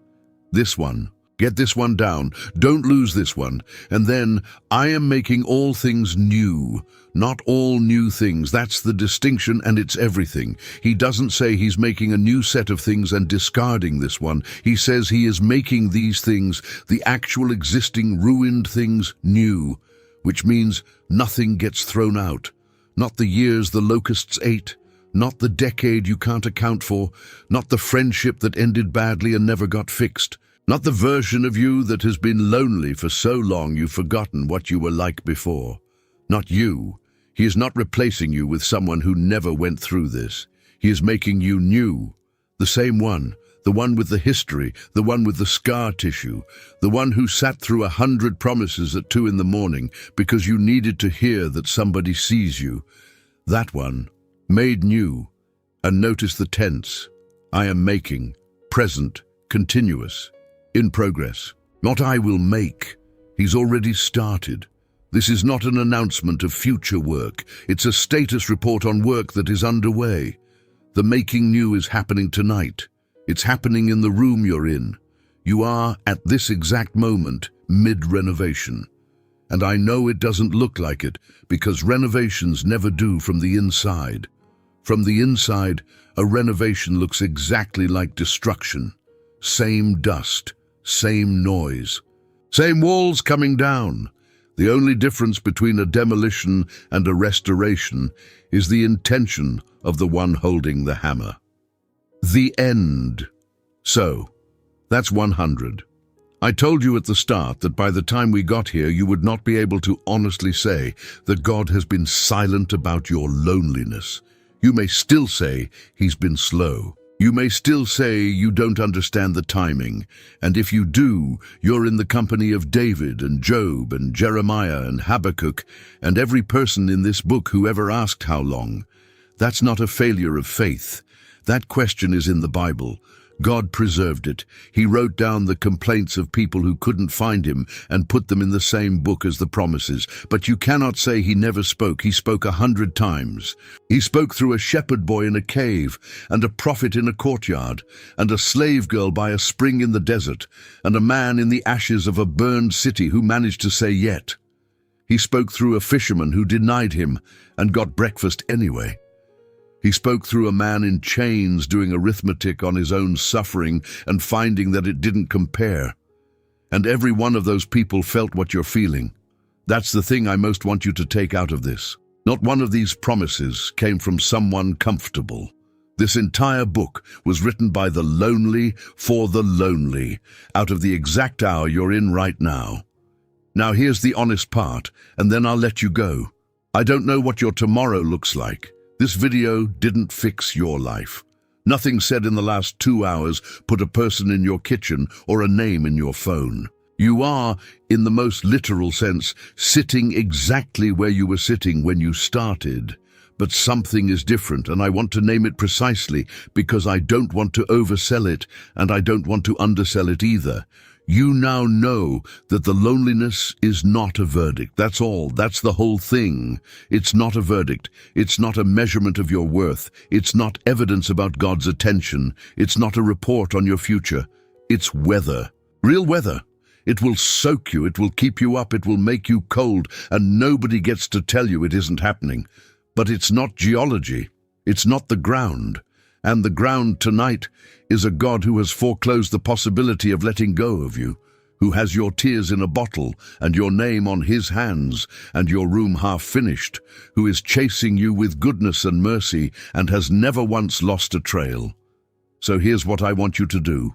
This one. Get this one down. Don't lose this one. And then, I am making all things new. Not all new things. That's the distinction, and it's everything. He doesn't say he's making a new set of things and discarding this one. He says he is making these things, the actual existing ruined things, new, which means nothing gets thrown out. Not the years the locusts ate. Not the decade you can't account for. Not the friendship that ended badly and never got fixed. Not the version of you that has been lonely for so long you've forgotten what you were like before. Not you. He is not replacing you with someone who never went through this. He is making you new. The same one. The one with the history. The one with the scar tissue. The one who sat through 100 promises at 2 in the morning because you needed to hear that somebody sees you. That one. Made new. And notice the tense. I am making. Present. Continuous. In progress. Not I will make. He's already started. This is not an announcement of future work. It's a status report on work that is underway. The making new is happening tonight. It's happening in the room you're in. You are, at this exact moment, mid-renovation. And I know it doesn't look like it, because renovations never do from the inside. From the inside, a renovation looks exactly like destruction. Same dust. Same noise. Same walls coming down. The only difference between a demolition and a restoration is the intention of the one holding the hammer. The end. So, that's 100. I told you at the start that by the time we got here you would not be able to honestly say that God has been silent about your loneliness. You may still say he's been slow. You may still say you don't understand the timing, and if you do, you're in the company of David and Job and Jeremiah and Habakkuk and every person in this book who ever asked how long. That's not a failure of faith. That question is in the Bible. God preserved it. He wrote down the complaints of people who couldn't find him and put them in the same book as the promises. But you cannot say he never spoke. He spoke 100 times. He spoke through a shepherd boy in a cave, and a prophet in a courtyard, and a slave girl by a spring in the desert, and a man in the ashes of a burned city who managed to say yet. He spoke through a fisherman who denied him and got breakfast anyway. He spoke through a man in chains doing arithmetic on his own suffering and finding that it didn't compare. And every one of those people felt what you're feeling. That's the thing I most want you to take out of this. Not one of these promises came from someone comfortable. This entire book was written by the lonely for the lonely, out of the exact hour you're in right now. Now here's the honest part, and then I'll let you go. I don't know what your tomorrow looks like. This video didn't fix your life. Nothing said in the last 2 hours put a person in your kitchen or a name in your phone. You are, in the most literal sense, sitting exactly where you were sitting when you started. But something is different, and I want to name it precisely because I don't want to oversell it, and I don't want to undersell it either. You now know that the loneliness is not a verdict. That's all. That's the whole thing. It's not a verdict. It's not a measurement of your worth. It's not evidence about God's attention. It's not a report on your future. It's weather. Real weather. It will soak you. It will keep you up. It will make you cold, and nobody gets to tell you it isn't happening. But it's not geology. It's not the ground. And the ground tonight is a God who has foreclosed the possibility of letting go of you, who has your tears in a bottle and your name on his hands and your room half finished, who is chasing you with goodness and mercy and has never once lost a trail. So here's what I want you to do.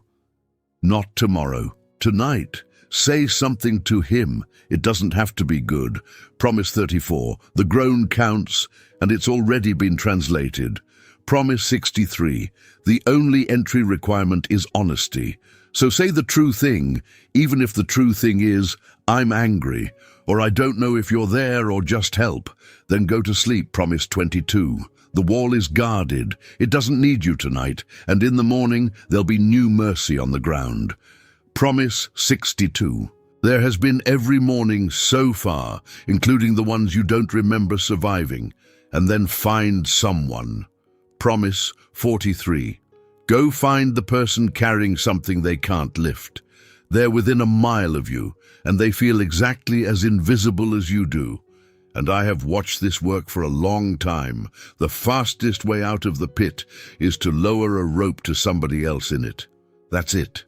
Not tomorrow, tonight. Say something to him. It doesn't have to be good. Promise 34. The groan counts, and it's already been translated. Promise 63. The only entry requirement is honesty. So say the true thing, even if the true thing is, I'm angry, or I don't know if you're there or just help. Then go to sleep, promise 22. The wall is guarded. It doesn't need you tonight, and in the morning there'll be new mercy on the ground. Promise 62. There has been every morning so far, including the ones you don't remember surviving, and then find someone. Promise 43. Go find the person carrying something they can't lift. They're within a mile of you, and they feel exactly as invisible as you do. And I have watched this work for a long time. The fastest way out of the pit is to lower a rope to somebody else in it. That's it.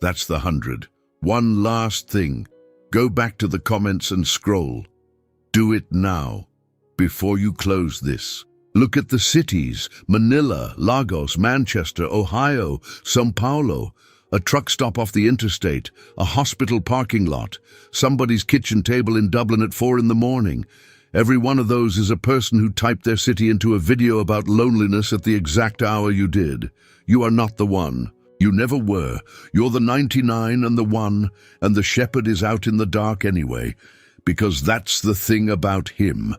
That's the 100. One last thing. Go back to the comments and scroll. Do it now, before you close this. Look at the cities: Manila, Lagos, Manchester, Ohio, São Paulo, a truck stop off the interstate, a hospital parking lot, somebody's kitchen table in Dublin at 4 in the morning. Every one of those is a person who typed their city into a video about loneliness at the exact hour you did. You are not the one. You never were. You're the 99 and the 1, and the shepherd is out in the dark anyway, because that's the thing about him.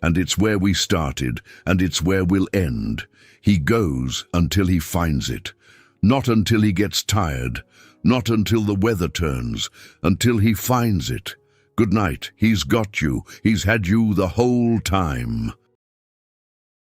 And it's where we started, and it's where we'll end. He goes until he finds it. Not until he gets tired. Not until the weather turns. Until he finds it. Good night. He's got you. He's had you the whole time.